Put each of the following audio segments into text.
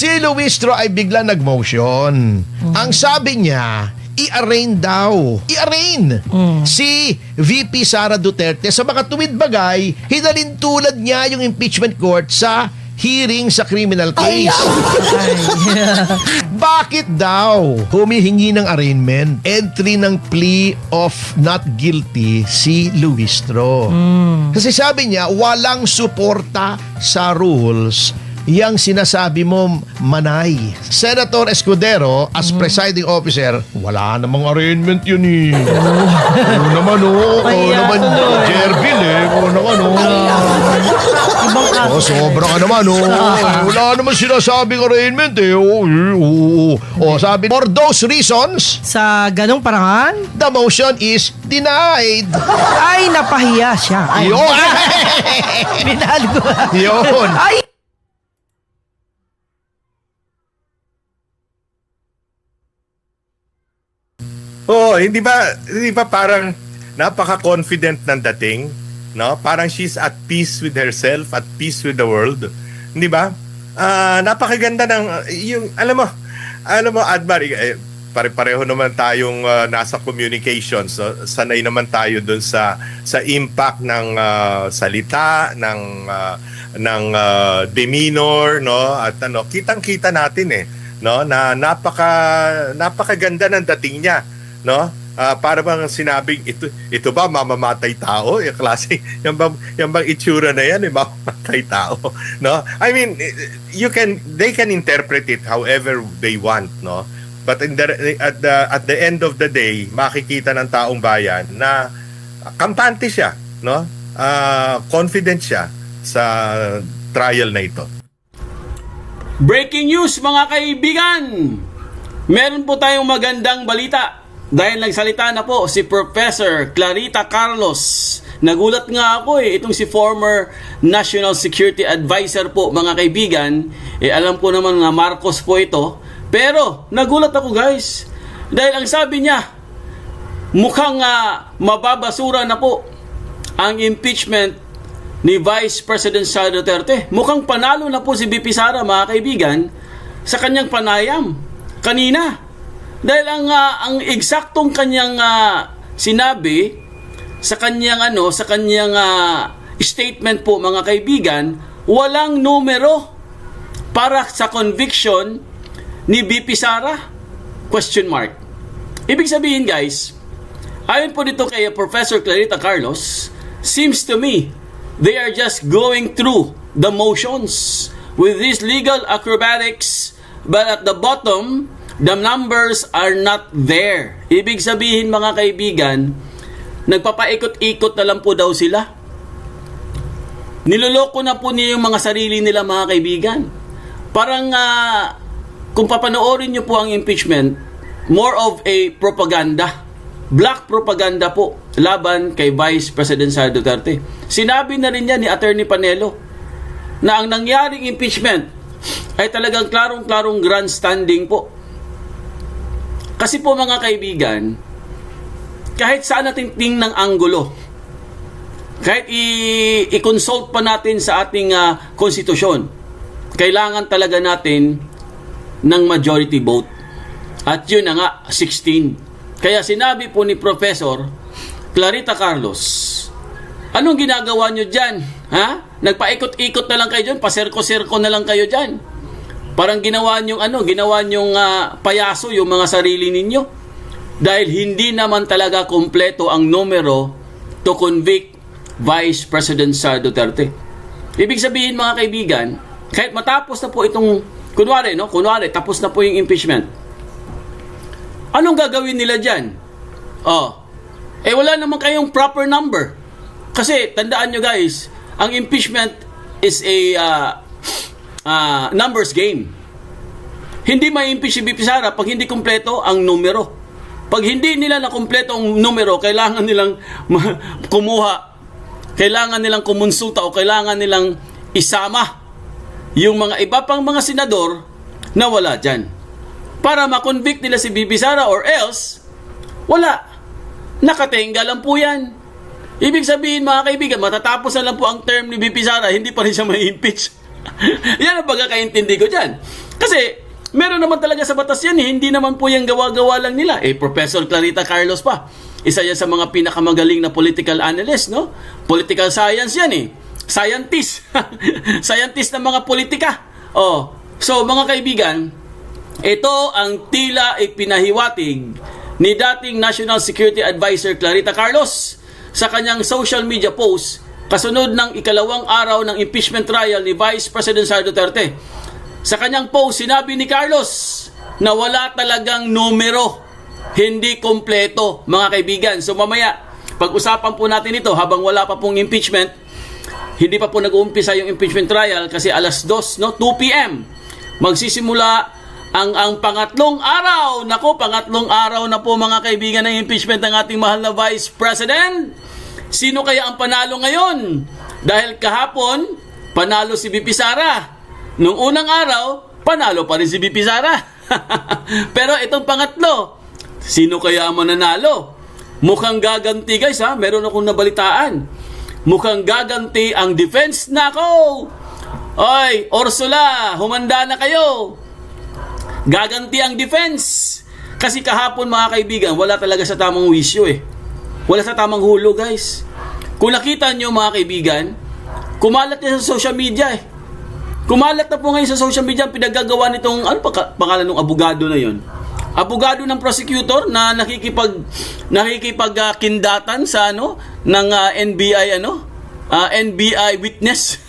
Si Luistro ay bigla nag-motion. Ang sabi niya, i-arraign daw. I-arraign si VP Sara Duterte sa mga tuwid bagay, hinalin tulad niya yung impeachment court sa hearing sa criminal case. Bakit daw humihingi ng arraignment, entry ng plea of not guilty si Luistro? Kasi sabi niya, walang suporta sa rules yang sinasabi mo, Manay. Senator Escudero, as presiding officer, wala namang arraignment yun eh. Oo naman oh. Oo naman, Jervin eh. Oo naman oh. Ibang kaso. Oh, sobra ka naman oh. Wala naman sinasabing arraignment eh. Oh, sabi, for those reasons, Sa ganong parangan, the motion is denied. ay napahiya siya. Ay, Yun. minahal ko. Yun. Ay, Oh, hindi ba parang napaka-confident ng dating, no? Parang she's at peace with herself, at peace with the world. Hindi ba? Napakaganda ng yung alam mo Admar, pare-pareho naman tayong nasa communications. So, sanay naman tayo dun sa impact ng salita, ng demeanor, no? At kitang-kita natin no, na napakaganda ng dating niya, no? Para bang sinabing ito ba mamamatay tao? Yung klase, yung bang itsura na yan, mamamatay tao, no? I mean, they can interpret it however they want, no? But at the end of the day, makikita ng taong bayan na kampante siya, no? Confident siya sa trial na ito. Breaking news mga kaibigan! Meron po tayong magandang balita dahil nagsalita na po si Professor Clarita Carlos. Nagulat nga ako itong si former National Security Advisor po mga kaibigan. Alam ko naman na Marcos po ito. Pero nagulat ako guys dahil ang sabi niya mukhang mababasura na po ang impeachment ni Vice President Sara Duterte. Mukhang panalo na po si VP Sara mga kaibigan sa kanyang panayam kanina. Dahil ang eksaktong kanyang sinabi sa kanyang statement po mga kaibigan, walang numero para sa conviction ni VP Sara? Question mark. Ibig sabihin guys, ayon po dito kay Professor Clarita Carlos, seems to me they are just going through the motions with these legal acrobatics, but at the bottom, the numbers are not there. Ibig sabihin mga kaibigan, nagpapaikot-ikot na lang po daw sila. Niloloko na po niya yung mga sarili nila mga kaibigan. Parang kung papanoorin niyo po ang impeachment, more of a propaganda. Black propaganda po laban kay Vice President Sara Duterte. Sinabi na rin yan ni Atty Panelo na ang nangyaring impeachment ay talagang klarong-klarong grandstanding po. Kasi po mga kaibigan, kahit saan natin tingnan ng anggulo, kahit i-consult pa natin sa ating konstitusyon, kailangan talaga natin ng majority vote. At yun na nga, 16. Kaya sinabi po ni Professor Clarita Carlos, anong ginagawa nyo dyan? Ha? Nagpaikot-ikot na lang kayo dyan, paserko-serko na lang kayo dyan. Parang ginawa nyong payaso yung mga sarili ninyo. Dahil hindi naman talaga kompleto ang numero to convict Vice President Sara Duterte. Ibig sabihin mga kaibigan, kahit matapos na po itong, kunwari tapos na po yung impeachment, anong gagawin nila dyan? Wala naman kayong proper number. Kasi, tandaan nyo guys, ang impeachment is a numbers game. Hindi ma-impeach si VP Sara pag hindi kumpleto ang numero. Pag hindi nila na kumpleto ang numero, kailangan nilang kailangan nilang kumonsulta o kailangan nilang isama yung mga iba pang mga senador na wala dyan. Para ma-convict nila si VP Sara or else, wala. Nakatenga lang po yan. Ibig sabihin mga kaibigan, matatapos na lang po ang term ni VP Sara, hindi pa rin siya ma-impeach. Yan ang pagkakaintindi ko dyan. Kasi Kasi, meron naman talaga sa batas yan eh. Hindi naman po yung gawa-gawa lang nila. Professor Clarita Carlos pa. Isa yan sa mga pinakamagaling na political analyst, no? Political science yan eh. Scientist. Scientist ng mga politika. So, mga kaibigan, ito ang tila ipinahiwatig ni dating National Security Advisor Clarita Carlos sa kanyang social media post kasunod ng ikalawang araw ng impeachment trial ni Vice President Sara Duterte. Sa kanyang post, sinabi ni Carlos na wala talagang numero, hindi kompleto, mga kaibigan. So mamaya, pag-usapan po natin ito habang wala pa pong impeachment, hindi pa po nag-uumpisa yung impeachment trial kasi alas 2, 2 p.m. magsisimula ang pangatlong araw. Nako, pangatlong araw na po mga kaibigan ng impeachment ng ating mahal na Vice President. Sino kaya ang panalo ngayon? Dahil kahapon, panalo si VP Sara. Nung unang araw, panalo pa rin si VP Sara. Pero itong pangatlo, sino kaya ang mananalo? Mukhang gaganti guys ha, meron akong nabalitaan. Mukhang gaganti ang defense. Nako! Oy, Ursula, humanda na kayo. Gaganti ang defense. Kasi kahapon mga kaibigan, wala talaga sa tamang wisyo eh. Wala sa tamang hulo guys. Kung nakita nyo mga kaibigan, kumalat niya sa social media eh. Kumalat na po ngayon sa social media ang pinagagawa nitong, ano pa pangalan ng abogado na yon? Abogado ng prosecutor na nakikipagkindatan sa ng NBI NBI witness.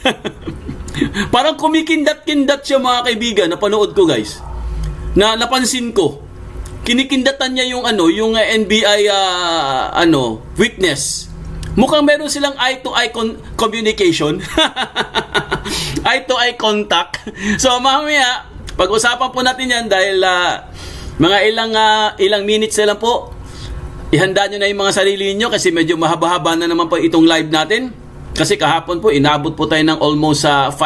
Parang kumikindat-kindat siya mga kaibigan, napanood ko guys. Na napansin ko, kinikindatan niya yung NBI witness. Mukhang meron silang eye-to-eye communication. Eye-to-eye contact. So mamaya, pag-usapan po natin yan dahil mga ilang minutes na lang po. Ihanda nyo na yung mga sarili niyo kasi medyo mahaba-haba na naman po itong live natin. Kasi kahapon po, inabot po tayo ng almost 5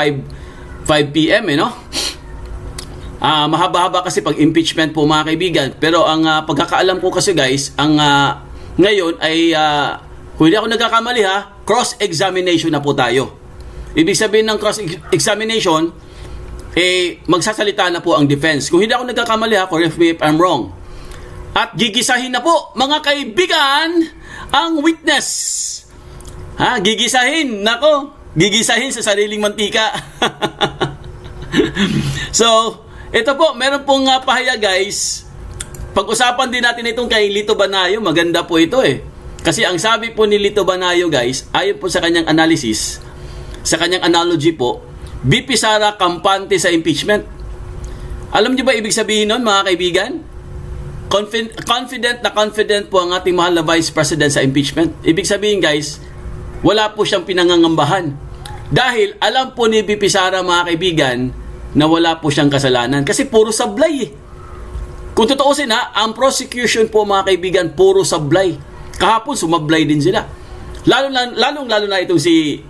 p.m. Mahaba-haba kasi pag impeachment po mga kaibigan. Pero ang pagkakaalam ko kasi guys, ang ngayon ay kung hindi ako nagkakamali cross-examination na po tayo. Ibig sabihin ng cross-examination, magsasalita na po ang defense. Kung hindi ako nagkakamali correct me if I'm wrong. At gigisahin na po mga kaibigan ang witness. Gigisahin. Nako, gigisahin sa sariling mantika. So, ito po, meron pong pahayag guys. Pag-usapan din natin itong kay Lito Banayo. Maganda po ito eh. Kasi ang sabi po ni Lito Banayo guys, ayon po sa kanyang analysis, sa kanyang analogy po, VP Sara kampante sa impeachment. Alam niyo ba ibig sabihin nun mga kaibigan? Confident po ang ating mahal na Vice President sa impeachment. Ibig sabihin guys, wala po siyang pinangangambahan. Dahil alam po ni VP Sara mga kaibigan na wala po siyang kasalanan. Kasi puro sablay eh. Kung tutuusin ang prosecution po mga kaibigan, puro sablay. Kahapon sumablay din sila. Lalo na itong si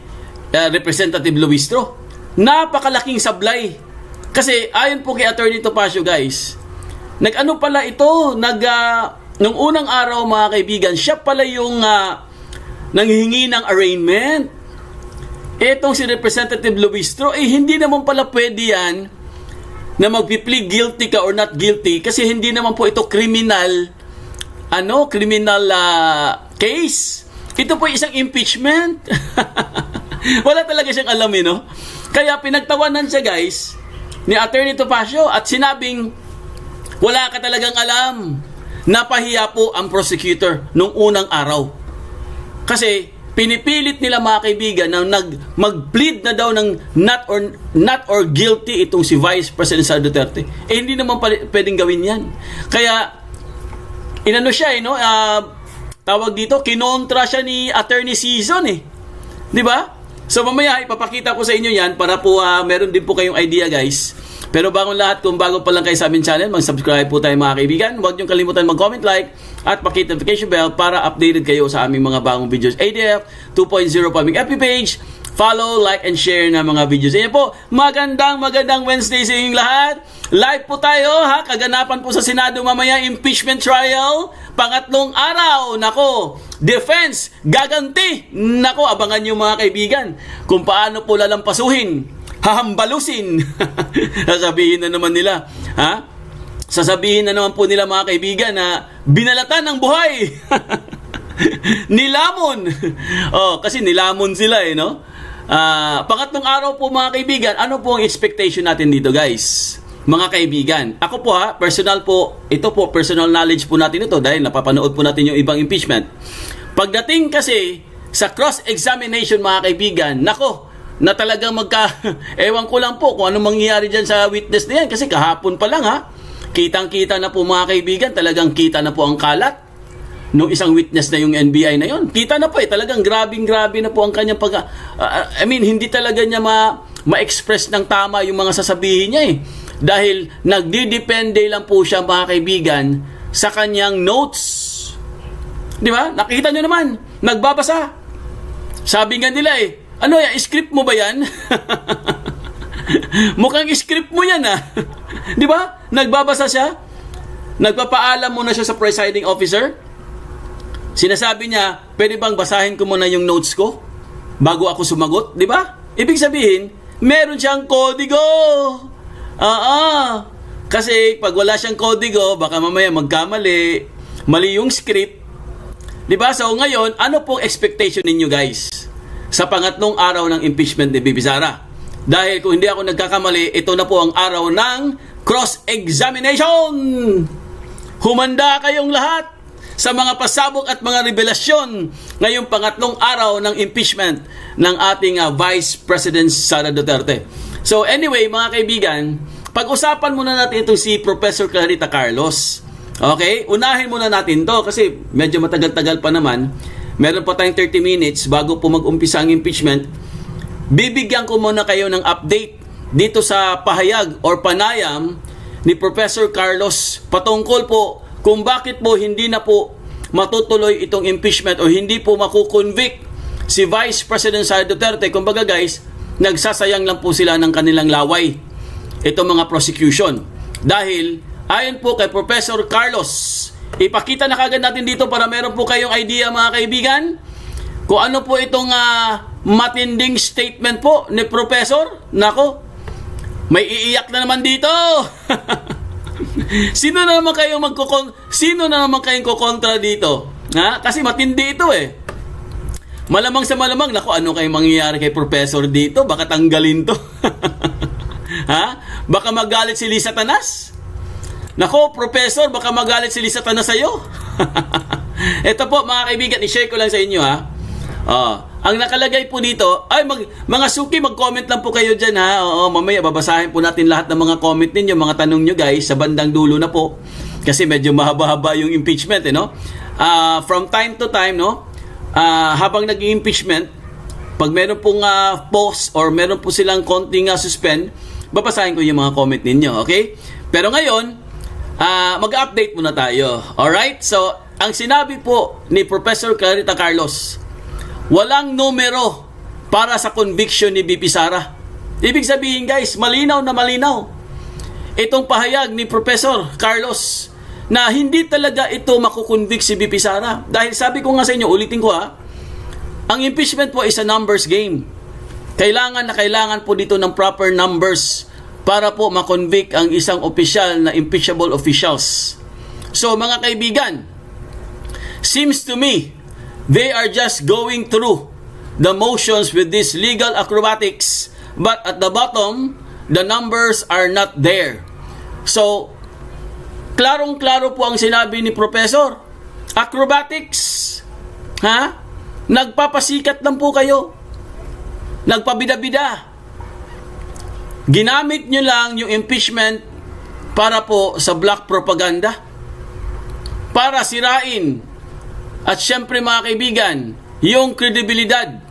Representative Luistro. Napakalaking sablay. Kasi ayon po kay Atty Topacio guys, nag-ano pala ito, nung unang araw mga kaibigan, siya pala yung nanghihingi ng arraignment. Etong si Representative Luistro, hindi naman pala pwede yan na magpi-plead guilty ka or not guilty kasi hindi naman po ito criminal case. Ito po isang impeachment. Wala talaga siyang alam Kaya pinagtawanan siya guys ni Atty Topacio at sinabing wala ka talagang alam. Napahiya po ang prosecutor nung unang araw. Kasi pinipilit nila mga kaibigan na mag-plead na daw ng not or guilty itong si Vice President Sara Duterte. Hindi naman pwedeng gawin yan. Kaya inano siya tawag dito, kinontra siya ni Attorney Season di ba? So mamaya ipapakita ko sa inyo yan para po meron din po kayong idea guys. Pero bago lahat, kung bago pa lang kayo sa aming channel, mag-subscribe po tayo mga kaibigan. Huwag niyong kalimutan mag-comment, like, at pakita notification bell para updated kayo sa aming mga bagong videos. ADF 2.0 po aming FB page. Follow, like, and share na mga videos. Ayan po, magandang Wednesday sa inyong lahat. Live po tayo, kaganapan po sa Senado mamaya, impeachment trial. Pangatlong araw, nako, defense, gaganti. Nako, abangan niyo mga kaibigan kung paano po lalampasuhin hahambalusin. Sasabihin na naman nila, ha? Sasabihin na naman po nila mga kaibigan na binalatan ng buhay. Nilamon. Kasi nilamon sila no? Pangatlong araw po mga kaibigan, ano po ang expectation natin dito guys? Mga kaibigan, ako po personal po, ito po, personal knowledge po natin ito dahil napapanood po natin yung ibang impeachment. Pagdating kasi sa cross-examination mga kaibigan, nako, na talagang ewan ko lang po kung ano mangyayari dyan sa witness na yan kasi kahapon pa lang kitang-kita na po mga kaibigan, talagang kita na po ang kalat nung isang witness na yung NBI na yon. Kita na po talagang grabe na po ang kanyang hindi talaga niya ma-express ng tama yung mga sasabihin niya dahil nagdidepende lang po siya mga kaibigan sa kanyang notes. Di ba? Nakita nyo naman, nagbabasa. Sabi nga nila ano yan, script mo ba yan? Mukhang script mo yan Di ba? Nagbabasa siya. Nagpapaalam muna siya sa presiding officer. Sinasabi niya, pwede bang basahin ko muna yung notes ko bago ako sumagot? Di ba? Ibig sabihin, meron siyang kodigo. Kasi pag wala siyang kodigo, baka mamaya magkamali. Mali yung script. Di ba? So ngayon, ano pong expectation ninyo guys sa pangatlong araw ng impeachment ni Bibi Sara? Dahil kung hindi ako nagkakamali, ito na po ang araw ng cross-examination. Humanda kayong lahat sa mga pasabog at mga revelasyon ngayong pangatlong araw ng impeachment ng ating Vice President Sara Duterte. So anyway, mga kaibigan, pag-usapan muna natin itong si Professor Clarita Carlos. Okay? Unahin muna natin to kasi medyo matagal-tagal pa naman. Meron pa tayong 30 minutes bago po mag-umpisa ang impeachment. Bibigyan ko muna kayo ng update dito sa pahayag or panayam ni Professor Carlos patungkol po kung bakit po hindi na po matutuloy itong impeachment o hindi po makukonvict si Vice President Sara Duterte. Kumbaga guys, nagsasayang lang po sila ng kanilang laway itong mga prosecution. Dahil ayon po kay Professor Carlos, ipakita na kagad natin dito para meron po kayong idea mga kaibigan kung ano po itong matinding statement po ni Professor. Nako, may iiyak na naman dito. Sino na naman kayong kukontra dito? Kasi matindi ito Malamang sa malamang, nako, ano kayong mangyayari kay Professor dito? Baka tanggalin to. Baka magalit si Lisa Tanas? Nako, Professor, baka magalit si Lisa Tanas sa'yo. Ito po, mga kaibigan, i-share ko lang sa inyo ang nakalagay po dito, mga suki, mag-comment lang po kayo dyan mamaya babasahin po natin lahat ng mga comment ninyo, mga tanong nyo guys, sa bandang dulo na po. Kasi medyo mahaba-haba yung impeachment from time to time, habang nag-impeachment, pag meron pong pause or meron po silang konting suspend, babasahin ko yung mga comment ninyo, okay? Pero ngayon, mag-update muna tayo. Alright? So, ang sinabi po ni Professor Clarita Carlos, walang numero para sa conviction ni Bibi Sara. Ibig sabihin guys, malinaw na malinaw itong pahayag ni Professor Carlos na hindi talaga ito makukonvict si Bibi Sara. Dahil sabi ko nga sa inyo, ulitin ko ang impeachment po is a numbers game. Kailangan po dito ng proper numbers para po makonvict ang isang opisyal na impeachable officials. So mga kaibigan, seems to me they are just going through the motions with these legal acrobatics, but at the bottom, the numbers are not there. So, klarong-klaro po ang sinabi ni Professor. Acrobatics. Nagpapasikat lang po kayo. Nagpabida-bida. Ginamit nyo lang yung impeachment para po sa black propaganda. Para sirain at syempre mga kaibigan, yung kredibilidad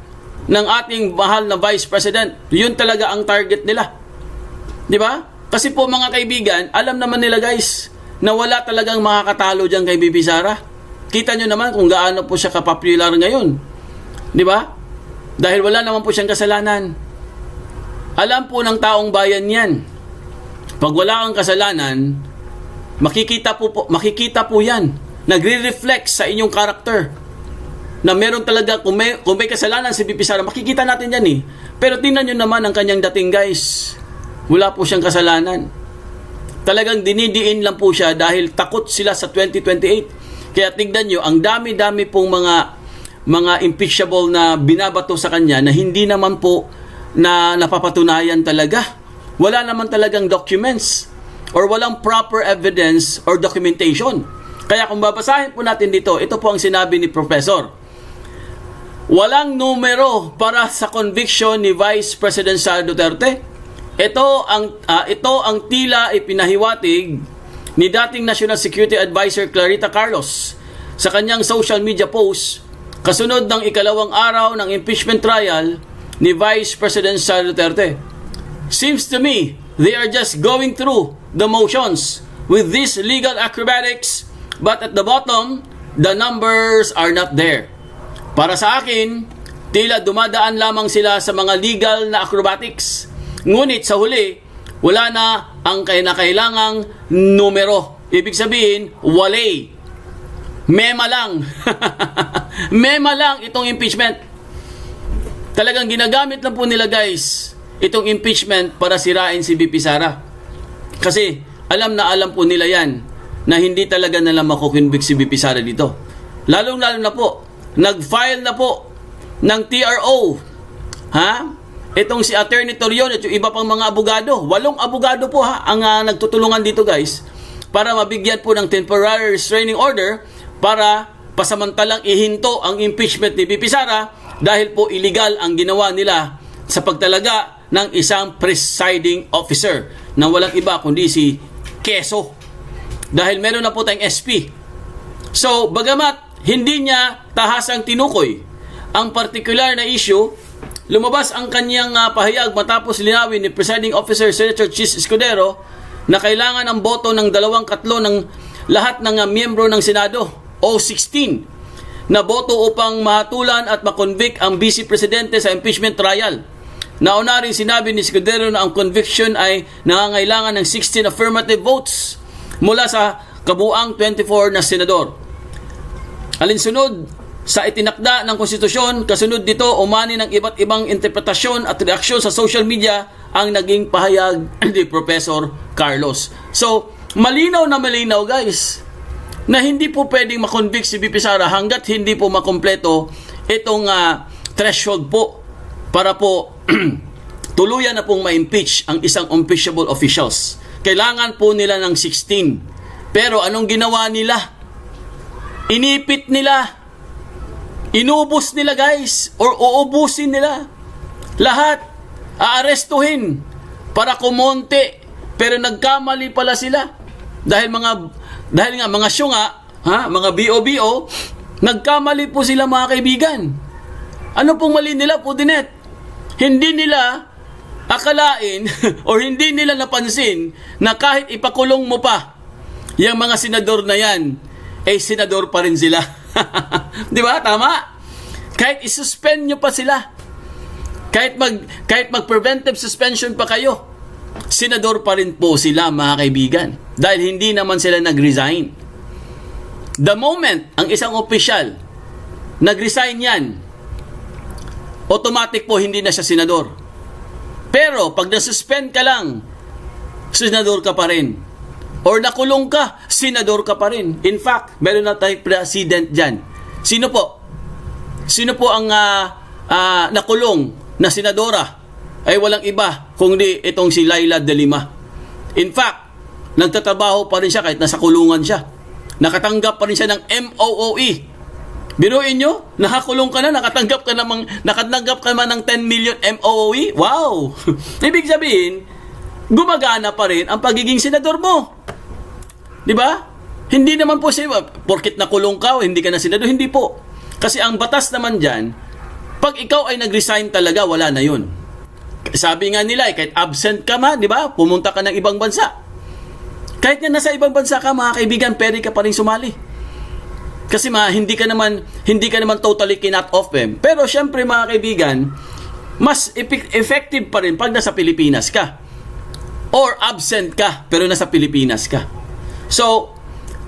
ng ating mahal na Vice President, yun talaga ang target nila. Di ba? Kasi po mga kaibigan, alam naman nila guys, na wala talagang makakatalo dyan kay Bibi Sara. Kita nyo naman kung gaano po siya kapopular ngayon. Di ba? Dahil wala naman po siyang kasalanan. Alam po ng taong bayan yan. Pag wala kang kasalanan, makikita po yan. Nagre-reflect sa inyong character na meron talaga, kung may kasalanan si Bibi Sara, makikita natin yan Pero tingnan nyo naman ang kanyang dating, guys. Wala po siyang kasalanan. Talagang dinidiin lang po siya dahil takot sila sa 2028. Kaya tignan nyo, ang dami-dami pong mga impeachable na binabato sa kanya na hindi naman po na napapatunayan talaga. Wala naman talagang documents or walang proper evidence or documentation. Kaya kung babasahin po natin dito, ito po ang sinabi ni Professor. Walang numero para sa conviction ni Vice President Sara Duterte. Ito ang tila ipinahiwatig ni dating National Security Advisor Clarita Carlos sa kanyang social media post kasunod ng ikalawang araw ng impeachment trial ni Vice President Sara Duterte. Seems to me they are just going through the motions with these legal acrobatics, but at the bottom, the numbers are not there. Para sa akin, tila dumadaan lamang sila sa mga legal na acrobatics. Ngunit sa huli, wala na ang kailangang numero. Ibig sabihin, walay. Mema lang. Mema lang itong impeachment. Talagang ginagamit lang po nila, guys, itong impeachment para sirain si VP Sara. Kasi alam po nila yan na hindi talaga nila makukonvict si VP Sara dito. Lalong-lalo na po, nag-file na po ng TRO. Itong si Atty Topacio at yung iba pang mga abogado. 8 abogado po ang nagtutulungan dito, guys, para mabigyan po ng temporary restraining order para pasamantalang ihinto ang impeachment ni VP Sara dahil po illegal ang ginawa nila sa pagtalaga ng isang presiding officer na walang iba kundi si Keso. Dahil meron na po tayong SP. So, bagamat hindi niya tahasang tinukoy ang particular na issue, lumabas ang kanyang pahayag matapos linawin ni Presiding Officer Senator Chis Escudero na kailangan ang boto ng 2/3 ng lahat ng miyembro ng Senado o 16 na boto upang mahatulan at makonvict ang Vice Presidente sa impeachment trial. Nauna rin sinabi ni Escudero na ang conviction ay nangangailangan ng 16 affirmative votes mula sa kabuang 24 na senador. Alinsunod sa itinakda ng konstitusyon, kasunod dito umani ng iba't ibang interpretasyon at reaksyon sa social media ang naging pahayag ni Professor Carlos. So, malinaw na malinaw, guys, na hindi po pwedeng makonvict si VP Sara hanggat hindi po makompleto itong threshold po para po tuluyan na pong ma-impeach ang isang impeachable officials. Kailangan po nila ng 16. Pero anong ginawa nila? Inipit nila. Inubos nila, guys, or uubusin nila. Lahat aarestuhin para kumonte, pero nagkamali pala sila. Dahil nga mga syunga, mga BO, nagkamali po sila, mga kaibigan. Ano pong mali nila, Pudinet? Hindi nila akalain or hindi nila napansin na kahit ipakulong mo pa yung mga senador na yan, senador pa rin sila. Di ba? Tama? Kahit isuspend nyo pa sila, kahit mag-preventive suspension pa kayo, senador pa rin po sila, mga kaibigan. Dahil hindi naman sila nag-resign. The moment ang isang opisyal nag-resign yan, automatic po hindi na siya senador. Pero pag nasuspend ka lang, senador ka pa rin. Or nakulong ka, senador ka pa rin. In fact, meron na tayong president dyan. Sino po? Sino po ang nakulong na senadora? Ay walang iba kundi itong si Laila de Lima. In fact, nagtatrabaho pa rin siya kahit nasa kulungan siya. Nakatanggap pa rin siya ng MOOE. Biruin nyo, nakakulong ka na, nakatanggap ka naman ng 10 million MOOE. Wow! Ibig sabihin, gumagana pa rin ang pagiging senador mo. Di ba? Hindi naman po siya, porkit nakulong ka, hindi ka na senador, hindi po. Kasi ang batas naman dyan, pag ikaw ay nag-resign talaga, wala na yun. Sabi nga nila, kahit absent ka ma, di ba? Pumunta ka ng ibang bansa. Kahit nga nasa ibang bansa ka, mga kaibigan, pwede ka pa rin sumali. Kasi hindi ka naman totally kinut off Pero syempre, mga kaibigan, mas effective pa rin pag nasa Pilipinas ka. Or absent ka, pero nasa Pilipinas ka. So,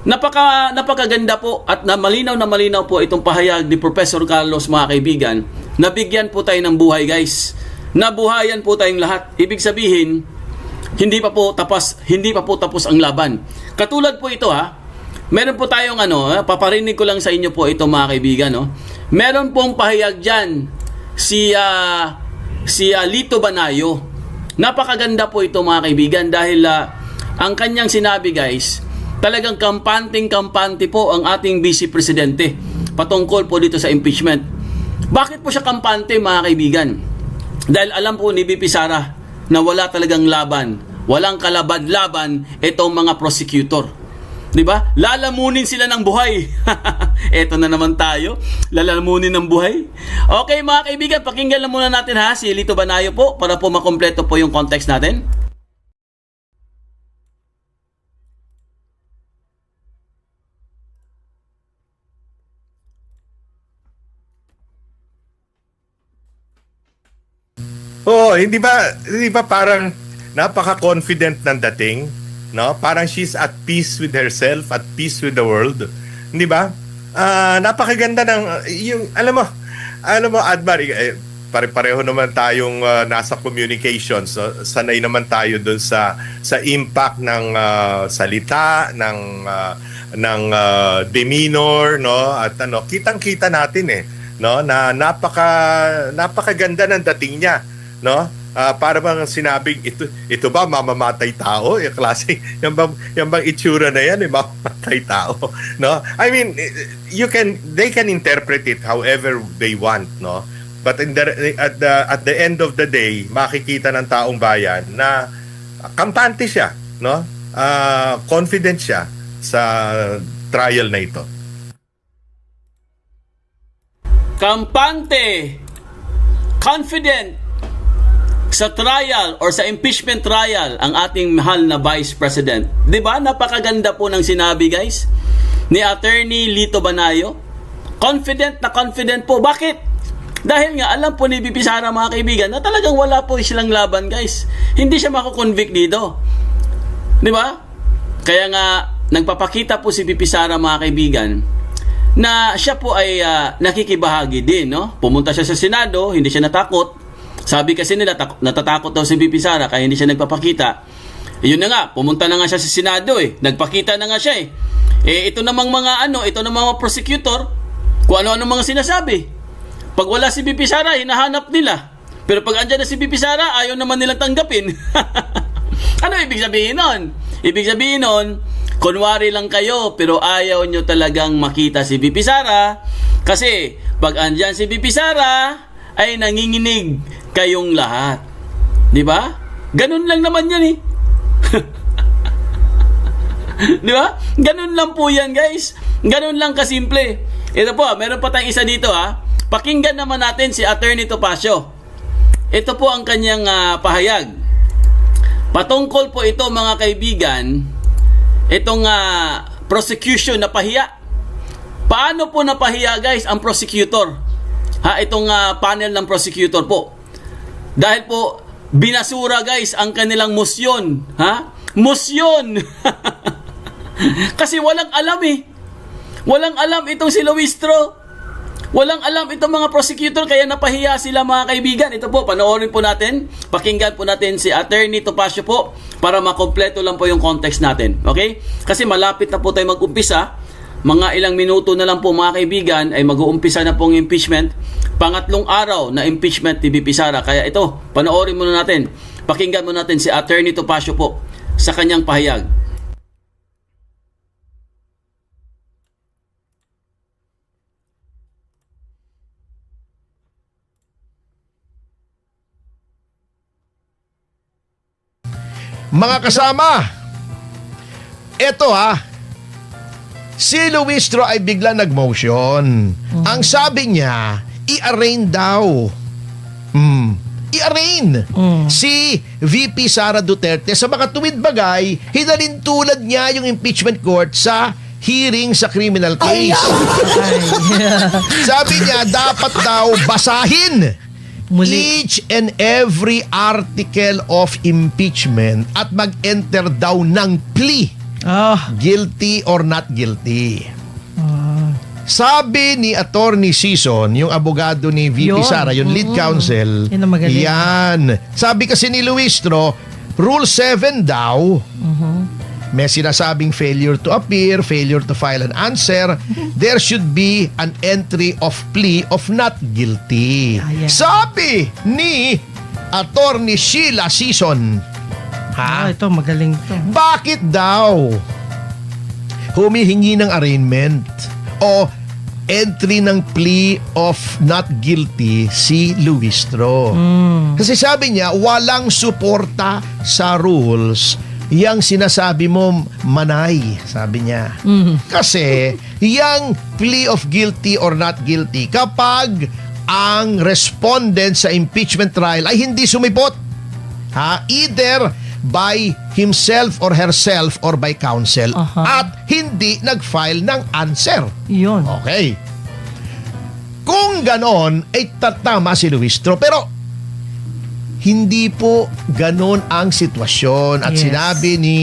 napakaganda po at malinaw po itong pahayag ni Professor Carlos, mga kaibigan. Nabigyan po tayo ng buhay, guys. nabuhayan po tayong lahat. Ibig sabihin, hindi pa po tapos ang laban. Katulad po ito meron po tayong paparinig ko lang sa inyo po ito mga kaibigan, no. Meron pong pahayag diyan si Lito Banayo. Napakaganda po ito mga kaibigan dahil ang kanyang sinabi guys, talagang kampante po ang ating Vice Presidente patungkol po dito sa impeachment. Bakit po siya kampante mga kaibigan? Dahil alam po ni VP Sara na wala talagang laban, walang kalaban-laban itong mga prosecutor. 'Di ba? Lalamunin sila ng buhay. Eto na naman tayo, lalamunin ng buhay. Okay mga kaibigan, pakinggan lang muna natin si Lito Banayo po para po makompleto po yung context natin. Hindi ba parang napaka-confident ng dating, no? Parang she's at peace with herself, at peace with the world. Hindi ba? Napakaganda ng yung alam mo Admar, pare-pareho naman tayong nasa communications. So, sanay naman tayo dun sa impact ng salita, ng demeanor, no? At kitang-kita natin no, na napakaganda ng dating niya, no? Para bang sinabing ito ba mamamatay tao? Yung klase, yung bang itsura na yan, mamamatay tao, no? I mean, they can interpret it however they want, no? But at the end of the day, makikita ng taong bayan na kampante siya, no? Confident siya sa trial na ito. Kampante, confident sa trial or sa impeachment trial ang ating mahal na Vice President. 'Di ba? Napakaganda po ng sinabi guys ni Attorney Lito Banayo. Confident na confident po. Bakit? Dahil nga alam po ni VP Sara mga kaibigan na talagang wala po silang laban guys. Hindi siya mako-convict dito. 'Di ba? Kaya nga nagpapakita po si VP Sara mga kaibigan na siya po ay nakikibahagi din, no? Pumunta siya sa Senado, hindi siya natakot. Sabi kasi nila natatakot daw si VP Sara kaya hindi siya nagpapakita. Yun na nga, pumunta na nga siya sa Senado Nagpakita na nga siya ito namang ito namang mga prosecutor, kung ano-ano mga sinasabi. Pag wala si VP Sara, hinahanap nila. Pero pag andyan na si VP Sara, ayaw naman nilang tanggapin. Ano ibig sabihin nun? Ibig sabihin nun, kunwari lang kayo pero ayaw nyo talagang makita si VP Sara kasi pag andyan si VP Sara ay nanginginig kayong lahat. 'Di ba? Ganun lang naman 'yan 'Di ba? Ganun lang po 'yan, guys. Ganun lang kasimple. Ito po, meron pa tayong isa dito Pakinggan naman natin si Atty Topacio. Ito po ang kanyang pahayag. Patungkol po ito mga kaibigan, itong prosecution napahiya. Paano po napahiya guys ang prosecutor? Itong panel ng prosecutor po. Dahil po binasura guys ang kanilang mosyon. Mosyon. Kasi walang alam Walang alam itong si Luistro. Walang alam itong mga prosecutor kaya napahiya sila mga kaibigan. Ito po, panoorin po natin. Pakinggan po natin si Atty Topacio po para makompleto lang po yung context natin. Okay? Kasi malapit na po tayo mag-umpisa. Mga ilang minuto na lang po mga kaibigan ay mag-uumpisa na pong impeachment. Pangatlong araw na impeachment ni VP Sara. Kaya ito, panoorin muna natin. Pakinggan muna natin si Atty Topacio po sa kanyang pahayag. Mga kasama, eto si Luistro ay bigla nag-motion. Ang sabi niya, i-arraign daw. I-arraign si VP Sara Duterte sa mga tuwid bagay, hinalin tulad niya yung impeachment court sa hearing sa criminal case. Sabi niya, dapat daw basahin each and every article of impeachment at mag-enter daw ng plea. Guilty or not guilty. Sabi ni Atty. Season, yung abogado ni VP Yun. Sara, yung lead counsel. Yun ang magaling. Yan. Sabi kasi ni Luistro, Rule 7 daw, may sinasabing failure to appear, failure to file an answer, there should be an entry of plea of not guilty. Ayan. Sabi ni Atty. Sheila Season. Ito magaling to. Bakit daw humihingi ng arraignment o entry ng plea of not guilty si Luistro? Kasi sabi niya, walang suporta sa rules yang sinasabi mo manay, sabi niya. Kasi yang plea of guilty or not guilty, kapag ang respondent sa impeachment trial ay hindi sumipot, either by himself or herself or by counsel, at hindi nag-file ng answer. Yun. Okay. Kung ganon, ay tatama si Luistro. Pero hindi po ganon ang sitwasyon. At Yes. sinabi ni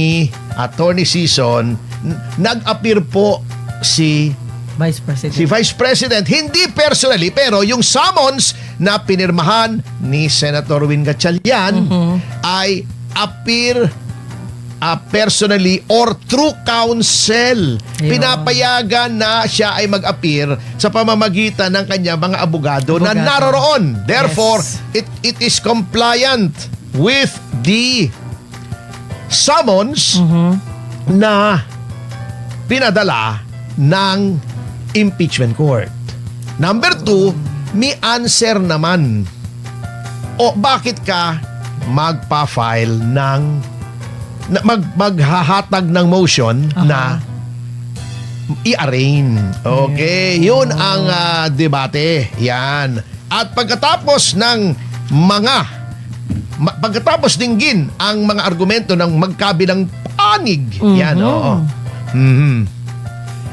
Atty. Season, nag-appear po si Vice President. Vice President, hindi personally, pero yung summons na pinirmahan ni Senator Win Gatchalian ay appear personally or through counsel. Ayun. Pinapayagan na siya ay mag-appear sa pamamagitan ng kanya mga abogado na Abogado. naroroon. Therefore, Yes. it is compliant with the summons na pinadala ng impeachment court. Number 2, may answer naman. O bakit ka magpa-file ng maghahatag ng motion na i-arraign. Okay, yun ang debate. Yan. At pagkatapos ng pagkatapos dinggin ang mga argumento ng magkabilang panig. Yan, oo.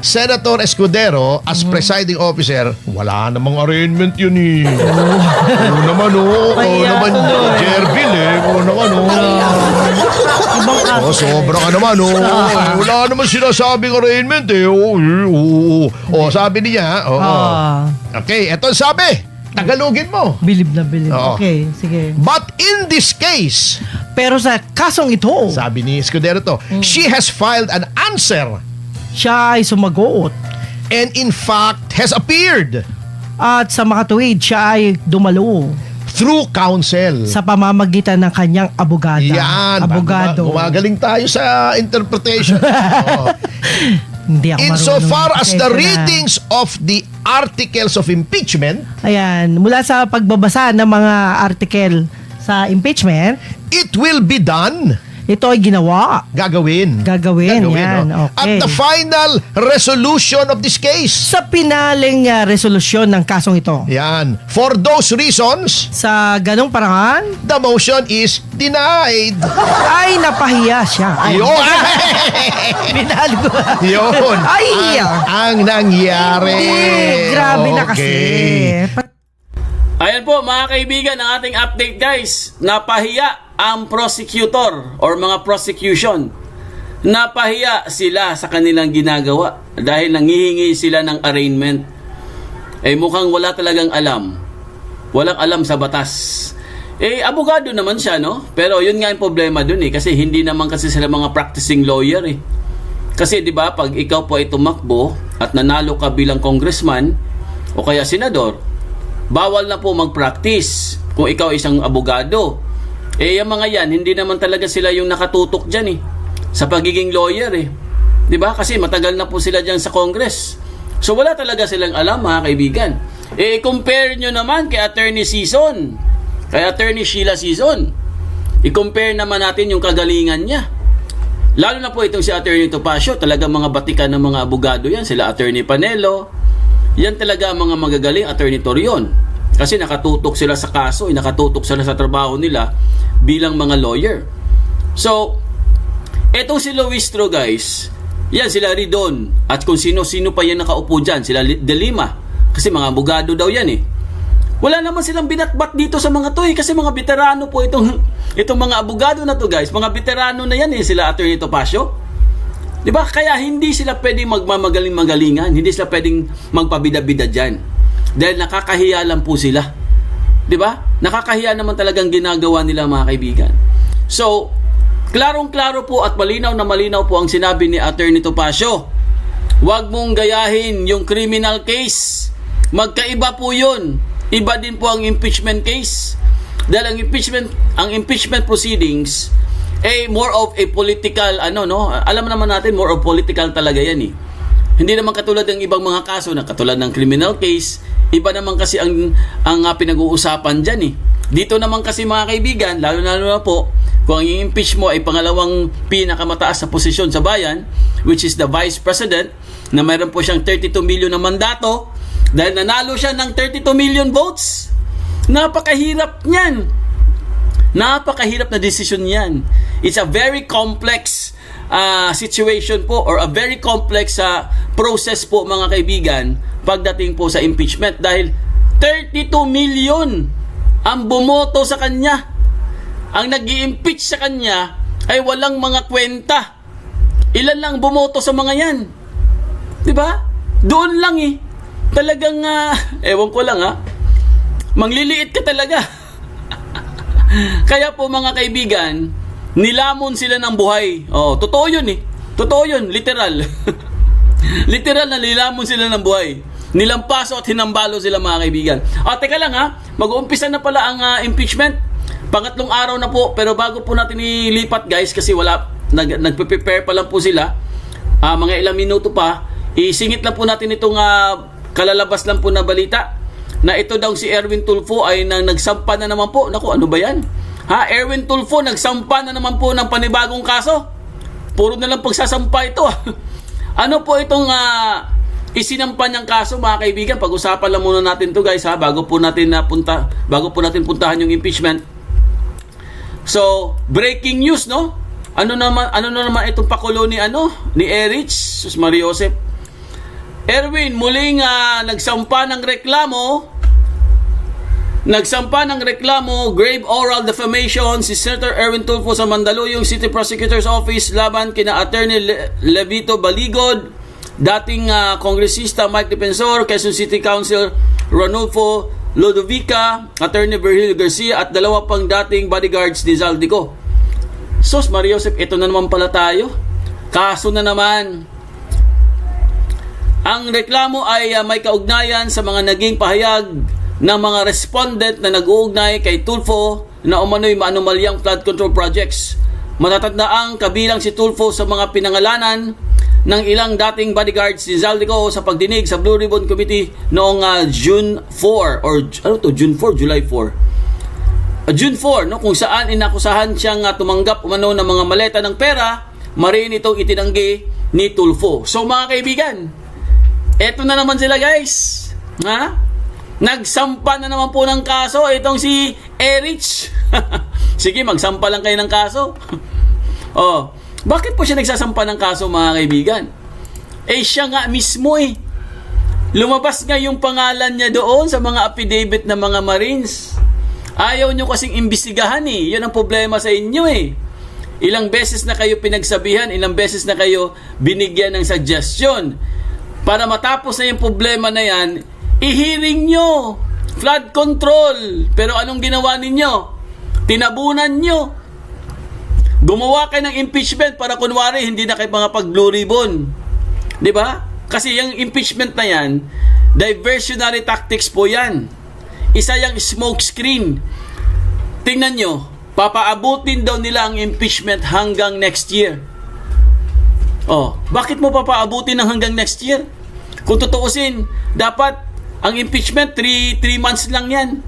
Senator Escudero, as presiding officer, wala namang arraignment yun eh. Oo naman, oo. Oo naman, Jervil eh. Oo naman, oo. Ibang kaso. Oh, sobra ka naman, oh. Wala naman sinasabing arraignment, eh. Oh, sabi niya, Okay, eto ang sabi. Tagalogin mo. Bilib na bilib. Oo. Okay, sige. But in this case, Pero sa kasong ito, sabi ni Escudero to, she has filed an answer siya ay sumagot. and in fact has appeared At sa makatuwid, siya ay dumalo through counsel. sa pamamagitan ng kanyang abogada. Yan. Abogado. Gumagaling tayo sa interpretation. Oo. Hindi ako Insofar marunong. as the Pasensya na. readings of the articles of impeachment, Ayan, mula sa pagbabasa ng mga article sa impeachment, it will be done. ito ay ginawa. Gagawin. Gagawin, yan. no? Okay. At the final resolution of this case. Sa pinaling resolusyon ng kasong ito. Yan. For those reasons, Sa ganong parangan, the motion is denied. ay napahiya siya. Ay, Yun. Binali ko. Yun. Ay, ang nangyari. Hindi, grabe na kasi. Okay. Ayan po mga kaibigan, ang ating update guys. Napahiya ang prosecutor or mga prosecution. Napahiya sila sa kanilang ginagawa dahil nangihingi sila ng arraignment. Mukhang wala talagang alam. Walang alam sa batas. Abogado naman siya, no? Pero yun nga yung problema dun kasi hindi naman kasi sila mga practicing lawyer Kasi 'di ba, pag ikaw po ay tumakbo at nanalo ka bilang congressman o kaya senador, bawal na po mag-practice kung ikaw isang abogado. Yung mga yan, hindi naman talaga sila yung nakatutok dyan sa pagiging lawyer 'Di ba? Kasi matagal na po sila dyan sa Congress. So wala talaga silang alam mga kaibigan. Compare nyo naman kay Atty. Season, kay Atty. Sheila Season. I-compare naman natin yung kagalingan niya. Lalo na po itong si Atty. Topacio, talaga mga batikan ng mga abogado yan. Sila Atty. Panelo, yan talaga mga magagaling. Atty. Torion. Kasi nakatutok sila sa kaso, nakatutok sila sa trabaho nila bilang mga lawyer. So, etong si Luistro guys, yan sila Ridon. At kung sino-sino pa yan nakaupo dyan, sila De Lima. Kasi mga abogado daw yan Wala naman silang binatbat dito sa mga to kasi mga veterano po itong mga abogado na to guys. Mga veterano na yan sila Atty. Topacio. Di ba? Kaya hindi sila pwedeng magmamagaling-magalingan, hindi sila pwedeng magpabida-bida dyan. Dahil nakakahiya lang po sila. Di ba? Nakakahiya naman talagang ginagawa nila, mga kaibigan. So, klarong-klaro po at malinaw na malinaw po ang sinabi ni Atty Topacio. Huwag mong gayahin yung criminal case. Magkaiba po yun. Iba din po ang impeachment case. Dahil ang impeachment proceedings more of a political, alam naman natin, more of political talaga yan eh. Hindi naman katulad ng ibang mga kaso na katulad ng criminal case, iba naman kasi ang pinag-uusapan dyan eh. Dito naman kasi, mga kaibigan, lalo na po, kung ang i-impeach mo ay pangalawang pinakamataas sa posisyon sa bayan, which is the Vice President, na mayroon po siyang 32 million na mandato, dahil nanalo siya ng 32 million votes. Napakahirap niyan. Napakahirap na decision yan. It's a very complex situation po, or a very complex process po, mga kaibigan, pagdating po sa impeachment, dahil 32 million ang bumoto sa kanya. Ang nag-i-impeach sa kanya ay walang mga kwenta. Ilan lang bumoto sa mga yan? Diba? Doon lang eh. Talagang, ewan ko lang mangliliit ka talaga. Kaya po, mga kaibigan, nilamon sila ng buhay. Totoo yun eh. Totoo yun, literal. Literal na nilamon sila ng buhay. Nilampaso at hinambalo sila, mga kaibigan. Teka lang mag-uumpisa na pala ang impeachment. Pangatlong araw na po, pero bago po natin ilipat, guys, kasi nagpe-prepare pa lang po sila. Mga ilang minuto pa, isingit lang po natin itong kalalabas lang po na balita na ito daw si Erwin Tulfo ay nagsampa na naman po. Naku, ano ba yan? Erwin Tulfo nagsampa na naman po ng panibagong kaso. Puro na lang pagsasampa ito. Ano po itong isinampa niyang kaso, mga kaibigan? Pag-usapan lang muna natin to, guys, bago po natin puntahan yung impeachment. So, breaking news, no? Ano naman itong pakulo ni Erich Sus Mariosep. Erwin muling nagsampa ng reklamo, grave oral defamation si Senator Erwin Tulfo sa Mandaluyong City Prosecutor's Office laban kina Attorney Levito Baligod, dating kongresista Mike Defensor, Quezon City Council Ranulfo Lodovica, Attorney Virgil Garcia at dalawa pang dating bodyguards ni Zaldico. Sus Mariosep, ito na naman pala tayo. Kaso na naman. Ang reklamo ay may kaugnayan sa mga naging pahayag ng mga respondent na nag-uugnay kay Tulfo na umano'y maanumalyang flood control projects. Matatandaang kabilang si Tulfo sa mga pinangalanan ng ilang dating bodyguards ni Zaldico sa pagdinig sa Blue Ribbon Committee noong June 4 or July 4. June 4, no, kung saan inakusahan siyang tumanggap umano ng mga maleta ng pera, marin itong itinanggi ni Tulfo. So, mga kaibigan, eto na naman sila, guys. Nagsampa na naman po ng kaso itong si Erich. Sige, magsampa lang kayo ng kaso. Bakit po siya nagsasampa ng kaso, mga kaibigan? Siya nga mismo lumabas nga yung pangalan niya doon sa mga affidavit ng mga Marines. Ayaw nyo kasing imbestigahan Yan ang problema sa inyo Ilang beses na kayo pinagsabihan, ilang beses na kayo binigyan ng suggestion. Para matapos na yung problema na yan, i-hearing nyo. Flood control. Pero anong ginawa ninyo? Tinabunan nyo. Gumawa kayo ng impeachment para kunwari hindi na kayo mga pag-blue ribbon. Diba? Kasi yung impeachment na yan, diversionary tactics po yan. Isa yung smoke screen. Tingnan nyo, papaabutin daw nila ang impeachment hanggang next year. Bakit mo papaabutin ng hanggang next year? Kung tutuusin, dapat ang impeachment 3 months lang yan.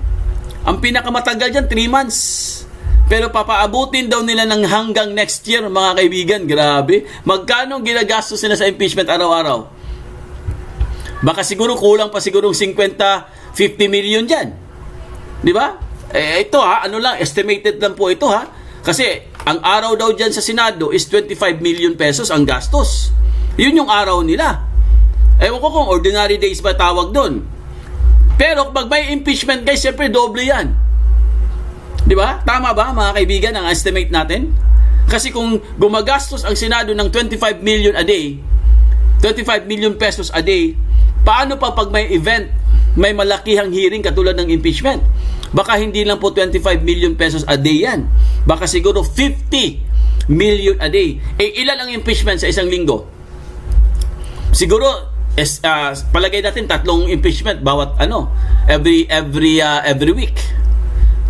Ang pinakamatagal dyan 3 months. Pero papaabutin daw nila ng hanggang next year, mga kaibigan. Grabe. Magkano ginagastos nila sa impeachment araw-araw? Baka siguro kulang pa sigurong 50 million dyan. Di ba? Ito estimated lang po ito Kasi ang araw daw dyan sa Senado is 25 million pesos ang gastos. Yun yung araw nila. Ewan ko kung ordinary days ba tawag doon. Pero pag may impeachment, guys, siyempre doble yan. Di ba? Tama ba, mga kaibigan, ang estimate natin? Kasi kung gumagastos ang Senado ng 25 million a day, 25 million pesos a day, paano pa pag may event, may malakihang hearing katulad ng impeachment? Baka hindi lang po 25 million pesos a day yan. Baka siguro 50 million a day. Eh, ilan ang impeachment sa isang linggo? Siguro, palagay natin 3 impeachment bawat every week.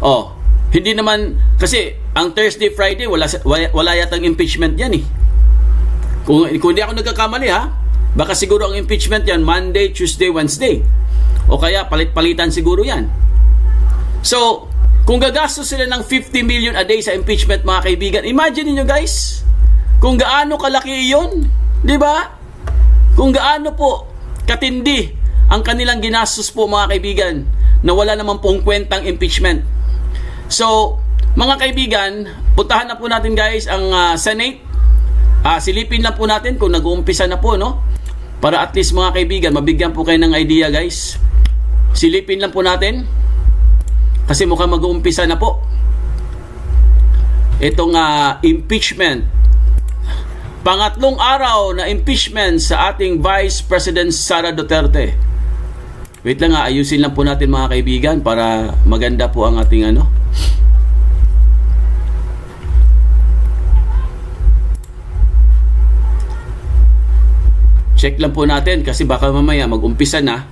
Oh, hindi naman, kasi ang Thursday, Friday, wala yatang impeachment yan eh. Kung hindi ako nagkakamali ha, baka siguro ang impeachment yan Monday, Tuesday, Wednesday. O kaya palit-palitan siguro yan. So, kung gagastos sila ng 50 million a day sa impeachment, mga kaibigan, imagine niyo guys, kung gaano kalaki iyon, di ba? Kung gaano po katindi ang kanilang ginastos po, mga kaibigan, na wala naman pong kwentang impeachment. So, mga kaibigan, puntahan na po natin guys ang Senate. Silipin lang po natin kung nag-uumpisa na po, no? Para at least, mga kaibigan, mabigyan po kayo ng idea guys. Silipin lang po natin. Kasi mukhang mag-uumpisa na po itong impeachment. Pangatlong araw na impeachment sa ating Vice President Sara Duterte. Wait lang ayusin lang po natin, mga kaibigan, para maganda po ang ating check lang po natin kasi baka mamaya mag-umpisa na.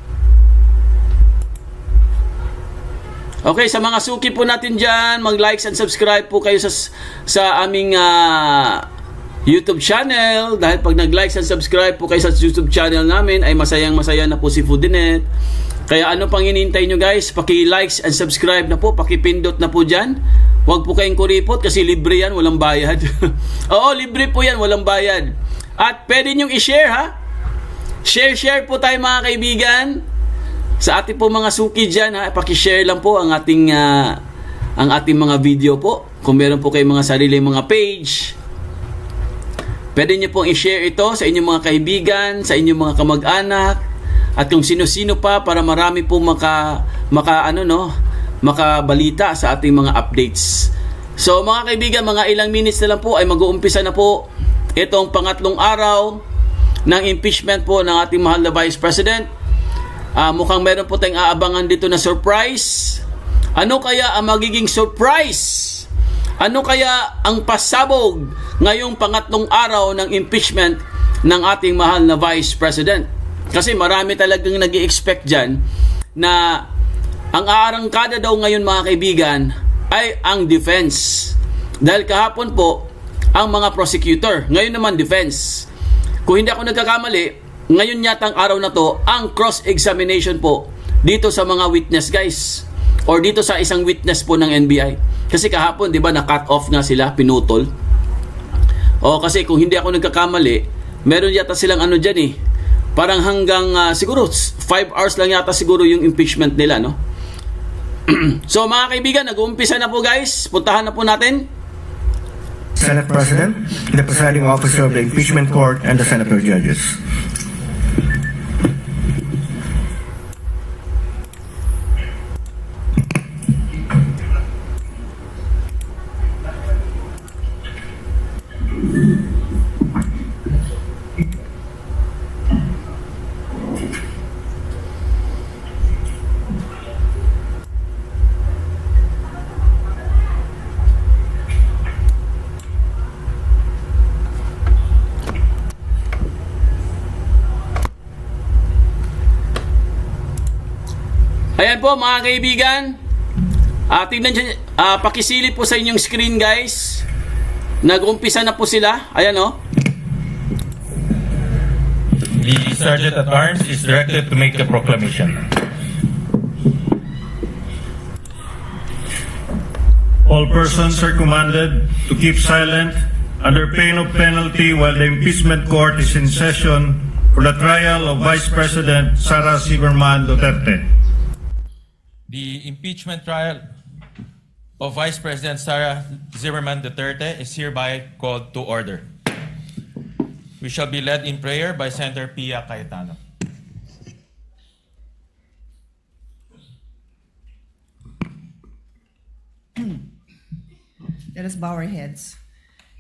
Okay, sa mga suki po natin dyan, mag-likes and subscribe po kayo sa aming YouTube channel. Dahil pag nag-likes and subscribe po kayo sa YouTube channel namin, ay masayang-masaya na po si Foodinet. Kaya ano pang hinihintay nyo guys? Paki-likes and subscribe na po, paki-pindot na po dyan. Huwag po kayong kuripot kasi libre yan, walang bayad. Oo, libre po yan, walang bayad. At pwede nyo i-share ha? Share po tayo, mga kaibigan. Sa ating po mga suki dyan, paki-share lang po ang ating mga video po. Kung meron po kayong mga sarili mga page, pwede nyo pong i-share ito sa inyong mga kaibigan, sa inyong mga kamag-anak, at kung sino-sino pa para marami po makabalita sa ating mga updates. So mga kaibigan, mga ilang minutes na lang po ay mag-uumpisa na po itong pangatlong araw ng impeachment po ng ating mahal na Vice President. Mukhang meron po tayong aabangan dito na surprise. Ano kaya ang magiging surprise? Ano kaya ang pasabog ngayong pangatlong araw ng impeachment ng ating mahal na Vice President? Kasi marami talagang nag-i-expect dyan na ang aarangkada daw ngayon, mga kaibigan, ay ang defense. Dahil kahapon po ang mga prosecutor, ngayon naman defense. Kung hindi ako nagkakamali, ngayon yata ang araw na to ang cross-examination po dito sa mga witness guys, or dito sa isang witness po ng NBI. Kasi kahapon, di ba, na-cut off nga sila, pinutol. O kasi kung hindi ako nagkakamali, meron yata silang dyan parang hanggang siguro 5 hours lang yata siguro yung impeachment nila, no? So mga kaibigan, nag-uumpisa na po guys. Puntahan na po natin Senate President, the presiding officer of the Impeachment Court, and the senator judges. Ayan po, mga kaibigan. Tingnan nyo, pakisilip po sa inyong screen guys. Nag-umpisa na po sila. Ayan The Sergeant at Arms is directed to make the proclamation. All persons are commanded to keep silent under pain of penalty while the impeachment court is in session for the trial of Vice President Sara Zimmerman Duterte. The impeachment trial of Vice President Sara Zimmerman Duterte is hereby called to order. We shall be led in prayer by Senator Pia Cayetano. Let us bow our heads.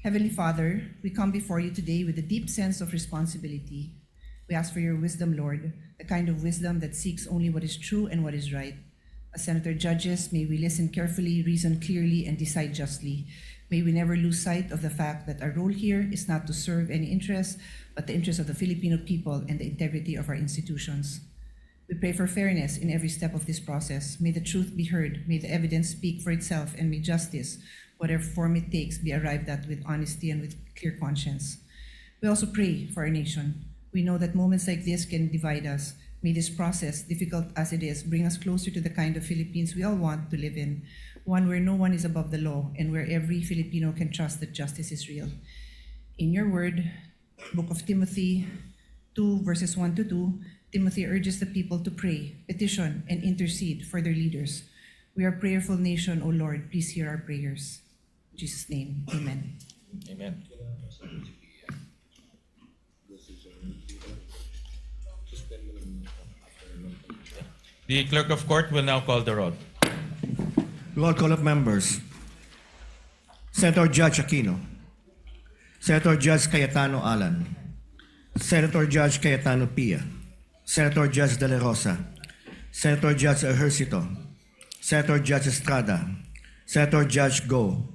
Heavenly Father, we come before you today with a deep sense of responsibility. We ask for your wisdom, Lord, the kind of wisdom that seeks only what is true and what is right. As Senator Judges, may we listen carefully, reason clearly, and decide justly. May we never lose sight of the fact that our role here is not to serve any interest, but the interest of the Filipino people and the integrity of our institutions. We pray for fairness in every step of this process. May the truth be heard, may the evidence speak for itself, and may justice, whatever form it takes, be arrived at with honesty and with clear conscience. We also pray for our nation. We know that moments like this can divide us. May this process, difficult as it is, bring us closer to the kind of Philippines we all want to live in, one where no one is above the law and where every Filipino can trust that justice is real. In your word, Book of Timothy 2, verses 1 to 2, Timothy urges the people to pray, petition, and intercede for their leaders. We are a prayerful nation, O Lord. Please hear our prayers. In Jesus' name, amen. Amen. The clerk of court will now call the roll. Roll call of members. Senator Judge Aquino. Senator Judge Cayetano Alan. Senator Judge Cayetano Pia. Senator Judge De La Rosa. Senator Judge Ejercito. Senator Judge Estrada. Senator Judge Go.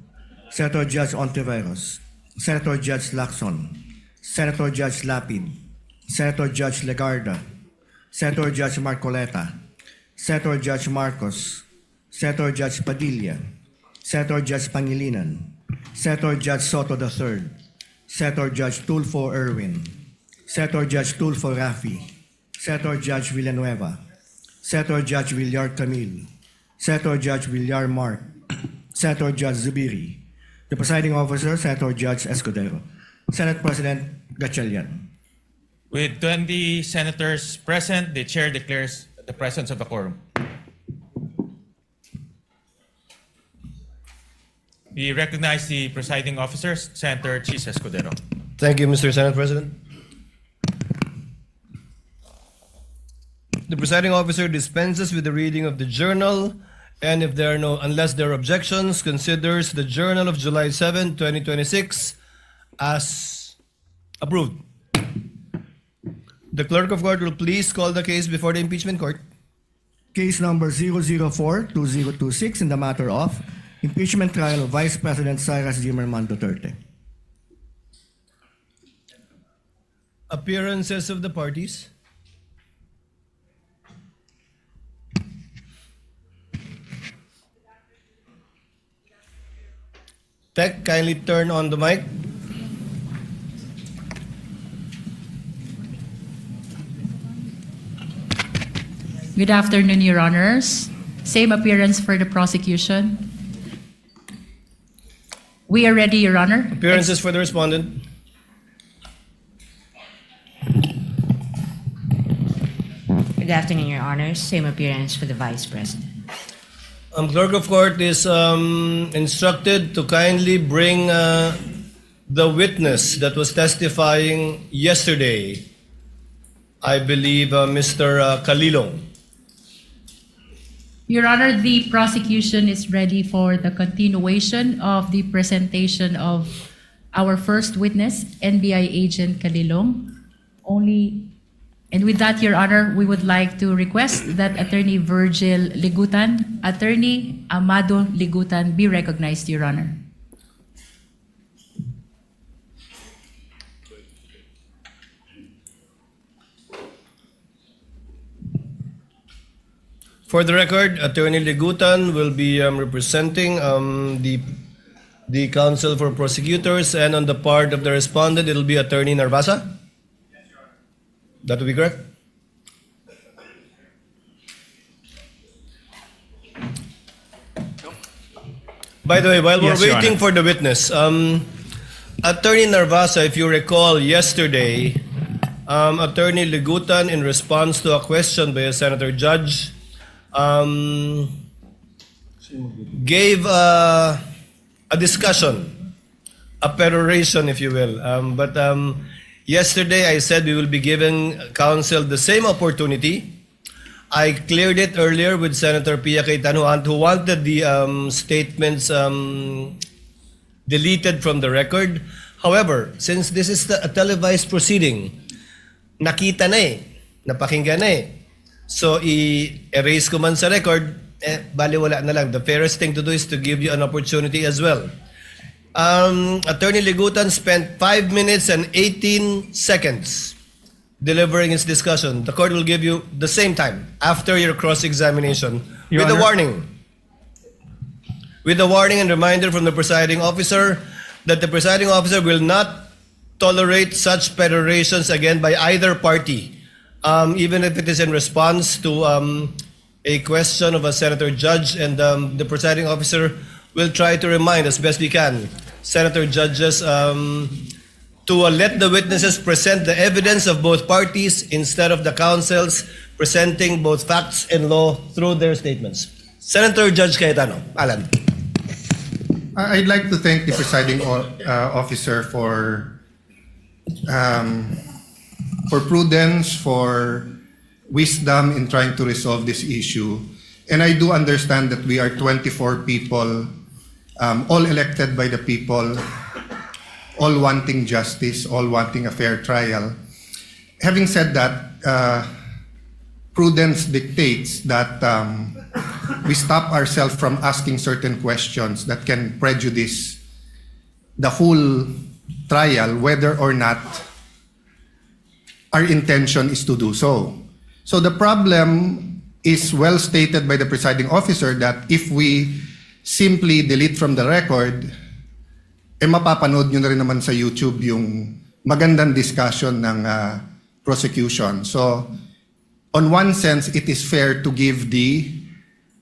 Senator Judge Ontiveros. Senator Judge Lacson. Senator Judge Lapid. Senator Judge Legarda. Senator Judge Marcoleta. Senator Judge Marcos. Senator Judge Padilla. Senator Judge Pangilinan. Senator Judge Soto III. Senator Judge Tulfo Erwin. Senator Judge Tulfo Rafi. Senator Judge Villanueva. Senator Judge Villar Camille. Senator Judge Villar Mark. Senator Judge Zubiri. The presiding officer, Senator Judge Escudero. Senate President Gatchalian. With 20 senators present, the chair declares the presence of a quorum. We recognize the presiding officers, Senator Chis Escudero. Thank you, Mr. Senate President. The presiding officer dispenses with the reading of the journal, and if there are unless there are objections, considers the journal of July 7, 2026 as approved. The clerk of court will please call the case before the impeachment court. Case number 004-2026 in the matter of impeachment trial of Vice President Sara Zimmerman Duterte. Appearances of the parties. Tech, kindly turn on the mic. Good afternoon, Your Honors. Same appearance for the prosecution. We are ready, Your Honor. Appearances for the respondent. Good afternoon, Your Honors. Same appearance for the Vice President. Clerk of court is instructed to kindly bring the witness that was testifying yesterday, I believe Mr. Kalilong. Your Honor, the prosecution is ready for the continuation of the presentation of our first witness, NBI Agent Kalilong. And with that, Your Honor, we would like to request that Attorney Virgil Ligutan, Attorney Amado Ligutan be recognized, Your Honor. For the record, Attorney Ligutan will be representing the counsel for prosecutors, and on the part of the respondent, it will be Attorney Narvasa. That would be correct? By the way, while we're waiting for the witness, Attorney Narvasa, if you recall yesterday, Attorney Ligutan, in response to a question by a senator judge, gave a discussion, a peroration, if you will. But yesterday I said we will be giving counsel the same opportunity. I cleared it earlier with Senator Pia Cayetano, who wanted the statements deleted from the record. However, since this is a televised proceeding, nakita na napakinggan na So, i-erase ko man sa record, baliwala na lang. The fairest thing to do is to give you an opportunity as well. Attorney Ligutan spent 5 minutes and 18 seconds delivering his discussion. The court will give you the same time after your cross-examination with a warning. With a warning and reminder from the presiding officer that the presiding officer will not tolerate such perorations again by either party, even if it is in response to a question of a senator judge, and the presiding officer will try to remind as best we can senator judges to let the witnesses present the evidence of both parties instead of the counsels presenting both facts and law through their statements. Senator Judge Cayetano, Alan. I'd like to thank the presiding officer for prudence, for wisdom in trying to resolve this issue. And I do understand that we are 24 people, all elected by the people, all wanting justice, all wanting a fair trial. Having said that, prudence dictates that we stop ourselves from asking certain questions that can prejudice the whole trial, whether or not our intention is to do so. So the problem is well stated by the presiding officer that if we simply delete from the record, mapapanood nyo na rin naman sa YouTube yung magandang discussion ng prosecution. So, on one sense, it is fair to give the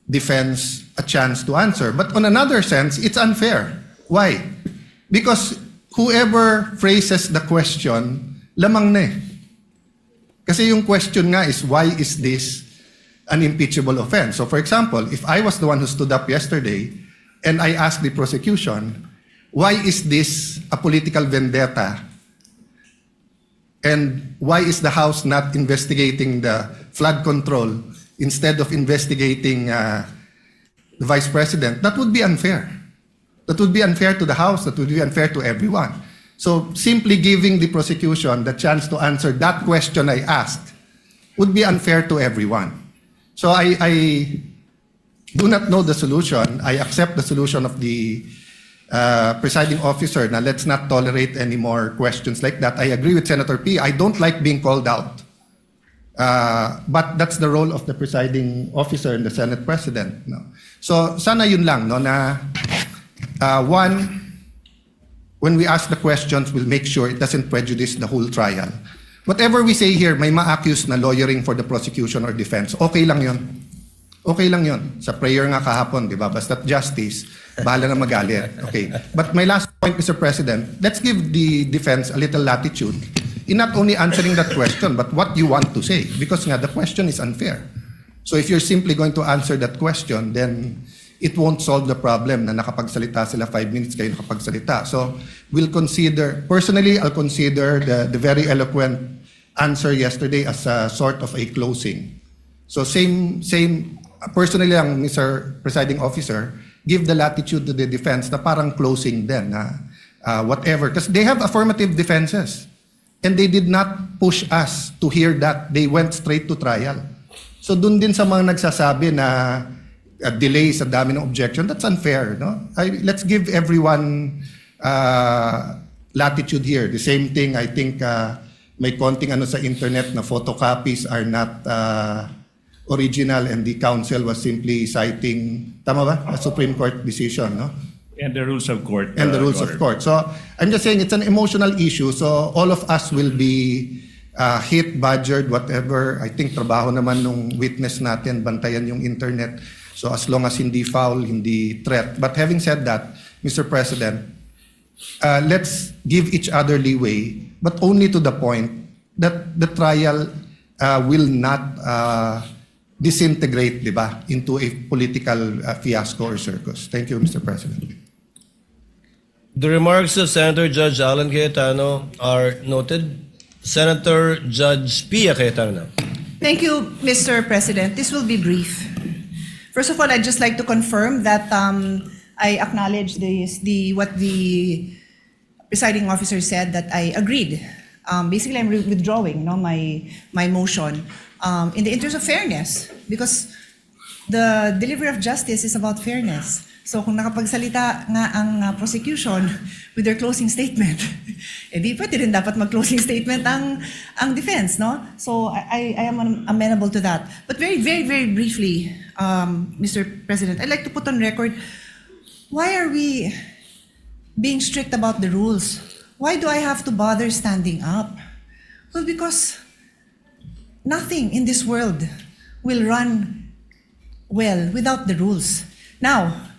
defense a chance to answer. But on another sense, it's unfair. Why? Because whoever phrases the question, lamang na Kasi yung question nga is, why is this an impeachable offense? So for example, if I was the one who stood up yesterday and I asked the prosecution, why is this a political vendetta? And why is the House not investigating the flood control instead of investigating the Vice President? That would be unfair. That would be unfair to the House. That would be unfair to everyone. So simply giving the prosecution the chance to answer that question I asked would be unfair to everyone. So I do not know the solution. I accept the solution of the presiding officer. Now let's not tolerate any more questions like that. I agree with Senator P. I don't like being called out. But that's the role of the presiding officer and the Senate President. No? So sana yun lang, no, na one, when we ask the questions, we'll make sure it doesn't prejudice the whole trial. Whatever we say here, may ma-accuse na lawyering for the prosecution or defense. Okay lang yun. Okay lang yun. Sa prayer nga kahapon, di ba? Basta't justice, bahala na magalit. Okay. But my last point, Mr. President, let's give the defense a little latitude in not only answering that question, but what you want to say. Because nga, the question is unfair. So if you're simply going to answer that question, then it won't solve the problem na nakapagsalita sila 5 minutes, kayo nakapagsalita. So we'll consider, personally, I'll consider the very eloquent answer yesterday as a sort of a closing. So same, personally lang, Mr. Presiding Officer, give the latitude to the defense na parang closing din, whatever. Because they have affirmative defenses. And they did not push us to hear that. They went straight to trial. So dun din sa mga nagsasabi na delay sa dami ng objection, that's unfair. No? Let's give everyone latitude here. The same thing, I think, may konting ano sa internet na photocopies are not original and the counsel was simply citing, tama ba? A Supreme Court decision, no? And the rules of court. And the rules of court. So I'm just saying it's an emotional issue. So all of us will be hit, badgered, whatever. I think trabaho naman nung witness natin, bantayan yung internet. So as long as hindi foul, hindi threat. But having said that, Mr. President, let's give each other leeway, but only to the point that the trial will not disintegrate, di ba, into a political fiasco or circus. Thank you, Mr. President. The remarks of Senator Judge Alan Cayetano are noted. Senator Judge Pia Cayetano. Thank you, Mr. President. This will be brief. First of all, I'd just like to confirm that I acknowledge what the presiding officer said, that I agreed. Basically, I'm withdrawing my motion in the interest of fairness, because the delivery of justice is about fairness. So kung nakapagsalita nga ang prosecution with their closing statement, di pwede rin dapat mag-closing statement ang defense, no? So I am amenable to that. But very, very, very briefly, Mr. President, I'd like to put on record, why are we being strict about the rules? Why do I have to bother standing up? Well, because nothing in this world will run well without the rules. Now,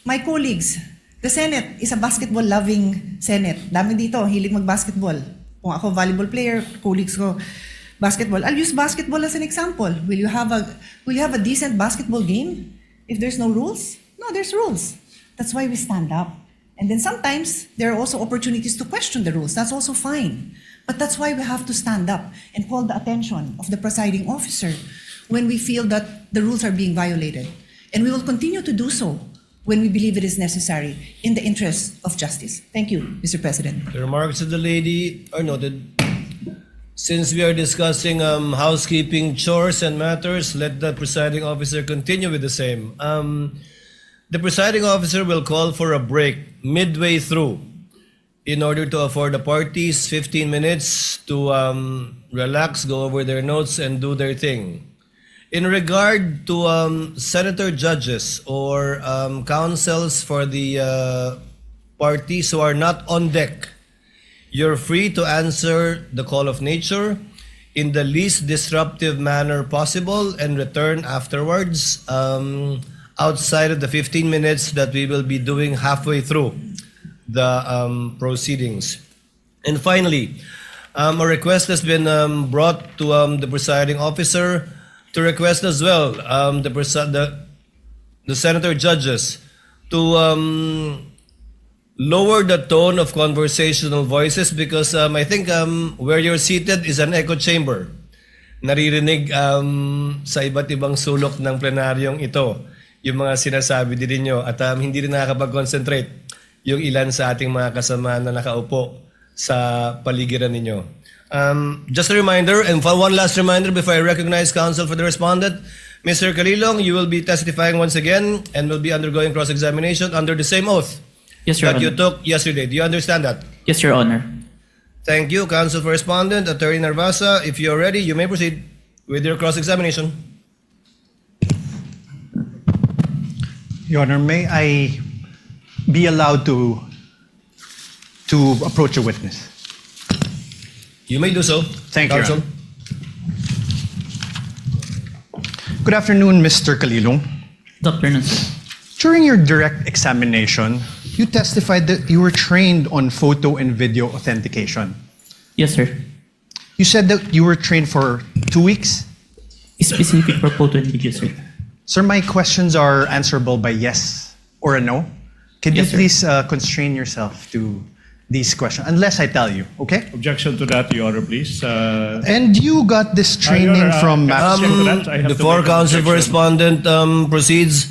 my colleagues, the Senate is a basketball-loving Senate. Dami dito, hilig mag-basketball. Kung ako volleyball player, colleagues ko basketball. I'll use basketball as an example. Will you have a decent basketball game if there's no rules? No, there's rules. That's why we stand up. And then sometimes there are also opportunities to question the rules. That's also fine. But that's why we have to stand up and call the attention of the presiding officer when we feel that the rules are being violated. And we will continue to do so when we believe it is necessary in the interest of justice. Thank you, Mr. President. The remarks of the lady are noted. Since we are discussing housekeeping chores and matters, let the presiding officer continue with the same. The presiding officer will call for a break midway through in order to afford the parties 15 minutes to relax, go over their notes, and do their thing. In regard to senator judges or counsels for the parties who are not on deck, you're free to answer the call of nature in the least disruptive manner possible and return afterwards outside of the 15 minutes that we will be doing halfway through the proceedings. And finally, a request has been brought to the presiding officer to request as well the senator judges to lower the tone of conversational voices because I think where you're seated is an echo chamber. Naririnig sa iba't ibang sulok ng plenaryong ito yung mga sinasabi din ninyo at hindi rin nakakapag-concentrate yung ilan sa ating mga kasama na nakaupo sa paligiran ninyo. Just a reminder, and one last reminder before I recognize counsel for the respondent, Mr. Calilong, you will be testifying once again and will be undergoing cross-examination under the same oath Yes, Your that you Honor. took yesterday. Do you understand that? Yes, Your Honor. Thank you, counsel for respondent, Attorney Narvasa. If you're ready, you may proceed with your cross-examination. Your Honor, may I be allowed to approach a witness? You may do so. Thank you, counsel. Your Good afternoon, Mr. Calilong. Good afternoon, sir. During your direct examination, you testified that you were trained on photo and video authentication. Yes, sir. You said that you were trained for 2 weeks? Specific for photo and video, sir. Sir, my questions are answerable by yes or a no. Can Yes, you sir. please constrain yourself to these questions, unless I tell you, okay? Objection to that, Your Honor, please. And you got this training from Before counsel for respondent proceeds,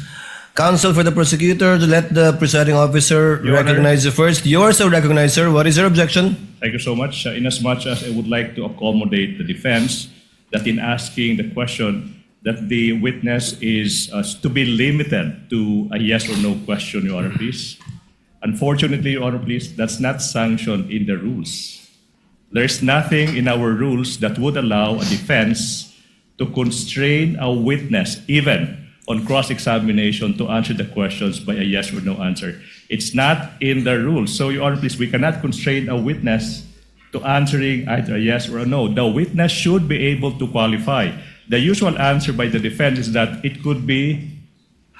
counsel for the prosecutor to let the presiding officer Your recognize you first. You're so recognized, sir. What is your objection? Thank you so much. Inasmuch as I would like to accommodate the defense that in asking the question that the witness is to be limited to a yes or no question, Your Honor, please. Unfortunately, Your Honor, please, that's not sanctioned in the rules. There's nothing in our rules that would allow a defense to constrain a witness, even on cross-examination, to answer the questions by a yes or no answer. It's not in the rules. So, Your Honor, please, we cannot constrain a witness to answering either a yes or a no. The witness should be able to qualify. The usual answer by the defense is that it could be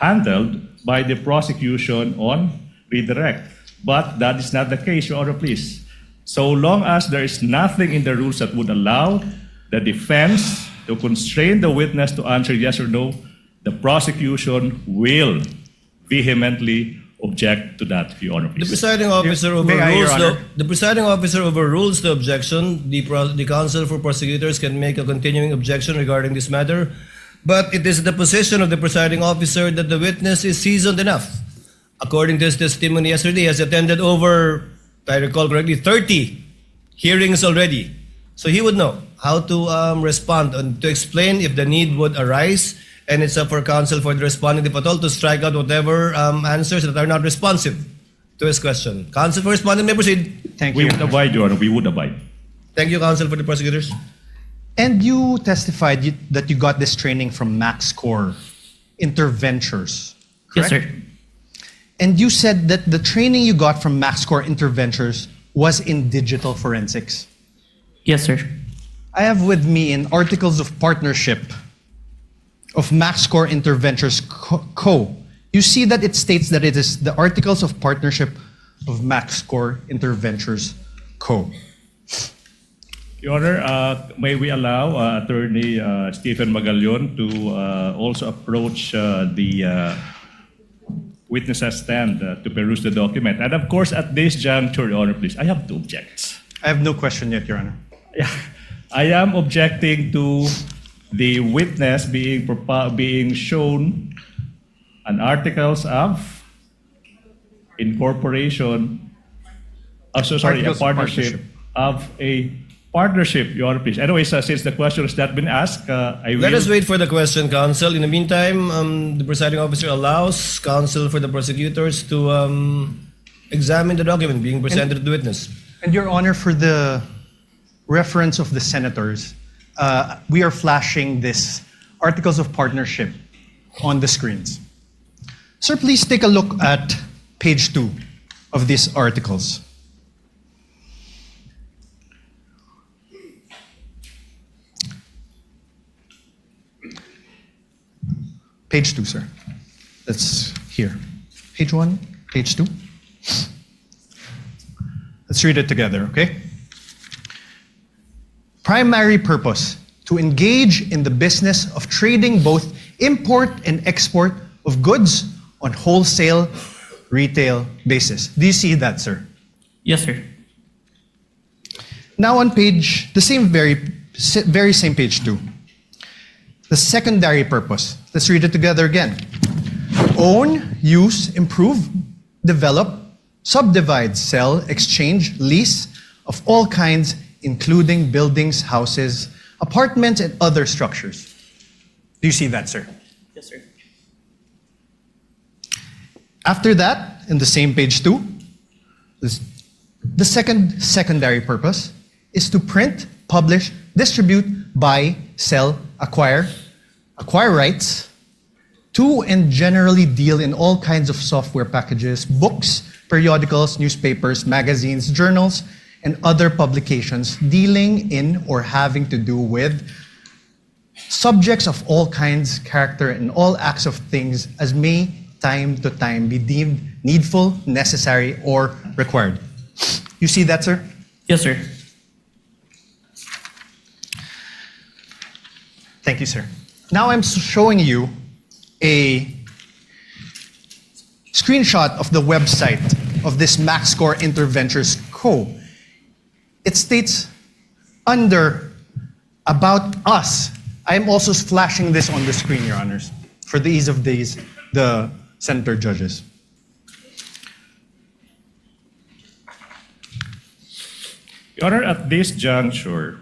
handled by the prosecution on redirect. But that is not the case, Your Honor, please. So long as there is nothing in the rules that would allow the defense to constrain the witness to answer yes or no, the prosecution will vehemently object to that, Your Honor, The please. presiding officer May I, Your overrules Honor? the presiding officer overrules the objection. The counsel for prosecutors can make a continuing objection regarding this matter, but it is the position of the presiding officer that the witness is seasoned enough, according to his testimony yesterday, has attended over, if I recall correctly, 30 hearings already. So he would know how to respond and to explain if the need would arise, and it's up for counsel for the respondent, if at all, to strike out whatever answers that are not responsive to his question. Counsel for respondent may proceed. Thank We you. would abide, Your Honor. We would abide. Thank you, counsel for the prosecutors. And you testified that you got this training from MaxCore Interventures, Yes, correct? sir. And you said that the training you got from MaxCore Interventures was in digital forensics. Yes, sir. I have with me in Articles of Partnership of MaxCore Interventures Co. You see that it states that it is the Articles of Partnership of MaxCore Interventures Co. Your Honor, may we allow Attorney Stephen Magallon to also approach the witness stand to peruse the document. And of course, at this juncture, Your Honor, please, I have to object. I have no question yet, Your Honor. Yeah, I am objecting to the witness being shown an articles of incorporation, Articles a of partnership of a partnership, Your Honor, please. Anyways, since the question has not been asked, I will... Let us wait for the question, counsel. In the meantime, the presiding officer allows counsel for the prosecutors to examine the document being presented to the witness. And Your Honor, for the reference of the senators, we are flashing this Articles of Partnership on the screens. Sir, please take a look at page 2 of these articles. Page 2, sir. That's here. Page 1, page 2. Let's read it together, okay? Primary purpose, to engage in the business of trading both import and export of goods on wholesale, retail basis. Do you see that, sir? Yes, sir. Now on page, the same very same page 2. The secondary purpose. Let's read it together again. Own, use, improve, develop, subdivide, sell, exchange, lease of all kinds, including buildings, houses, apartments, and other structures. Do you see that, sir? Yes, sir. After that, in the same page 2, the secondary purpose is to print, publish, distribute, buy, sell, acquire rights, to and generally deal in all kinds of software packages, books, periodicals, newspapers, magazines, journals, and other publications dealing in or having to do with subjects of all kinds, character, and all acts of things as may time to time be deemed needful, necessary, or required. You see that, sir? Yes, sir. Thank you, sir. Now I'm showing you a screenshot of the website of this MaxCore Interventures Co. It states under About Us. I'm also flashing this on the screen, Your Honors, for the ease of the senator judges. Your Honor, at this juncture,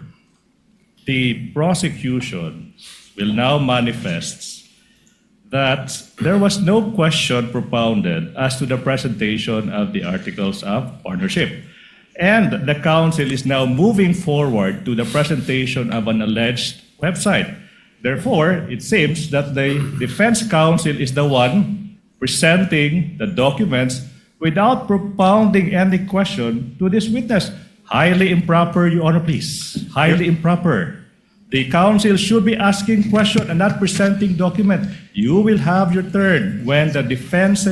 the prosecution will now manifest that there was no question propounded as to the presentation of the Articles of Partnership. And the counsel is now moving forward to the presentation of an alleged website. Therefore, it seems that the defense counsel is the one presenting the documents without propounding any question to this witness. Highly improper, Your Honor, please. Highly improper. The counsel should be asking questions and not presenting document. You will have your turn when the defense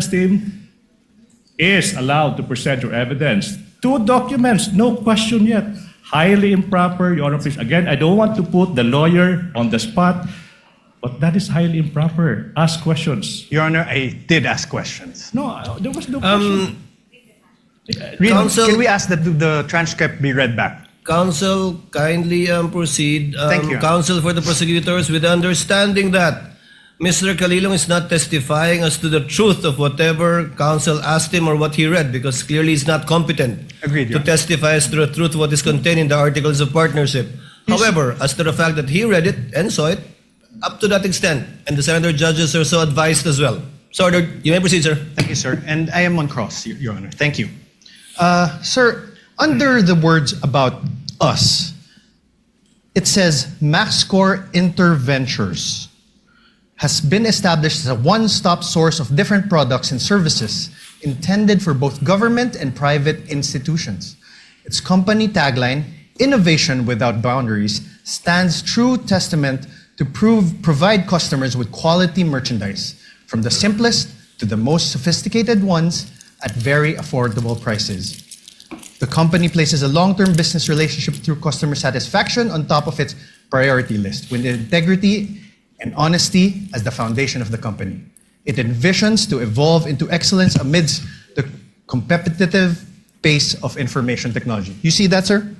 team is allowed to present your evidence. 2 documents, no question yet. Highly improper, Your Honor, please. Again, I don't want to put the lawyer on the spot, but that is highly improper. Ask questions. Your Honor, I did ask questions. No, there was no question. Counsel, can we ask that the transcript be read back? Counsel, kindly proceed. Thank you. Counsel for the prosecutors, with the understanding that Mr. Calilong is not testifying as to the truth of whatever counsel asked him or what he read, because clearly he's not competent Agreed, to Your Honor. testify as to the truth of what is contained in the Articles of Partnership. However, as to the fact that he read it and saw it, up to that extent, and the senator judges are so advised as well. So ordered. You may proceed, sir. Thank you, sir. And I am on cross, Your Honor. Thank you. Sir, under the words about us, it says MaxScore Interventures has been established as a one-stop source of different products and services intended for both government and private institutions. Its company tagline, Innovation Without Boundaries, stands true testament to provide customers with quality merchandise, from the simplest to the most sophisticated ones at very affordable prices. The company places a long-term business relationship through customer satisfaction on top of its priority list, with integrity and honesty as the foundation of the company. It envisions to evolve into excellence amidst the competitive pace of information technology. You see that, sir?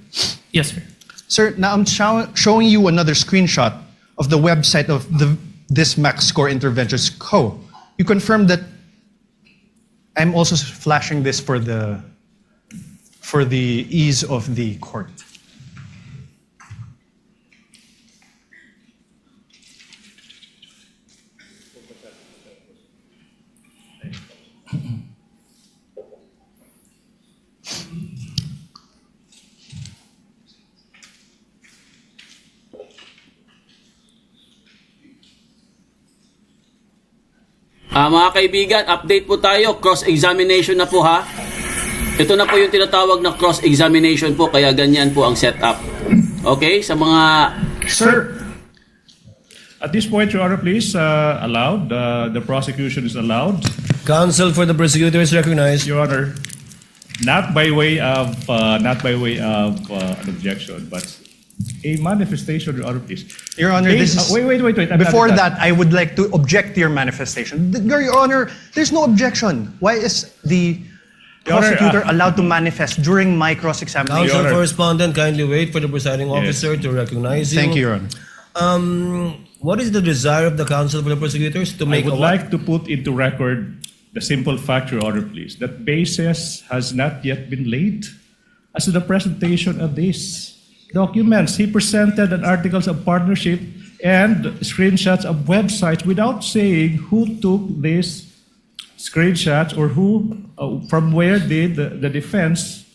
Yes, sir. Sir, now I'm showing you another screenshot of the website of this MaxScore Interventures Co. You confirm that I'm also flashing this for the ease of the court. Mga kaibigan, update po tayo. Cross-examination na po, ha. Ito na po yung tinatawag na cross-examination po, kaya ganyan po ang setup. Okay? Sa mga... Sir, at this point, Your Honor, please, allowed. The prosecution is allowed. Counsel for the prosecutor is recognized. Your Honor, not by way of an objection, but a manifestation, Your Honor, please. Your Honor, this is... Wait. I'm Before not- that, I would like to object to your manifestation. Your Honor, there's no objection. Why is the Your Honor, prosecutor allowed to manifest during my cross-examination? Counsel Honor. for respondent, kindly wait for the presiding officer to recognize you. Thank you, Your Honor. What is the desire of the counsel for the prosecutors to I make would a like to put into record the simple fact, Your Honor, please, that basis has not yet been laid as to the presentation of these documents. He presented an articles of partnership and screenshots of websites without saying who took these screenshots or who, from where did the defense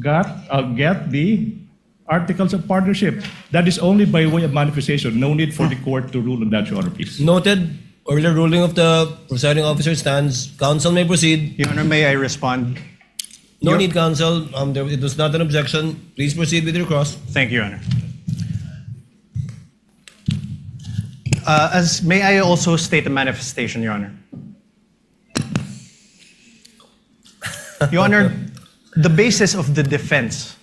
get the articles of partnership. That is only by way of manifestation. No need for the court to rule on that, Your Honor, please. Noted. Earlier ruling of the presiding officer stands. Counsel may proceed. Your Honor, may I respond? No need, counsel. It was not an objection. Please proceed with your cross. Thank you, Your Honor. May I also state a manifestation, Your Honor? Your Honor, the basis of the defense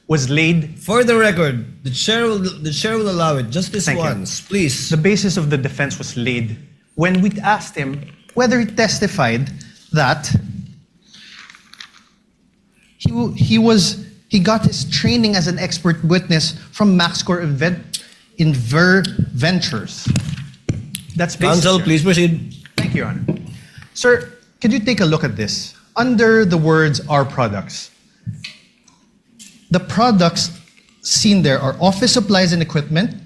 was laid. For the record, the chair will allow it just this Thank you. once, please. The basis of the defense was laid when we asked him whether he testified that he got his training as an expert witness from MaxScore Ventures. That's basis. Counsel, Your please proceed. Thank you, Your Honor. Sir, could you take a look at this? Under the words "our products," the products seen there are office supplies and equipment,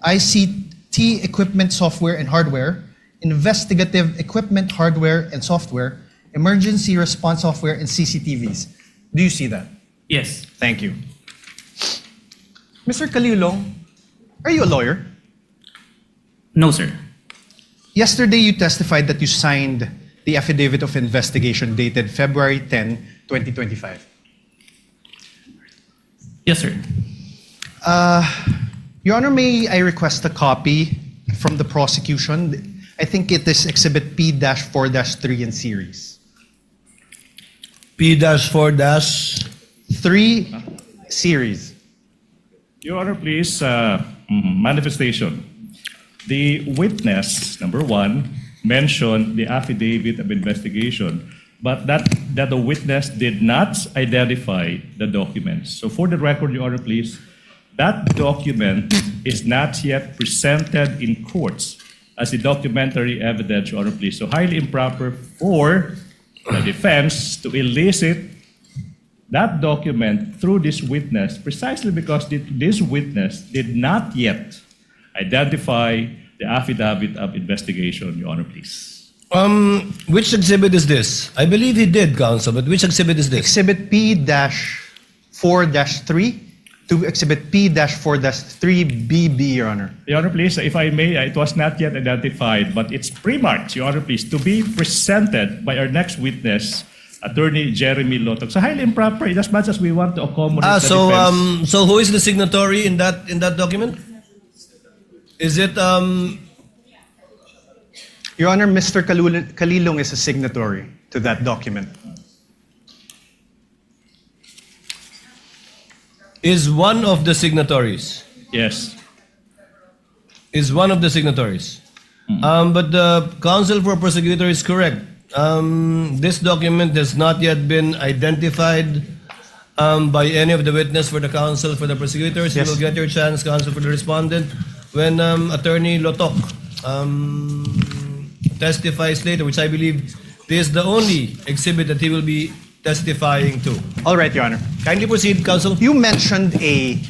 ICT equipment, software and hardware, investigative equipment, hardware and software, emergency response software, and CCTVs. Do you see that? Yes. Thank you. Mr. Calilong, are you a lawyer? No, sir. Yesterday, you testified that you signed the affidavit of investigation dated February 10, 2025. Yes, sir. Your Honor, may I request a copy from the prosecution? I think it is Exhibit P-4-3 in series. P-4-3 series. Your Honor, please, manifestation. The witness, number one, mentioned the affidavit of investigation, but that the witness did not identify the documents. So for the record, Your Honor, please, that document is not yet presented in courts as the documentary evidence, Your Honor, please. So highly improper for the defense to elicit that document through this witness precisely because this witness did not yet identify the affidavit of investigation, Your Honor, please. Which exhibit is this? I believe he did, counsel, but which exhibit is this? Exhibit P-4-3 to Exhibit P-4-3BB, Your Honor. Your Honor, please, if I may, it was not yet identified, but it's pre-marked, Your Honor, please, to be presented by our next witness, Attorney Jeremy Lotok. So highly improper, in as much as we want to accommodate the defense. So who is the signatory in that document? Is it Your Honor, Mr. Kalilong is a signatory to that document. Is one of the signatories? Yes. Is one of the signatories? But the counsel for prosecutor is correct. This document has not yet been identified by any of the witness for the counsel for the prosecutors. Yes. You will get your chance, counsel for the respondent, when Attorney Lotok testifies later, which I believe this is the only exhibit that he will be testifying to. All right, Your Honor. Kindly proceed, counsel. You mentioned a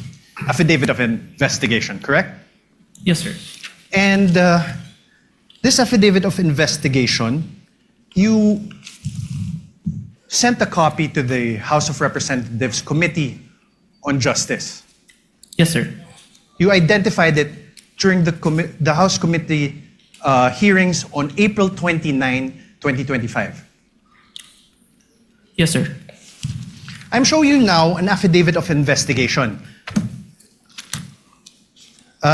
affidavit of investigation, correct? Yes, sir. And this affidavit of investigation, you sent a copy to the House of Representatives Committee on Justice. Yes, sir. You identified it during the House Committee hearings on April 29, 2025. Yes, sir. I'm showing you now an affidavit of investigation.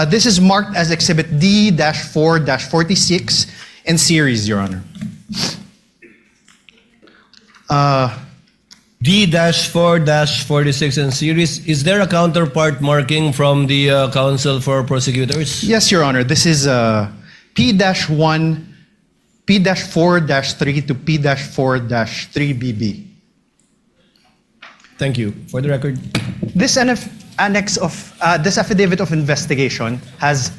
This is marked as Exhibit D-4-46 in series, Your Honor. D-4-46 in series. Is there a counterpart marking from the counsel for prosecutors? Yes, Your Honor. This is P-4-3 to P-4-3BB. Thank you. For the record. This annex of this affidavit of investigation has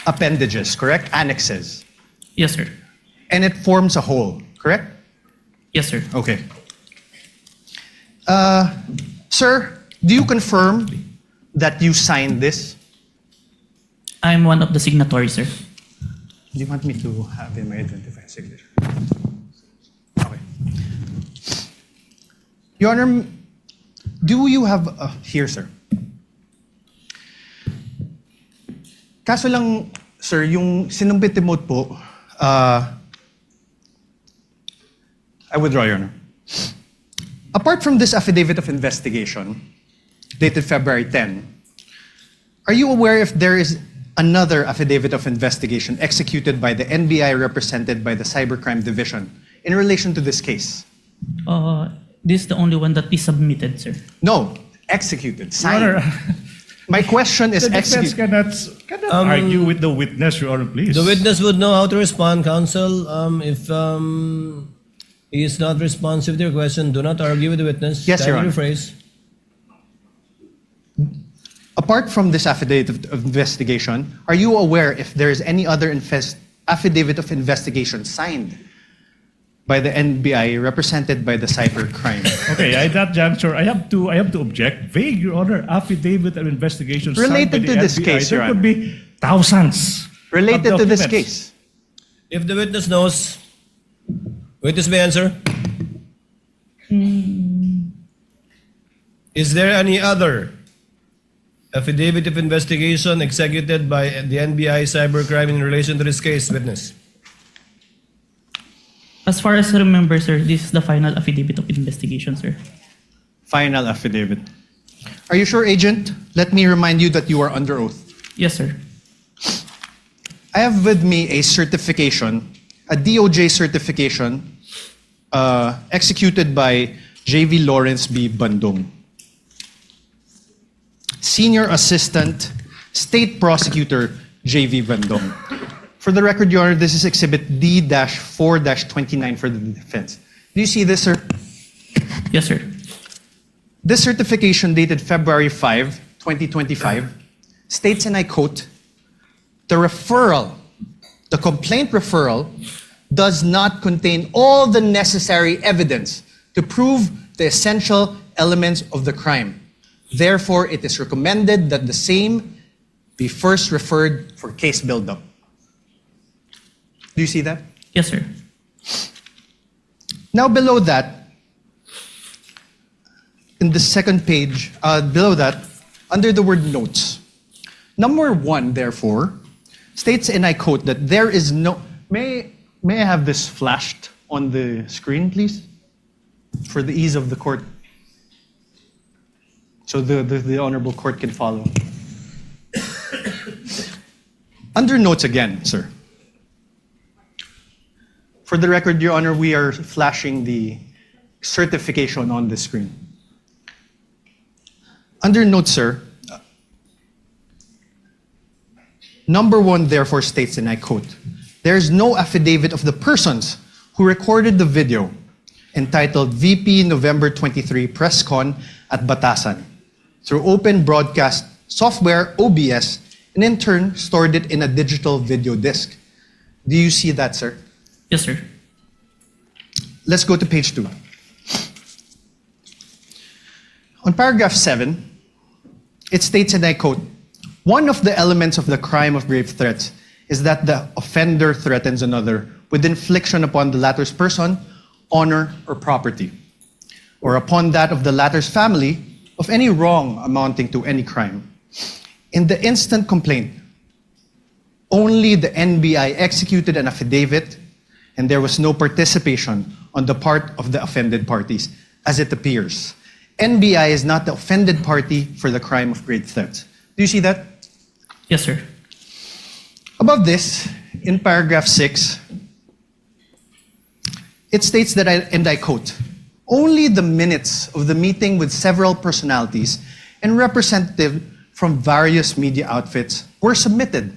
appendages, correct? Annexes. Yes, sir. And it forms a whole, correct? Yes, sir. Okay. Sir, do you confirm that you signed this? I'm one of the signatories, sir. Do you want me to have him identify signature? Okay. Your Honor, do you have here, sir? Kaso lang, sir, yung sinumbit emote po, I withdraw, Your Honor. Apart from this affidavit of investigation, dated February 10, are you aware if there is another affidavit of investigation executed by the NBI represented by the Cybercrime Division in relation to this case? This is the only one that is submitted, sir. No, executed, signed. My question is The defense executed. cannot argue with the witness, Your Honor, please. The witness would know how to respond, counsel. If he is not responsive to your question, do not argue with the witness. Yes, Your Kindly Honor. rephrase. Apart from this affidavit of investigation, are you aware if there is any other affidavit of investigation signed by the NBI represented by the cybercrime? Okay, at that juncture, I have to object. Vague, Your Honor, affidavit of investigation signed by Related the to this NBI. case, Your There could Honor. be thousands. Related of to this documents. case. If the witness knows, witness may answer. Is there any other affidavit of investigation executed by the NBI cybercrime in relation to this case, witness? As far as I remember, sir, this is the final affidavit of investigation, sir. Final affidavit. Are you sure, Agent? Let me remind you that you are under oath. Yes, sir. I have with me a certification, a DOJ certification executed by J.V. Lawrence B. Bandung, Senior Assistant State Prosecutor J.V. Bandung. For the record, Your Honor, this is Exhibit D-4-29 for the defense. Do you see this, sir? Yes, sir. This certification dated February 5, 2025, states, and I quote, the referral The complaint referral does not contain all the necessary evidence to prove the essential elements of the crime. Therefore, it is recommended that the same be first referred for case build-up. Do you see that? Yes, sir. Now below that, in the second page, below that, under the word notes, number 1, therefore, states, and I quote, that there is no... May I have this flashed on the screen, please? For the ease of the court. So the Honorable Court can follow. Under notes again, sir. For the record, Your Honor, we are flashing the certification on the screen. Under notes, sir, number 1 therefore states, and I quote, there is no affidavit of the persons who recorded the video entitled VP November 23 Press Con at Batasan through open broadcast software OBS and in turn stored it in a digital video disc. Do you see that, sir? Yes, sir. Let's go to page 2. On paragraph 7, it states, and I quote, one of the elements of the crime of grave threats is that the offender threatens another with infliction upon the latter's person, honor, or property, or upon that of the latter's family of any wrong amounting to any crime. In the instant complaint, only the NBI executed an affidavit and there was no participation on the part of the offended parties, as it appears. NBI is not the offended party for the crime of grave threats. Do you see that? Yes, sir. Above this, in paragraph 6, it states that, and I quote, only the minutes of the meeting with several personalities and representatives from various media outfits were submitted.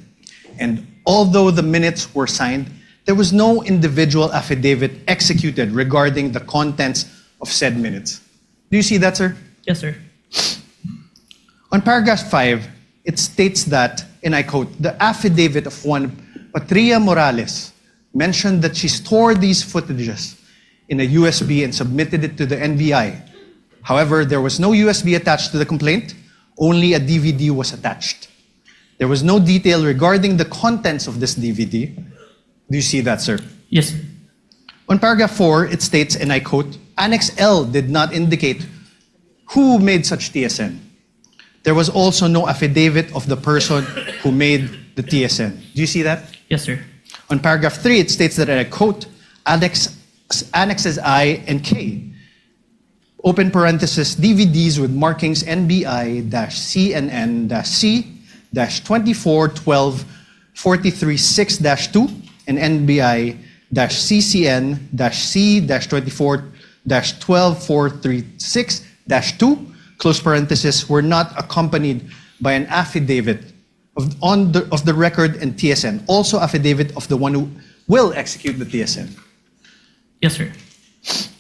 And although the minutes were signed, there was no individual affidavit executed regarding the contents of said minutes. Do you see that, sir? Yes, sir. On paragraph 5, it states that, and I quote, the affidavit of one Patria Morales mentioned that she stored these footages in a USB and submitted it to the NBI. However, there was no USB attached to the complaint, only a DVD was attached. There was no detail regarding the contents of this DVD. Do you see that, sir? Yes. On paragraph 4, it states, and I quote, Annex L did not indicate who made such TSN. There was also no affidavit of the person who made the TSN. Do you see that? Yes, sir. On paragraph 3, it states that, and I quote, Annexes I and K, open parenthesis, DVDs with markings NBI-CNN-C-2412-43-6-2 and NBI-CCN-C-24-12436-2, close parenthesis, were not accompanied by an affidavit of the record and TSN, also affidavit of the one who will execute the TSN. Yes, sir.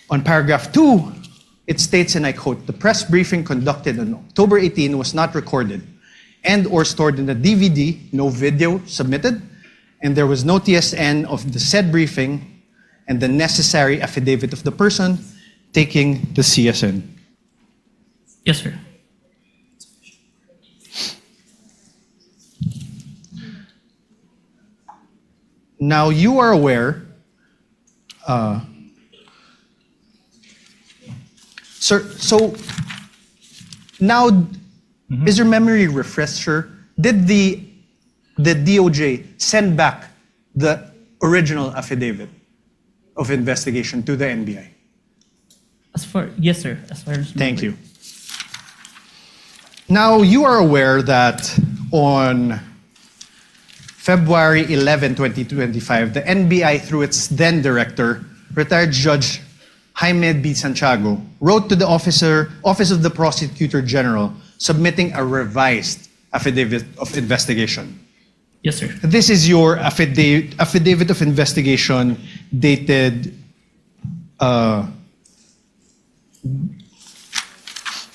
On paragraph 2, it states, and I quote, the press briefing conducted on October 18 was not recorded and or stored in the DVD, no video submitted, and there was no TSN of the said briefing and the necessary affidavit of the person taking the CSN. Yes, sir. Now you are aware, sir, so now is your memory refresher? Did the DOJ send back the original affidavit of investigation to the NBI? Yes, sir. As far as Thank you. Now you are aware that on February 11, 2025, the NBI, through its then director, retired Judge Jaime B. Santiago, wrote to the Office of the Prosecutor General submitting a revised affidavit of investigation. Yes, sir. This is your affidavit of investigation dated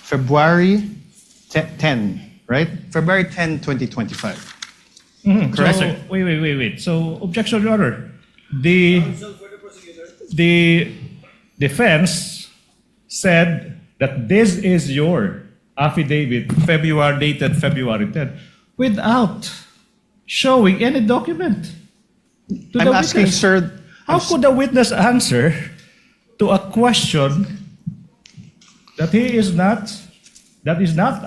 February 10, right? February 10, 2025. Correct. So, wait. So, objection, Your Honor. The defense said that this is your affidavit, dated February 10, without showing any document to I'm the asking, witness. sir. How could the witness answer to a question that is not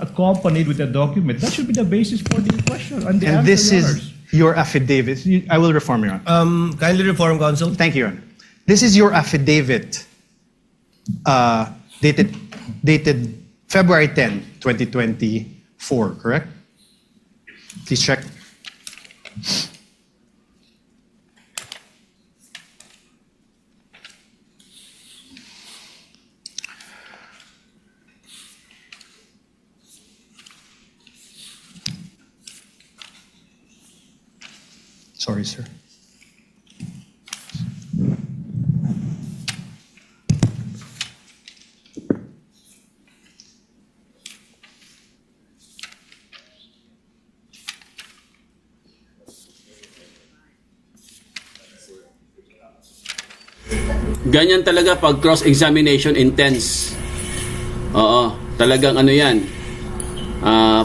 accompanied with a document? That should be the basis for the question. And, the And answer, this Your is Honors. your affidavit. I will reform, Your Honor. Kindly reform, counsel. Thank you, Your Honor. This is your affidavit dated February 10, 2024, correct? Please check. Sorry, sir. Ganyan talaga pag cross-examination intense. Oo, talagang ano yan.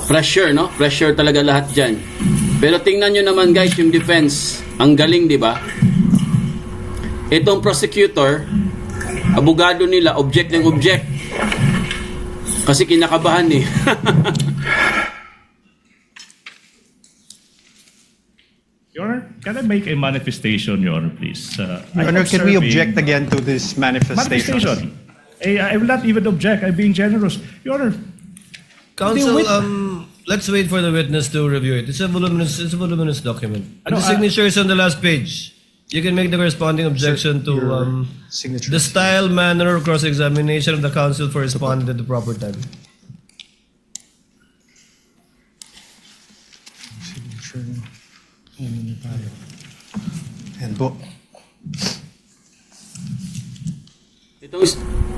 Pressure, no? Pressure talaga lahat dyan. Pero tingnan nyo naman guys, yung defense. Ang galing, di ba? Itong prosecutor, abogado nila, object ng object. Kasi kinakabahan eh. Your Honor, can I make a manifestation, Your Honor, please? Your Honor, can we object again to this manifestation? I will not even object. I'm being generous. Your Honor, Counsel, let's wait for the witness to review it. It's a voluminous document. And the signature is on the last page. You can make the corresponding objection to signature. the style, manner, of cross-examination of the counsel for responding at the proper time. Signature. Yan po.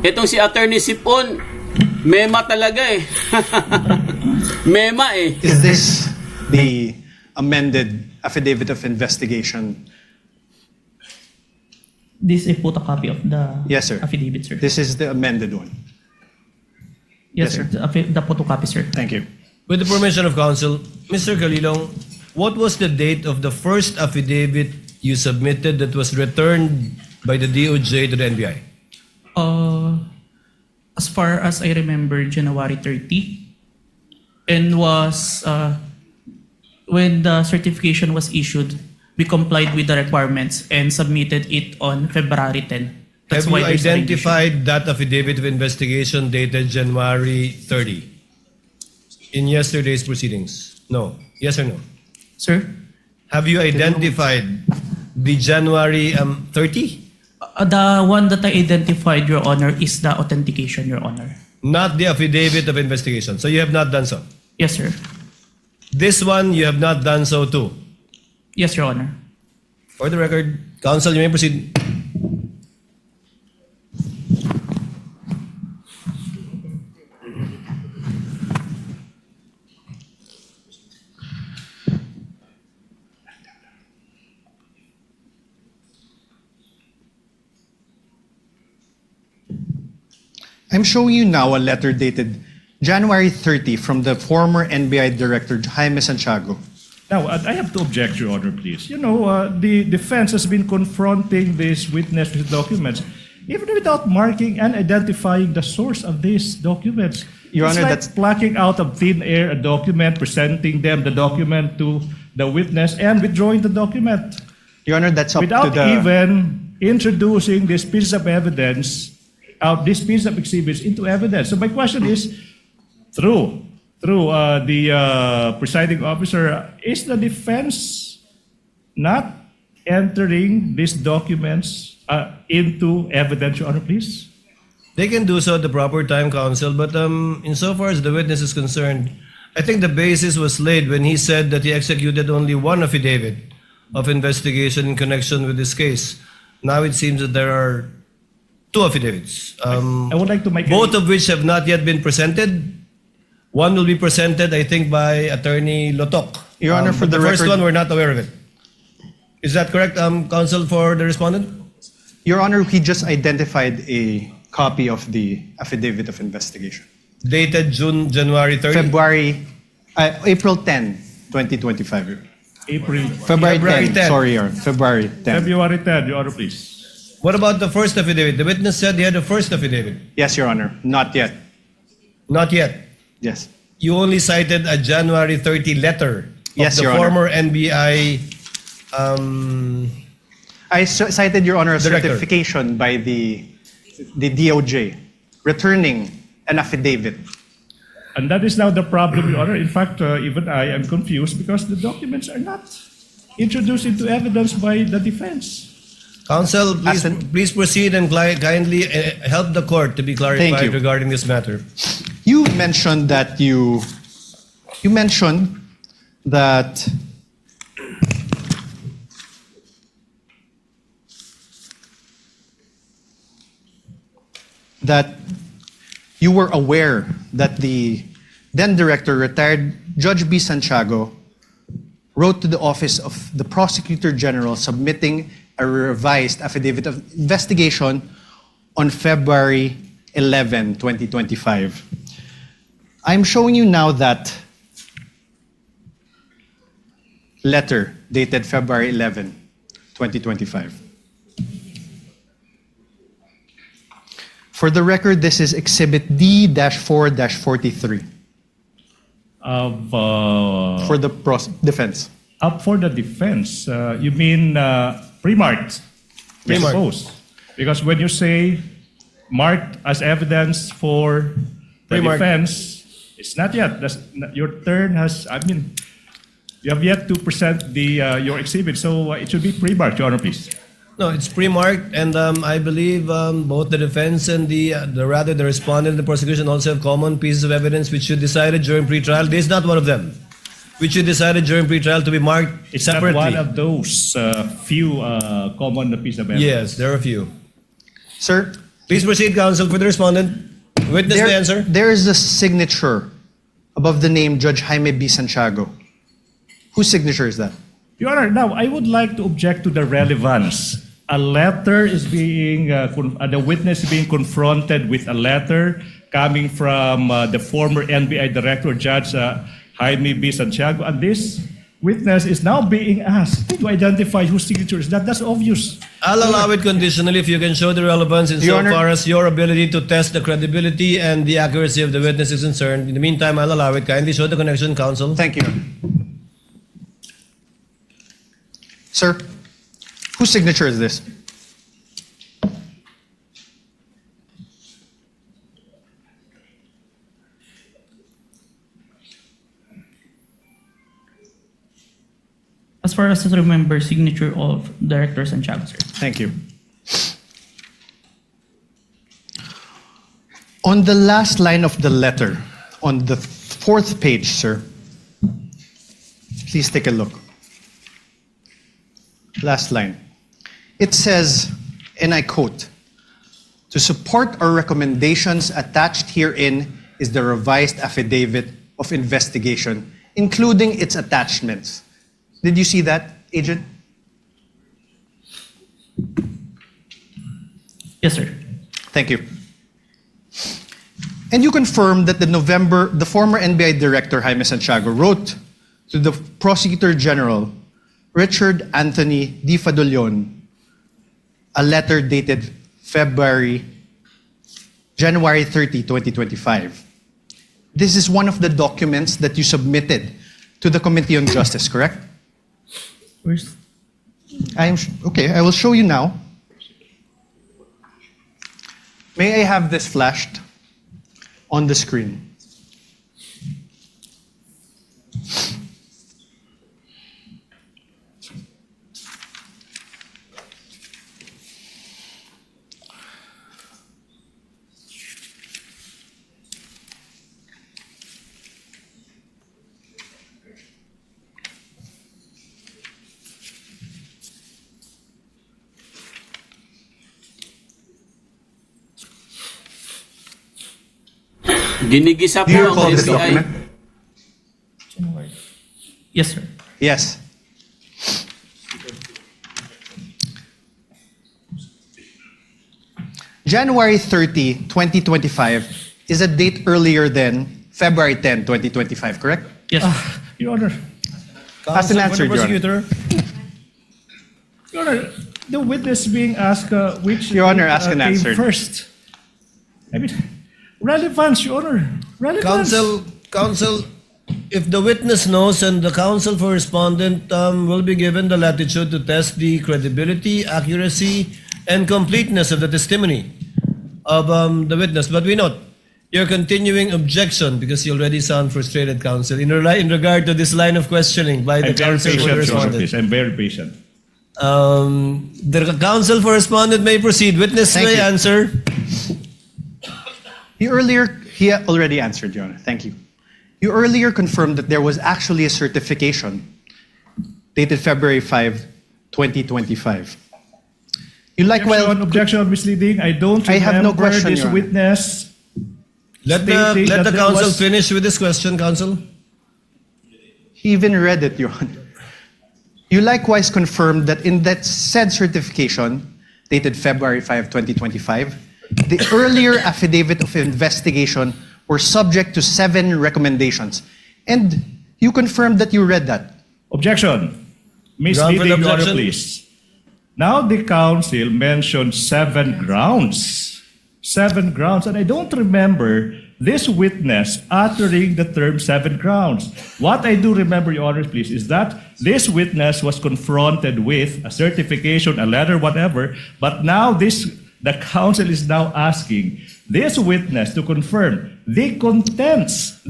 Itong si Attorney Sipon, mema talaga eh. Mema eh. Is this the amended affidavit of investigation? This is a photocopy of the Yes, sir. affidavit, sir. This is the amended one. Yes, sir. The photocopy, sir. Thank you. With the permission of counsel, Mr. Calilong, what was the date of the first affidavit you submitted that was returned by the DOJ to the NBI? As far as I remember, January 30, and was when the certification was issued, we complied with the requirements and submitted it on February 10. That's Have you why there's a identified that affidavit of investigation dated January 30 in yesterday's proceedings? No. Yes or no? Sir? Have you identified the January 30? The one that I identified, Your Honor, is the authentication, Your Honor. Not the affidavit of investigation. So you have not done so? Yes, sir. This one, you have not done so too? Yes, Your Honor. For the record, counsel, you may proceed. I'm showing you now a letter dated January 30 from the former NBI Director Jaime Santiago. now I have to object, Your Honor, please. You know, the defense has been confronting this witness with documents, even without marking and identifying the source of these documents. Your It's Honor, like that's plucking out of thin air a document, presenting them the document to the witness, and withdrawing the document Your Honor, that's up without to the... even introducing this piece of evidence, this piece of exhibits into evidence. So my question is, through the presiding officer, is the defense not entering these documents into evidence, Your Honor, please? They can do so at the proper time, counsel, but insofar as the witness is concerned, I think the basis was laid when he said that he executed only one affidavit of investigation in connection with this case. Now it seems that there are two affidavits, I would like to make both of which have not yet been presented. One will be presented, I think, by Attorney Lotok Your Honor, for But the first record, one, we're not aware of it. Is that correct, counsel for the respondent? Your Honor, he just identified a copy of the affidavit of investigation. Dated January 30? April 10, 2025. February 10. 10. Sorry, Your Honor. February 10. February 10, Your Honor, please. What about the first affidavit? The witness said he had the first affidavit. Yes, Your Honor. Not yet. Not yet. Yes. You only cited a January 30 letter of Yes, the Your Honor. former NBI I cited, Your Honor, a Director. certification by the DOJ returning an affidavit. And that is now the problem, Your Honor. In fact, even I am confused because the documents are not introduced into evidence by the defense. Counsel, please proceed and kindly help the court to be Thank clarified you. regarding this matter. You mentioned that that you were aware that the then director, retired Judge B. Santiago, wrote to the office of the Prosecutor General submitting a revised affidavit of investigation on February 11, 2025. I'm showing you now that letter dated February 11, 2025. For the record, this is Exhibit D-4-43 for the defense. Up for the defense, you mean pre-marked? I Pre-marked. suppose. Because when you say marked as evidence for the Pre-marked. defense, it's not yet. Your turn has, you have yet to present your exhibit, so it should be pre-marked, Your Honor, please. No, it's pre-marked, and I believe both the defense and the respondent and the prosecution also have common pieces of evidence which you decided during pre-trial. This is not one of them, which you decided during pre-trial to be marked It's separately. not one of those few common pieces of evidence. Yes, there are a few. Sir, Please proceed, counsel, for the respondent. Witness the answer. there is a signature above the name Judge Jaime B. Santiago. Whose signature is that? Your Honor, now I would like to object to the relevance. A letter is being, the witness is being confronted with a letter coming from the former NBI Director, Judge Jaime B. Santiago, and this witness is now being asked to identify whose signature is that. That's obvious. I'll allow it conditionally if you can show the relevance Your Honor- insofar as your ability to test the credibility and the accuracy of the witness is concerned. In the meantime, I'll allow it. Kindly show the connection, counsel. Thank you. Sir, whose signature is this? As far as I remember, signature of Director Santiago, sir. Thank you. On the last line of the letter, on the fourth page, sir, please take a look. Last line. It says, and I quote, "To support our recommendations attached herein is the revised affidavit of investigation, including its attachments." Did you see that, Agent? Yes, sir. Thank you. And you confirm that the former NBI Director Jaime Santiago wrote to the Prosecutor General, Richard Anthony D. Fadolion, a letter dated January 30, 2025. This is one of the documents that you submitted to the Committee on Justice, correct? Where's Okay, I will show you now. May I have this flashed on the screen? Ginigisa po Do you ang recall this NBI. document? Yes, sir. Yes. January 30, 2025 is a date earlier than February 10, 2025, correct? Yes. Your Honor. Has an answer, Your Honor. Prosecutor. Your Honor, the witness being asked which Your Honor, ask and came answer. first. I mean, relevance, Your Honor. Relevance. Counsel, if the witness knows and the counsel for respondent will be given the latitude to test the credibility, accuracy, and completeness of the testimony of the witness. But we note your continuing objection, because you already sound frustrated, counsel, in regard to this line of questioning by the I'm very counsel for patient, the Your Honor, respondent. please. I'm very patient. The counsel for respondent may proceed. Witness Thank may you. answer. He already answered, Your Honor. Thank you. You earlier confirmed that there was actually a certification dated February 5, 2025. You like Objection, misleading. I don't remember I have no question, this Your Honor. witness. Let stating the that there counsel was- finish with this question, counsel. He even read it, Your Honor. You likewise confirmed that in that said certification, dated February 5, 2025, the earlier affidavit of investigation were subject to 7 recommendations. And you confirmed that you read that. Objection. Ground for Misleading, the Your Honor, objection. please. Now the counsel mentioned 7 grounds. 7 grounds. And I don't remember this witness uttering the term 7 grounds. What I do remember, Your Honor, please, is that this witness was confronted with a certification, a letter, whatever, but now the counsel is now asking this witness to confirm the contents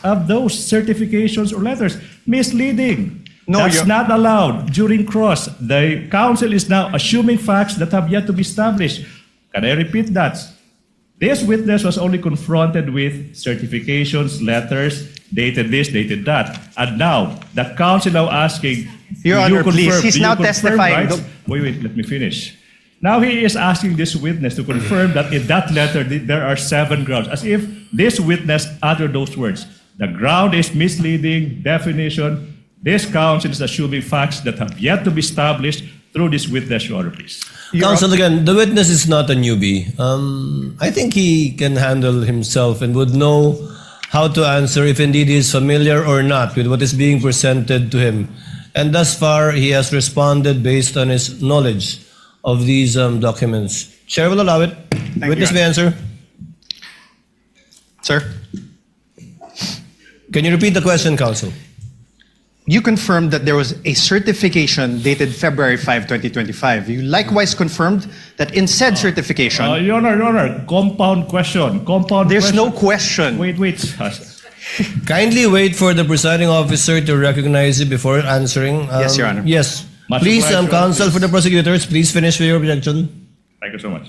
of those certifications or letters. Misleading. No, That's Your- not allowed during cross. The counsel is now assuming facts that have yet to be established. Can I repeat that? This witness was only confronted with certifications, letters, dated this, dated that. And now, the counsel now asking, Your do you Honor, please, confirm- he's do you now confirm, testifying. right? Wait, let me finish. Now he is asking this witness to confirm that in that letter there are 7 grounds, as if this witness uttered those words. The ground is misleading, definition. This counsel is assuming facts that have yet to be established through this witness, Your Honor, please. Counsel, again, the witness is not a newbie. I think he can handle himself and would know how to answer if indeed he is familiar or not with what is being presented to him. And thus far, he has responded based on his knowledge of these documents. Chair will allow it. Witness you, may answer. Sir? Can you repeat the question, counsel? You confirmed that there was a certification dated February 5, 2025. You likewise confirmed that in said certification, Your Honor, compound question. there's no question. Wait. Kindly wait for the presiding officer to recognize you before answering. Yes, Your Honor. Yes. Much Please, obliged, Your Honor, counsel please. for the prosecutors, please finish with your objection. Thank you so much.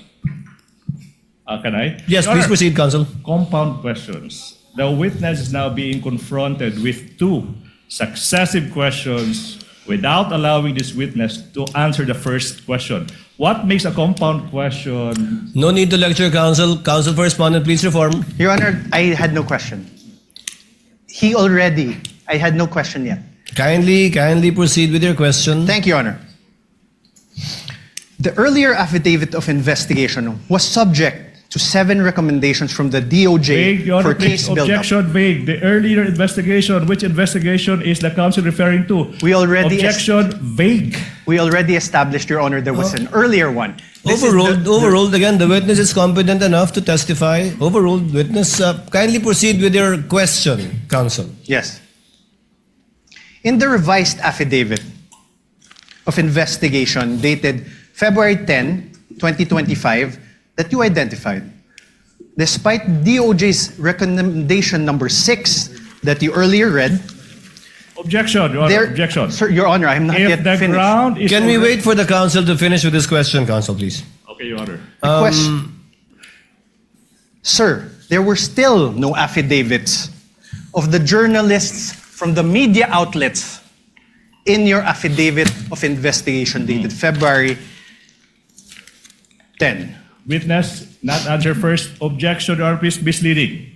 Can I? Yes, Your please Honor, proceed, counsel. Compound questions. The witness is now being confronted with 2 successive questions without allowing this witness to answer the first question. What makes a compound question? No need to lecture, counsel. Counsel for respondent, please reform. Your Honor, I had no question. I had no question yet. Kindly proceed with your question. Thank you, Your Honor. The earlier affidavit of investigation was subject to 7 recommendations from the DOJ Vague, Your Honor, for please. case build-up. Objection vague. The earlier investigation, which investigation is the counsel referring to? We already Objection vague. We already established, Your Honor, there was an earlier one. This is Overruled again. The witness is competent enough to testify. Overruled. Witness, kindly proceed with your question, counsel. Yes. In the revised affidavit of investigation dated February 10, 2025, that you identified, despite DOJ's recommendation number 6 that you earlier read, Objection, Your Honor. Objection. Sir, Your Honor, I am not If yet the finished. ground is Can we already- wait for the counsel to finish with this question, counsel, please? Okay, Your Honor. Sir, there were still no affidavits of the journalists from the media outlets in your affidavit of investigation dated February 10. Witness, not answer first. Objection, Your Honor, please. Misleading.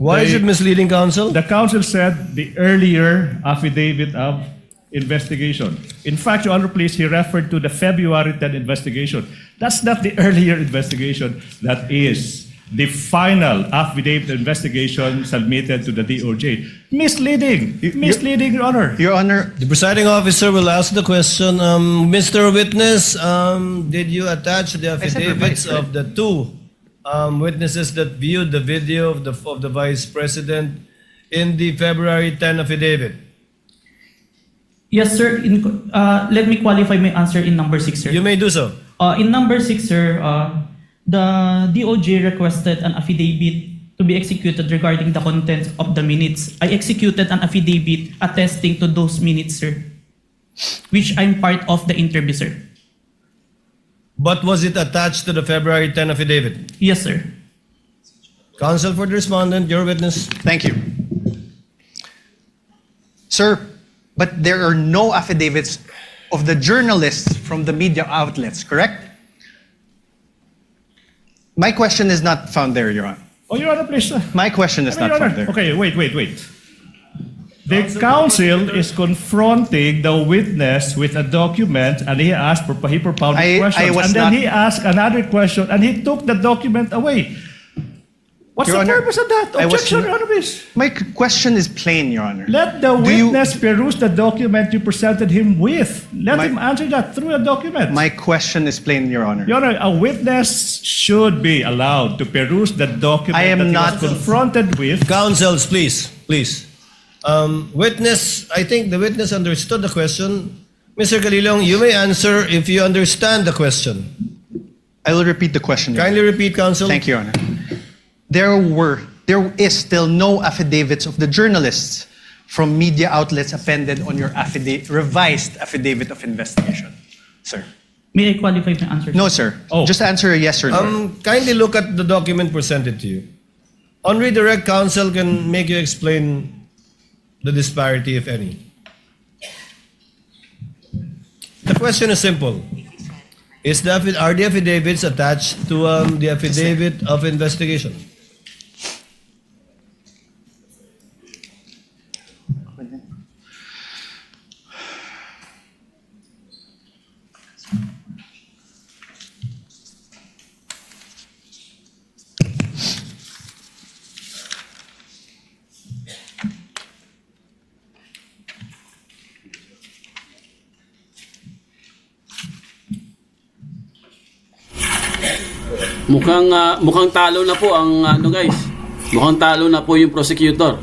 Why is it misleading, counsel? The counsel said the earlier affidavit of investigation. In fact, Your Honor, please, he referred to the February 10 investigation. That's not the earlier investigation. That is the final affidavit investigation submitted to the DOJ. Misleading. Misleading, Your Honor. Your Honor, The presiding officer will ask the question. Mr. Witness, did you attach the affidavits of the two witnesses that viewed the video of the Vice President in the February 10 affidavit? Yes, sir. Let me qualify my answer in number 6, sir. You may do so. In number 6, sir, the DOJ requested an affidavit to be executed regarding the contents of the minutes. I executed an affidavit attesting to those minutes, sir, which I'm part of the interview, sir. But was it attached to the February 10 affidavit? Yes, sir. Counsel for the respondent, your witness. thank you. Sir, but there are no affidavits of the journalists from the media outlets, correct? My question is not found there, Your Honor. Oh, Your Honor, please. My question is Your not found Honor. there. Okay, wait. The counsel is confronting the witness with a document, and he propounded questions, and then he asked another question, and he took the document away. What's Your the Honor, purpose of that? I was Objection, not- Your Honor, please. My question is plain, Your Honor. Let the Do you- witness peruse the document you presented him with. Let My- him answer that through a document. My question is plain, Your Honor. Your Honor, a witness should be allowed to peruse the document I am that he not- was confronted with. Counsels, please. Witness, I think the witness understood the question. Mr. Calilong, you may answer if you understand the question. I will repeat the question, Your Honor. Kindly repeat, counsel. Thank you, Your Honor. There is still no affidavits of the journalists from media outlets appended on your revised affidavit of investigation, sir. May I qualify my answer? No, sir. Oh. Just answer a yes or no. Kindly look at the document presented to you. On redirect, counsel can make you explain the disparity, if any. The question is simple. Are the affidavits attached to the affidavit of investigation? Mukhang talo na po ang guys. Mukhang talo na po yung prosecutor.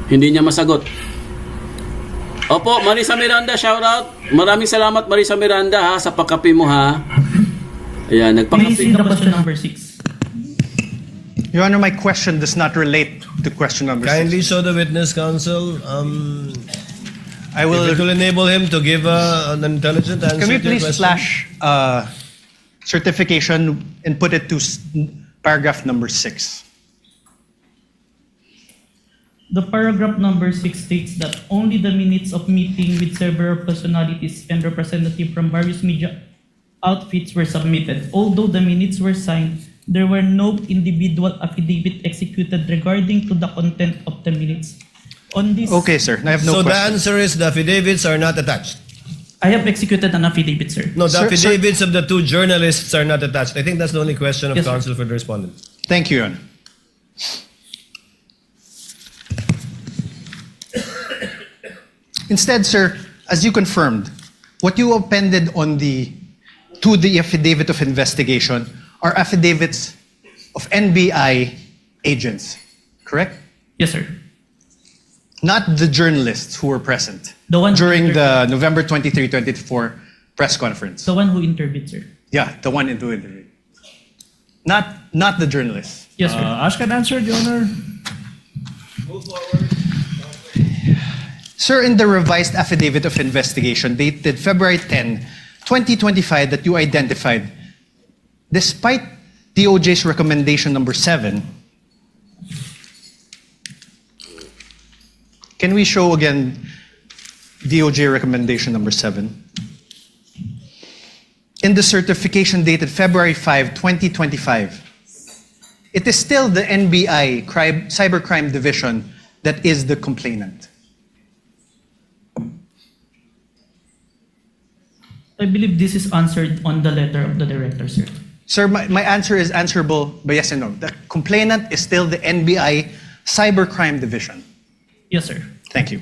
Hindi niya masagot. Opo, Marisa Miranda, shout out. Maraming salamat Marisa Miranda ha sa pagkape mo ha. Ayan, May I nagpakape see ka the pa. question number 6? Your Honor, my question does not relate to question number 6. Kindly show the witness, counsel. I will. If it will enable him to give an intelligent answer Can we to your please question. flash certification and put it to paragraph number 6? The paragraph number 6 states that only the minutes of meeting with several personalities and representatives from various media outfits were submitted. Although the minutes were signed, there were no individual affidavit executed regarding to the content of the minutes. On this, Okay, sir. I have no So the question. answer is the affidavits are not attached. I have executed an affidavit, sir. No, the Sir, affidavits of the two journalists are not attached. I think that's the only question of Yes, sir. counsel for the respondent. Thank you, Your Honor. Instead, sir, as you confirmed, what you appended to the affidavit of investigation are affidavits of NBI agents, correct? Yes, sir. Not the journalists who were present The one during the November 23, 2024 press conference. The one who interviewed, sir. Yeah, the one in the interview. Not the journalists. Yes, sir. Ask and answer, Your Honor. Sir, in the revised affidavit of investigation dated February 10, 2025 that you identified, despite DOJ's recommendation number 7, can we show again DOJ recommendation number 7? In the certification dated February 5, 2025, it is still the NBI Cybercrime Division that is the complainant. I believe this is answered on the letter of the director, sir. Sir, my answer is answerable by yes and no. The complainant is still the NBI Cybercrime Division. Yes, sir. Thank you.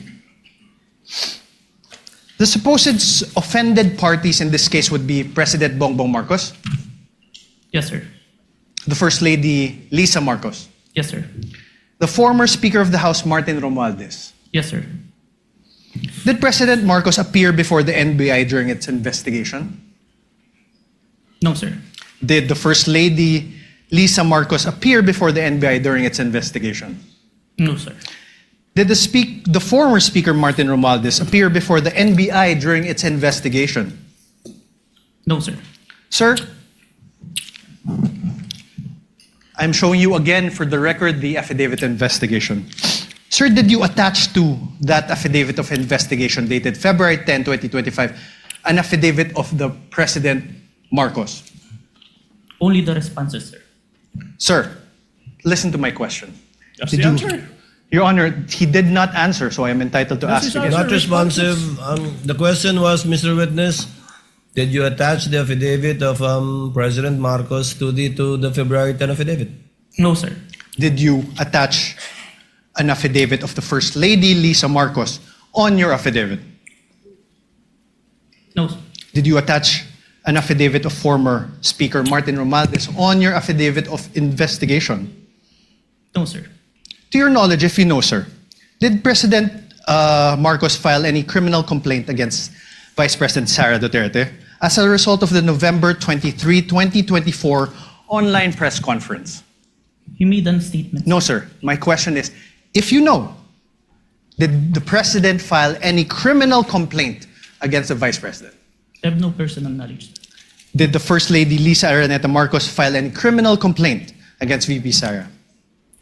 The supposed offended parties in this case would be President Bongbong Marcos, Yes, sir. the First Lady Lisa Marcos, Yes, sir. the former Speaker of the House Martin Romualdez. Yes, sir. Did President Marcos appear before the NBI during its investigation? No, sir. Did the First Lady Lisa Marcos appear before the NBI during its investigation? No, sir. Did the former Speaker Martin Romualdez appear before the NBI during its investigation? No, sir. Sir, I'm showing you again for the record the affidavit investigation. Sir, did you attach to that affidavit of investigation dated February 10, 2025, an affidavit of the President Marcos? Only the responses, sir. Sir, listen to my question. That's Did the you- answer. Your Honor, he did not answer, so I am entitled to That's ask his again. answer. Not responsive. The question was, Mr. Witness, did you attach the affidavit of President Marcos to the February 10 affidavit? No, sir. Did you attach an affidavit of the First Lady Lisa Marcos on your affidavit? No, sir. Did you attach an affidavit of former Speaker Martin Romualdez on your affidavit of investigation? No, sir. To your knowledge, if you know, sir, did President Marcos file any criminal complaint against Vice President Sara Duterte as a result of the November 23, 2024 online press conference? He made a statement. No, sir. My question is, if you know, did the President file any criminal complaint against the Vice President? I have no personal knowledge. Did the First Lady Lisa Araneta Marcos file any criminal complaint against VP Sara?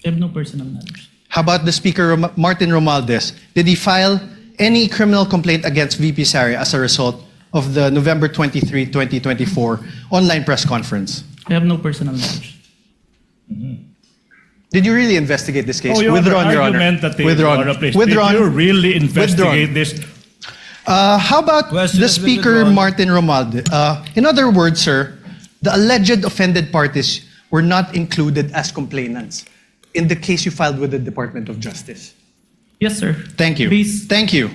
I have no personal knowledge. How about the Speaker Martin Romualdez? Did he file any criminal complaint against VP Sara as a result of the November 23, 2024 online press conference? I have no personal knowledge. Did you really investigate this case? Oh, Your Withdrawn, Honor, Your Honor. argument that they Withdrawn. please. Withdrawn. Did you really investigate Withdrawn. this? How about Question the has been Speaker withdrawn. Martin Romualdez? In other words, sir, the alleged offended parties were not included as complainants in the case you filed with the Department of Justice. Yes, sir. Thank you. Please. Thank you.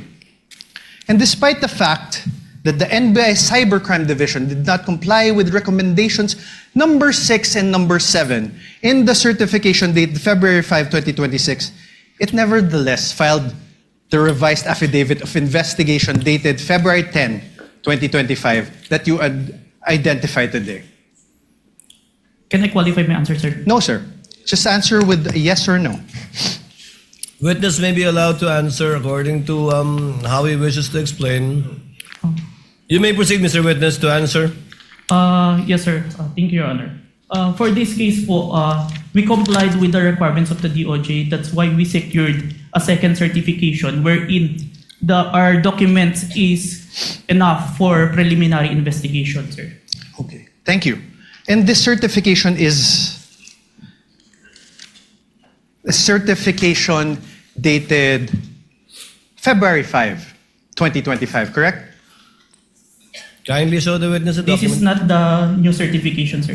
And despite the fact that the NBI Cybercrime Division did not comply with recommendations number 6 and number 7 in the certification date February 5, 2026, it nevertheless filed the revised affidavit of investigation dated February 10, 2025 that you identified today. Can I qualify my answer, sir? No, sir. Just answer with a yes or no. Witness may be allowed to answer according to how he wishes to explain. You may proceed, Mr. Witness, to answer. Yes, sir. Thank you, Your Honor. For this case po, we complied with the requirements of the DOJ. That's why we secured a second certification wherein our documents is enough for preliminary investigation, sir. Okay. Thank you. And this certification is a certification dated February 5, 2025, correct? Kindly show the witness a This document. is not the new certification, sir.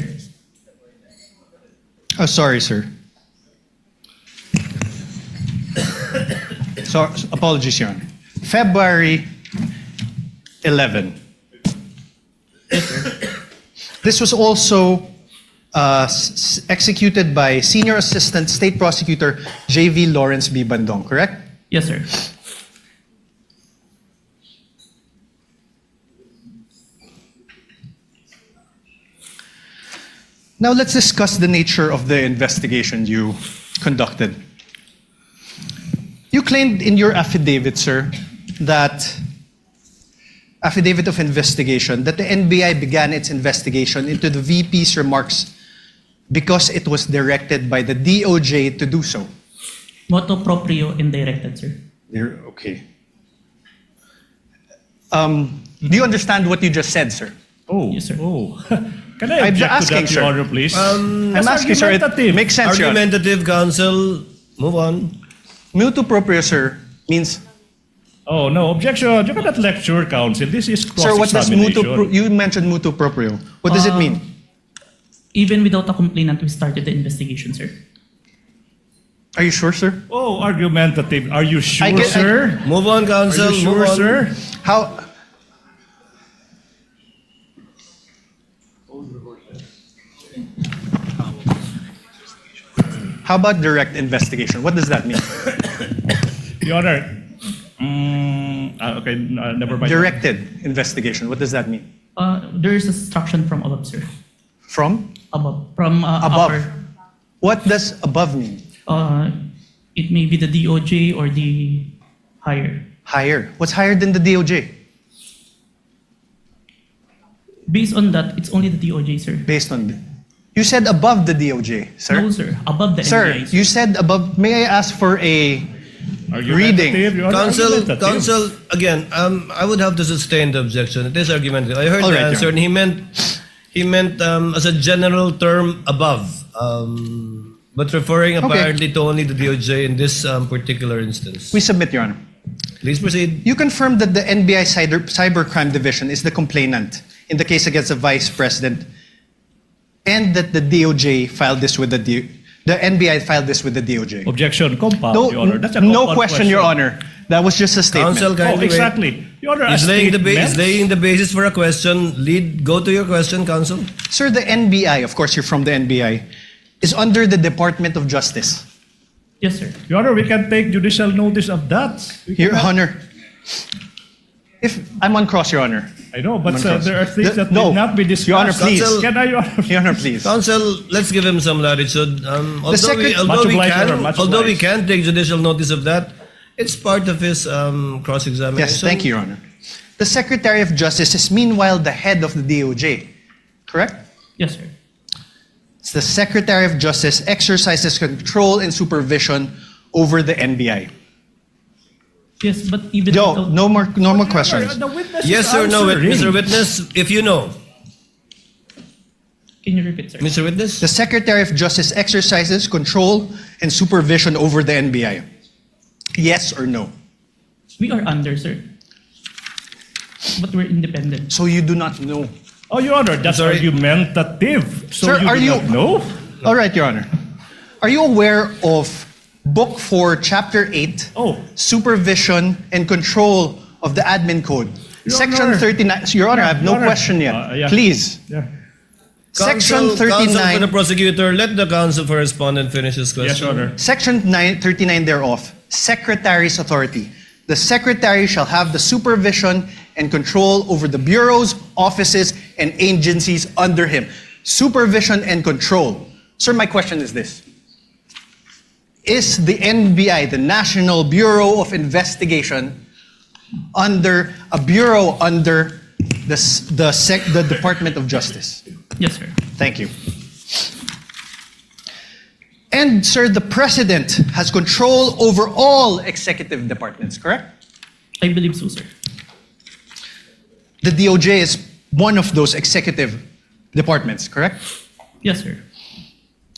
Oh, sorry, sir. So, apologies, Your Honor. February 11. This was also executed by Senior Assistant State Prosecutor J.V. Lawrence B. Bandong, correct? Yes, sir. Now let's discuss the nature of the investigation you conducted. You claimed in your affidavit, sir, affidavit of investigation, that the NBI began its investigation into the VP's remarks because it was directed by the DOJ to do so. Motu proprio and directed, sir. Okay. Do you understand what you just said, sir? Oh, Yes, sir. oh. Can I I'm object asking, to that, sir. Your Honor, please? I'm That's asking, sir. It argumentative. makes sense, Your Honor. Argumentative, counsel. Move on. Mutuo proprio, sir, means... Oh, no, objection. You cannot lecture, counsel. This is Sir, what does cross-examination. you mentioned mutuo proprio. What does it mean? Even without a complainant, we started the investigation, sir. Are you sure, sir? Oh, argumentative. Are you sure, I get- sir? Move on, counsel. Are you sure, Move on. sir? How... How about direct investigation? What does that mean? Your Honor. Okay, never mind. Directed investigation. What does that mean? There is instruction from above, sir. From? Above. From Above. upper. What does above mean? It may be the DOJ or the higher. Higher. What's higher than the DOJ? Based on that, it's only the DOJ, sir. Based on the... You said above the DOJ, sir. No, sir. Above the Sir, NBI. you said above... May I ask for a reading? Argumentative, Your Honor, Counsel, argumentative. counsel, again, I would have to sustain the objection. It is argumentative. I heard All the right, answer, Your and he meant as a general term above, but referring apparently to only the DOJ in this particular instance. We submit, Your Honor. Please proceed. You confirmed that the NBI Cybercrime Division is the complainant in the case against the Vice President, and that the DOJ filed this with the NBI filed this with the DOJ. Objection, compound, No, Your Honor. That's a no compound question, Your Honor. That was just a statement. Counsel, Oh, kindly wait. exactly. Your Honor, a He's laying statement. the basis for a question. Go to your question, counsel. Sir, the NBI, of course you're from the NBI, is under the Department of Justice. Yes, sir. Your Honor, we can take judicial notice of that. We Your cannot- Honor, if I'm on cross, Your Honor. I know, but I'm on cross. there are things that No. will not be discussed. Your Honor, please. Counsel- Can I, Your Honor? Your Honor, please. Counsel, let's give him some latitude. Although we Much obliged, Your Honor, much although we obliged. can take judicial notice of that, it's part of his cross-examination. Yes, thank you, Your Honor. The Secretary of Justice is meanwhile the head of the DOJ, correct? Yes, sir. The Secretary of Justice exercises control and supervision over the NBI. Yes, but even No, without- no more questions. The witness Yes is or no, answering. Mr. Witness, if you know. Can you repeat, sir? Mr. Witness? The Secretary of Justice exercises control and supervision over the NBI. Yes or no? We are under, sir. But we're independent. So you do not know. Oh, Your Honor, that's Sorry. argumentative. So Sir, you are do you- not know? All right, Your Honor. Are you aware of Book 4, Chapter 8, Oh. Supervision and Control of the Admin Code? Your Section Honor. 39. Your Honor, I have no Your Honor. question yet. Yeah. Please. Yeah. Section Counsel for the 39. prosecutor, let the counsel for respondent finish his question. Yes, Your Honor. Section 39 thereof, Secretary's authority. The Secretary shall have the supervision and control over the bureaus, offices, and agencies under him. Supervision and control. Sir, my question is this. Is the NBI, the National Bureau of Investigation, under a bureau under the Department of Justice? Yes, sir. Thank you. And, sir, the President has control over all executive departments, correct? I believe so, sir. The DOJ is one of those executive departments, correct? Yes, sir.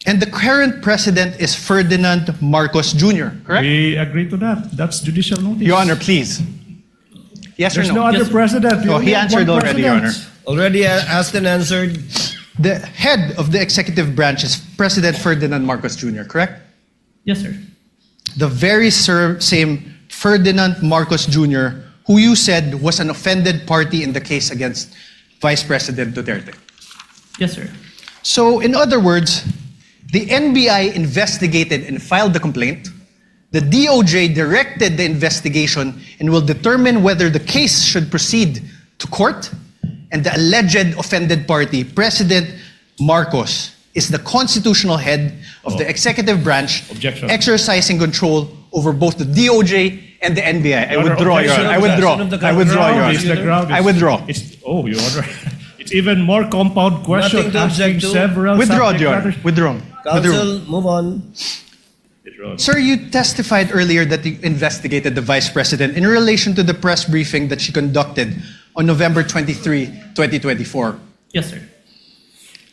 And the current President is Ferdinand Marcos Jr., correct? We agree to that. That's judicial notice. Your Honor, please. Yes There's or no no? other Yes, sir. president. We Oh, only he have answered one already, Your Honor. president. Already asked and answered. The head of the executive branch is President Ferdinand Marcos Jr., correct? Yes, sir. The very same Ferdinand Marcos Jr., who you said was an offended party in the case against Vice President Duterte. Yes, sir. So, in other words, the NBI investigated and filed the complaint. The DOJ directed the investigation and will determine whether the case should proceed to court. And the alleged offended party, President Marcos, is the constitutional head of the executive branch, Objection. exercising control over both the DOJ and the NBI. I Your Honor, withdraw, Your objection. Honor. I withdraw. Objection of the I withdraw, Your ground It's Honor. the ground. I withdraw. Oh, Your Honor. It's even more compound question. Nothing to Asking object to. several Withdraw, subject Your Honor. matters. Withdraw. Withdraw. Counsel, move on. Sir, you testified earlier that you investigated the Vice President in relation to the press briefing that she conducted on November 23, 2024. Yes, sir.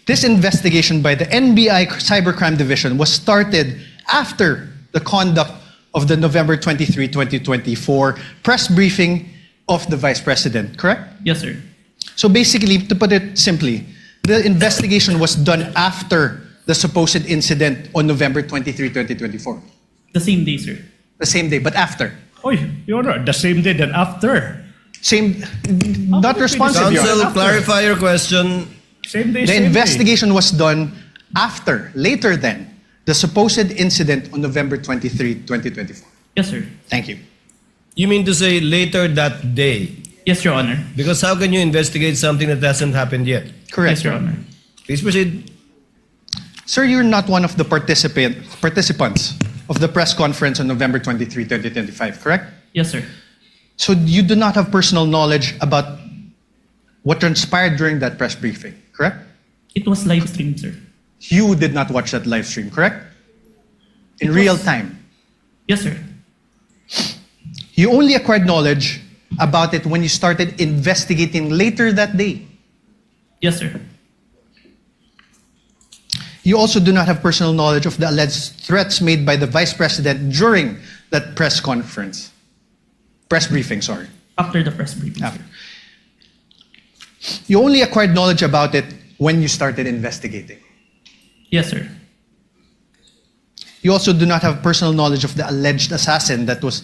This investigation by the NBI Cybercrime Division was started after the conduct of the November 23, 2024 press briefing of the Vice President, correct? Yes, sir. So basically, to put it simply, the investigation was done after the supposed incident on November 23, 2024. The same day, sir. The same day, but after. Oy, Your Honor, the same day then after. Same, not responsive, Your Counsel, Honor. clarify your question. Same day, The same investigation was done after, later than, the supposed incident on November 23, 2024. Yes, sir. Thank you. You mean to say later that day? Yes, Your Honor. Because how can you investigate something that hasn't happened yet? Correct. Yes, Your Honor. Please proceed. Sir, you're not one of the participants of the press conference on November 23, 2025, correct? Yes, sir. So you do not have personal knowledge about what transpired during that press briefing, correct? It was live streamed, sir. You did not watch that live stream, correct? In real time. Yes, sir. You only acquired knowledge about it when you started investigating later that day. Yes, sir. You also do not have personal knowledge of the alleged threats made by the Vice President during that press conference. Press briefing, sorry. After the press briefing. After. You only acquired knowledge about it when you started investigating. Yes, sir. You also do not have personal knowledge of the alleged assassin that was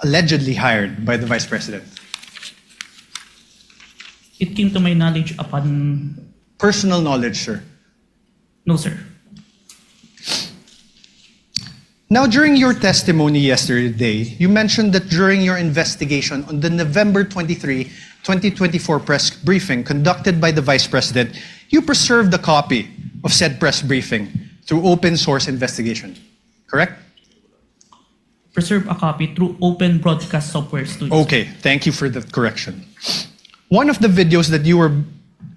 allegedly hired by the Vice President. It came to my knowledge upon... Personal knowledge, sir. No, sir. Now, during your testimony yesterday, you mentioned that during your investigation on the November 23, 2024 press briefing conducted by the Vice President, you preserved a copy of said press briefing through open source investigation, correct? Preserve a copy through open broadcast software studio. Okay, thank you for the correction. One of the videos that you were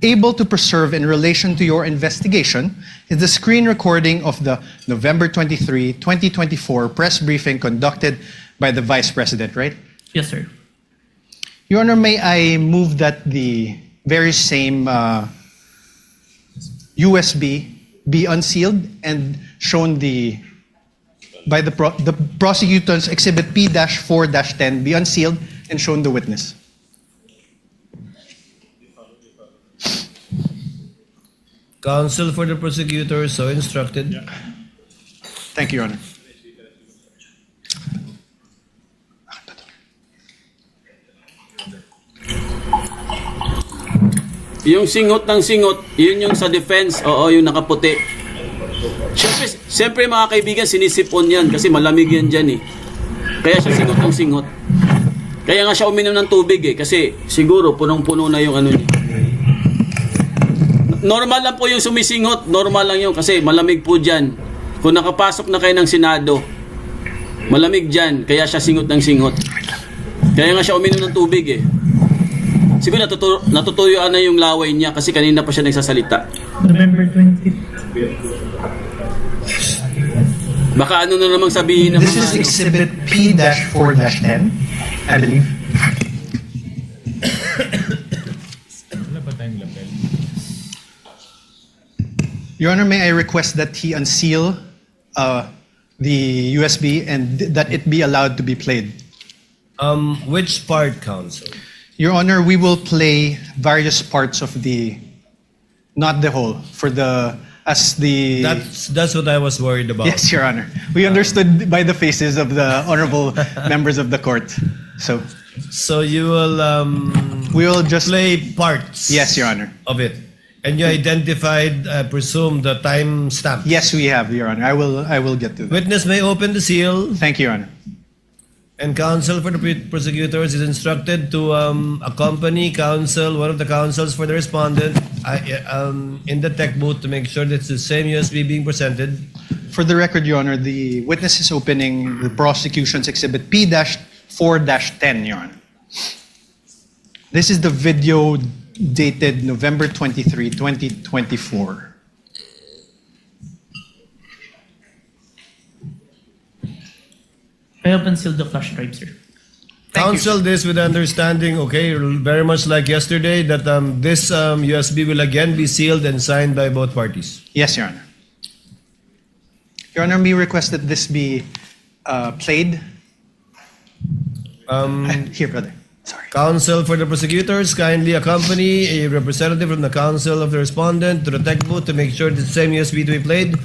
able to preserve in relation to your investigation is the screen recording of the November 23, 2024 press briefing conducted by the Vice President, right? Yes, sir. Your Honor, may I move that the very same USB be unsealed and shown by the prosecutor's Exhibit P-4-10 be unsealed and shown the witness. Counsel for the prosecutor, so instructed. Thank you, Your Honor. Yung singot ng singot, yun yung sa defense, oo, yung nakaputi. Siyempre mga kaibigan, sinisipon yan kasi malamig yan dyan eh. Kaya siya singot ng singot. Kaya nga siya uminom ng tubig eh, kasi siguro punong-puno na yung ano niya. Normal lang po yung sumisingot, normal lang yun kasi malamig po dyan. Kung nakapasok na kayo ng Senado, malamig dyan, kaya siya singot ng singot. Kaya nga siya uminom ng tubig eh. Siguro natutuyuan na yung laway niya kasi kanina pa siya nagsasalita. November 20. Baka ano na namang sabihin ng This is Exhibit P-4-10, I believe. Your Honor, may I request that he unseal the USB and that it be allowed to be played? Which part, counsel? Your Honor, we will play various parts of the, not the whole, for the, as the... That's what I was worried about. Yes, Your Honor. We understood by the faces of the honorable members of the court. So you will... we will just... play parts. Yes, Your Honor. Of it. And you identified, I presume, the time stamp. Yes, we have, Your Honor. I will get to that. Witness may open the seal. Thank you, Your Honor. And counsel for the prosecutors is instructed to accompany counsel, one of the counsels for the respondent, in the tech booth to make sure that it's the same USB being presented. For the record, Your Honor, the witness is opening the prosecution's Exhibit P-4-10, Your Honor. This is the video dated November 23, 2024. I have unsealed the flash drive, sir. Counsel this with understanding, okay, very much like yesterday, that this USB will again be sealed and signed by both parties. Yes, Your Honor. Your Honor, may request that this be played. Here, brother. Sorry. Counsel for the prosecutors, kindly accompany a representative from the counsel of the respondent to the tech booth to make sure the same USB to be played.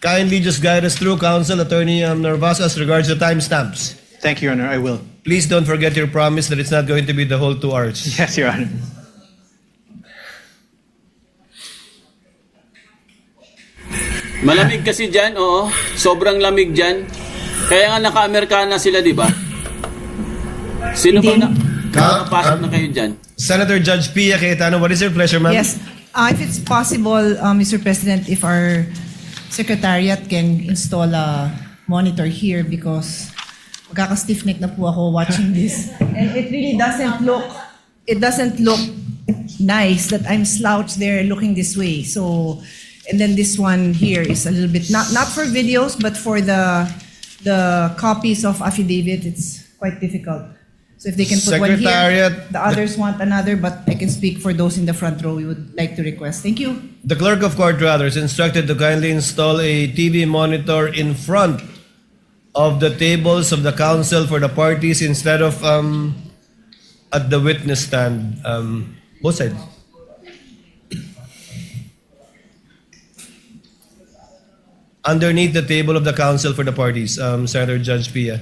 Kindly just guide us through, Counsel Attorney Narvaez, as regards the timestamps. Thank you, Your Honor. I will. Please don't forget your promise that it's not going to be the whole 2 hours. Yes, Your Honor. Malamig kasi dyan, oo. Sobrang lamig dyan. Kaya nga naka-Amerikana sila, di ba? Sino ba na? Nakapasok na kayo dyan? Senator Judge Pia Cayetano, what is your pleasure, ma'am? Yes, if it's possible, Mr. President, if our Secretariat can install a monitor here because magkaka-stiff neck na po ako watching this. And it really doesn't look nice that I'm slouched there looking this way. So, and then this one here is a little bit, not for videos, but for the copies of affidavit, it's quite difficult. So if they can put one here, the others want another, but I can speak for those in the front row we would like to request. Thank you. The clerk of court, rather, is instructed to kindly install a TV monitor in front of the tables of the counsel for the parties instead of at the witness stand. Both sides. Underneath the table of the counsel for the parties, Senator Judge Pia.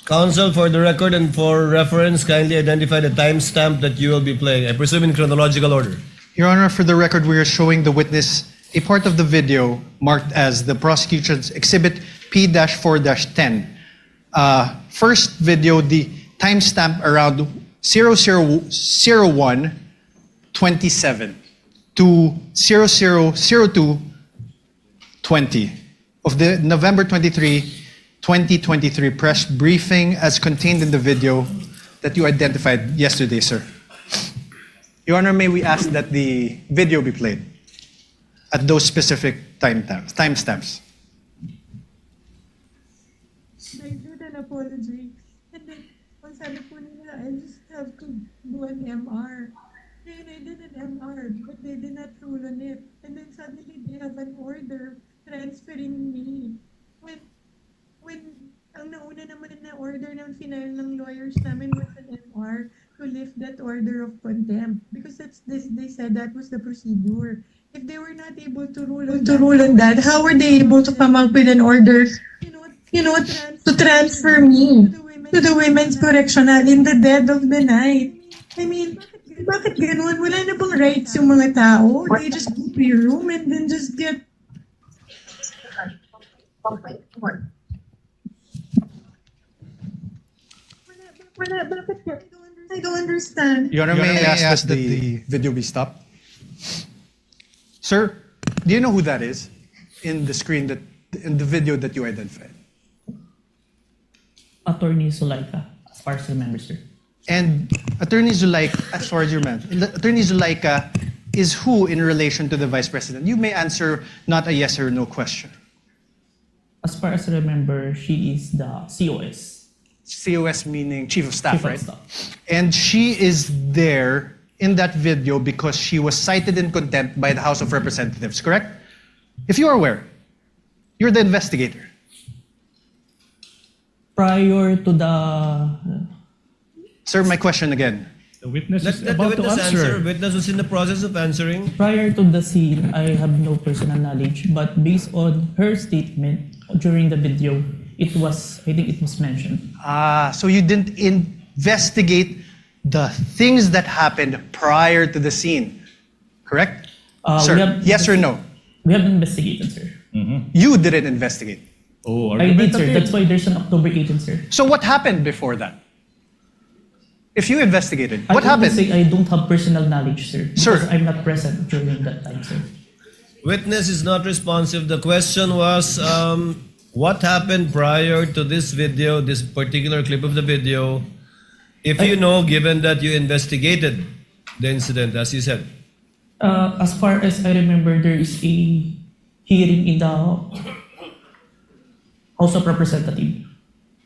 Counsel, for the record and for reference, kindly identify the timestamp that you will be playing. I presume in chronological order. Your Honor, for the record, we are showing the witness a part of the video marked as the prosecution's Exhibit P-4-10. First video, the timestamp around 0001:27 to 0002:20 of the November 23, 2023 press briefing as contained in the video that you identified yesterday, sir. Your Honor, may we ask that the video be played at those specific timestamps? I did an apology. And then, kung sabi po nila, I just have to do an MR. Then I did an MR, but they did not rule on it. And then suddenly they have an order transferring me. When ang nauna naman na order ng final ng lawyers namin was an MR to lift that order of contempt. Because they said that was the procedure. If they were not able to rule on that, how were they able to come up with an order, to transfer me to the women's correctional in the dead of the night? I mean, bakit ganun? Wala na bang rights yung mga tao? They just go to your room and then just get... I don't understand. Your Honor, may I ask that the video be stopped? Sir, do you know who that is in the screen in the video that you identified? Attorney Zulaika, as far as I remember, sir. And Attorney Zulaika, as far as you remember, Attorney Zulaika is who in relation to the Vice President? You may answer not a yes or no question. As far as I remember, she is the COS. COS meaning Chief of Staff, Chief of right? Staff. And she is there in that video because she was cited in contempt by the House of Representatives, correct? If you are aware, you're the investigator. Prior to the... Sir, my question again. The witness Let is the about to witness answer. answer. Witness was in the process of answering. Prior to the scene, I have no personal knowledge, but based on her statement during the video, I think it was mentioned. So you didn't investigate the things that happened prior to the scene, correct? Sir, yes or no? We have investigated, sir. You didn't investigate. Oh, I did, sir. argumentative. That's why there's an October 18, sir. So what happened before that? If you investigated, what I happened? say I don't have personal knowledge, sir. Sir. Because I'm not present during that time, sir. Witness is not responsive. The question was, what happened prior to this video, this particular clip of the video, if you know, given that you investigated the incident, as you said? As far as I remember, there is a hearing in the House of Representatives.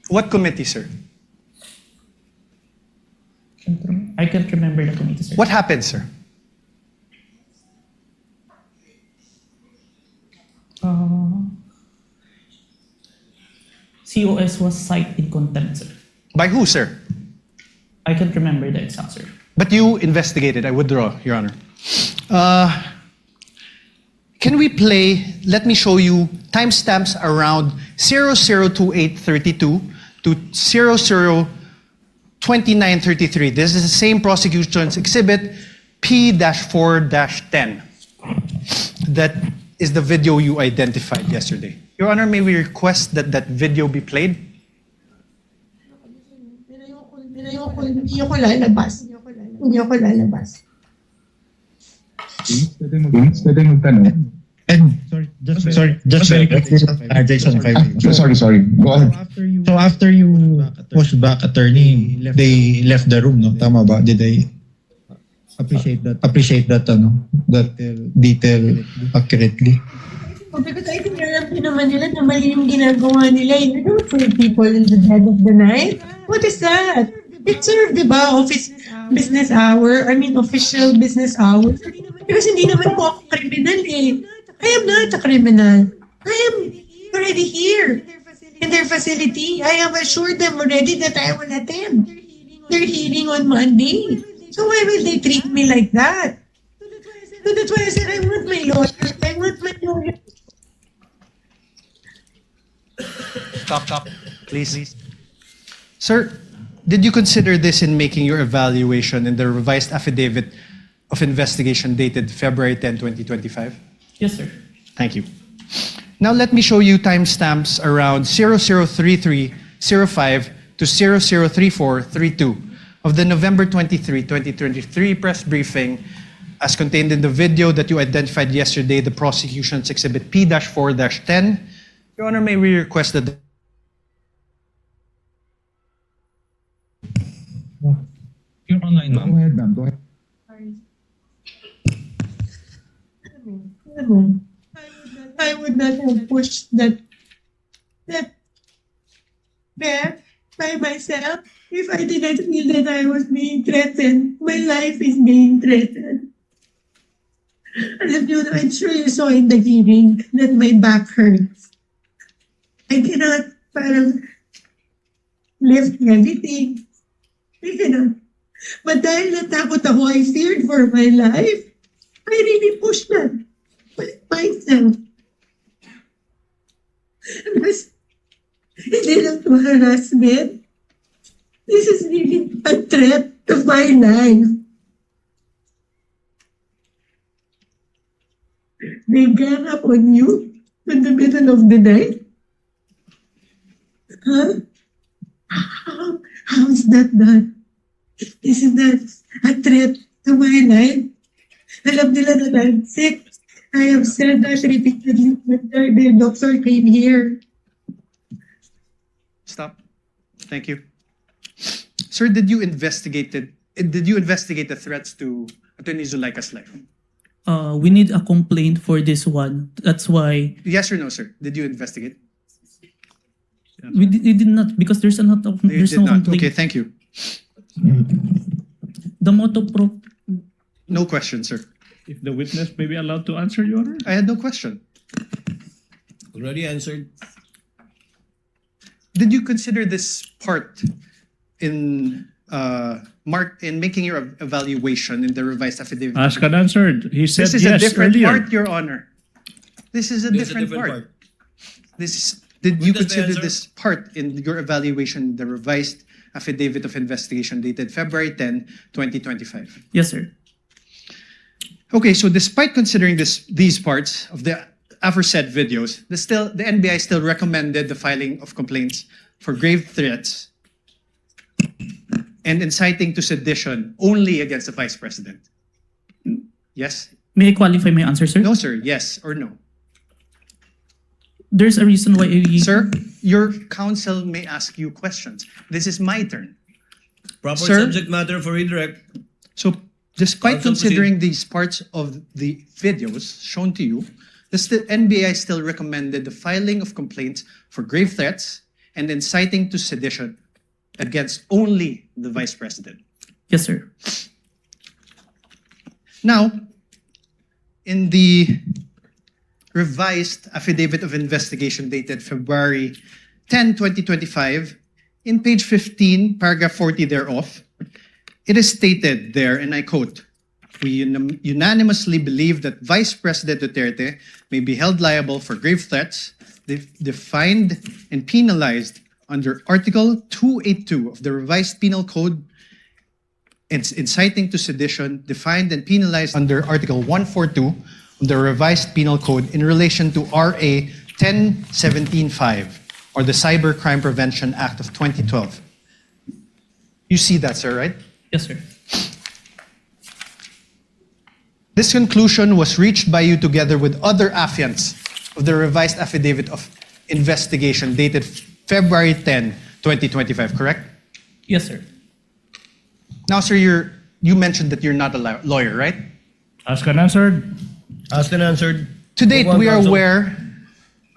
What committee, sir? I can't remember the committee, sir. What happened, sir? COS was cited in contempt, sir. By who, sir? I can't remember the exact, sir. But you investigated. I withdraw, Your Honor. Can we play, let me show you timestamps around 002832 to 002933. This is the same prosecution's exhibit P-4-10. That is the video you identified yesterday. Your Honor, may we request that that video be played? Hindi ako lalabas. Hindi ako lalabas. Pwede magtanong. Sorry, sorry. Go ahead. So after you pushed back attorney, they left the room, no? Tama ba? Did they appreciate that that detail accurately? Because I think alam ko naman nila na mali yung ginagawa nila. You don't put people in the dead of the night. What is that? It's served, di ba? Business hour. I mean, official business hours. Because hindi naman po ako criminal eh. I am not a criminal. I am already here in their facility. I have assured them already that I will attend their hearing on Monday. So why will they treat me like that? So that's why I said I want my lawyer. I want my lawyer. Stop. Please. Sir, did you consider this in making your evaluation in the revised affidavit of investigation dated February 10, 2025? Yes, sir. Thank you. Now let me show you timestamps around 003305 to 003432 of the November 23, 2023 press briefing as contained in the video that you identified yesterday, the prosecution's exhibit P-4-10. Your Honor, may we request that You're online, ma'am. Go ahead, ma'am. Go ahead. I would not have pushed that bed by myself if I didn't feel that I was being threatened. My life is being threatened. And I'm sure you saw in the hearing that my back hurts. I cannot lift anything. I cannot. But dahil natakot ako, I feared for my life. I really pushed that myself. Because hindi lang to harassment. This is really a threat to my life. They gang up on you in the middle of the night? Huh? How is that done? Isn't that a threat to my life? Alam nila that I'm sick. I have said that repeatedly when the doctor came here. Stop. Thank you. Sir, did you investigate the threats to Attorney Zulaika's life? We need a complaint for this one. That's why Yes or no, sir? Did you investigate? we did not, because there's no You there's did no not. complaint. Okay, thank you. The motto pro. No question, sir. If the witness may be allowed to answer, Your Honor. I had no question. Already answered. Did you consider this part in making your evaluation in the revised affidavit? Asked and answered. He said This is yes a different earlier. part, Your Honor. This is a different part. Did you Witness may consider answer. this part in your evaluation in the revised affidavit of investigation dated February 10, 2025? Yes, sir. Okay, so despite considering these parts of the aforesaid videos, the NBI still recommended the filing of complaints for grave threats and inciting to sedition only against the Vice President. Yes? May I qualify my answer, sir? No, sir. Yes or no? There's a reason why Sir, your counsel may ask you questions. This is my turn. Proper Sir? subject matter for redirect. So, despite Counsel, considering these parts of the videos shown to you, the NBI still recommended the filing of complaints for grave threats and inciting to sedition against only the Vice President. Yes, sir. Now, in the revised affidavit of investigation dated February 10, 2025, in page 15, paragraph 40 thereof, it is stated there, and I quote, "We unanimously believe that Vice President Duterte may be held liable for grave threats defined and penalized under Article 282 of the Revised Penal Code and inciting to sedition defined and penalized under Article 142 of the Revised Penal Code in relation to RA 10175 or the Cybercrime Prevention Act of 2012. You see that, sir, right? Yes, sir. This conclusion was reached by you together with other affiants of the revised affidavit of investigation dated February 10, 2025, correct? Yes, sir. Now, sir, you mentioned that you're not a lawyer, right? Asked and answered. Asked and answered. To date, Move on, we are counsel. aware,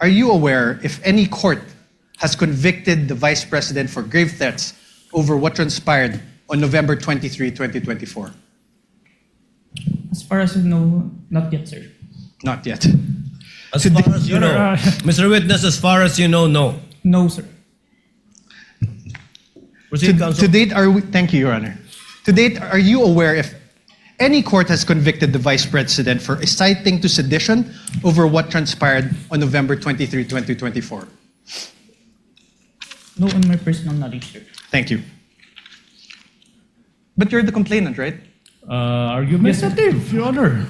are you aware if any court has convicted the Vice President for grave threats over what transpired on November 23, 2024? As far as I know, not yet, sir. Not yet. As far as you know. Mr. Witness, as far as you know, no. No, sir. Proceed, counsel. To date, thank you, Your Honor. To date, are you aware if any court has convicted the Vice President for inciting to sedition over what transpired on November 23, 2024? No, on my personal knowledge, sir. Thank you. But you're the complainant, right? Argumentative, Your Honor.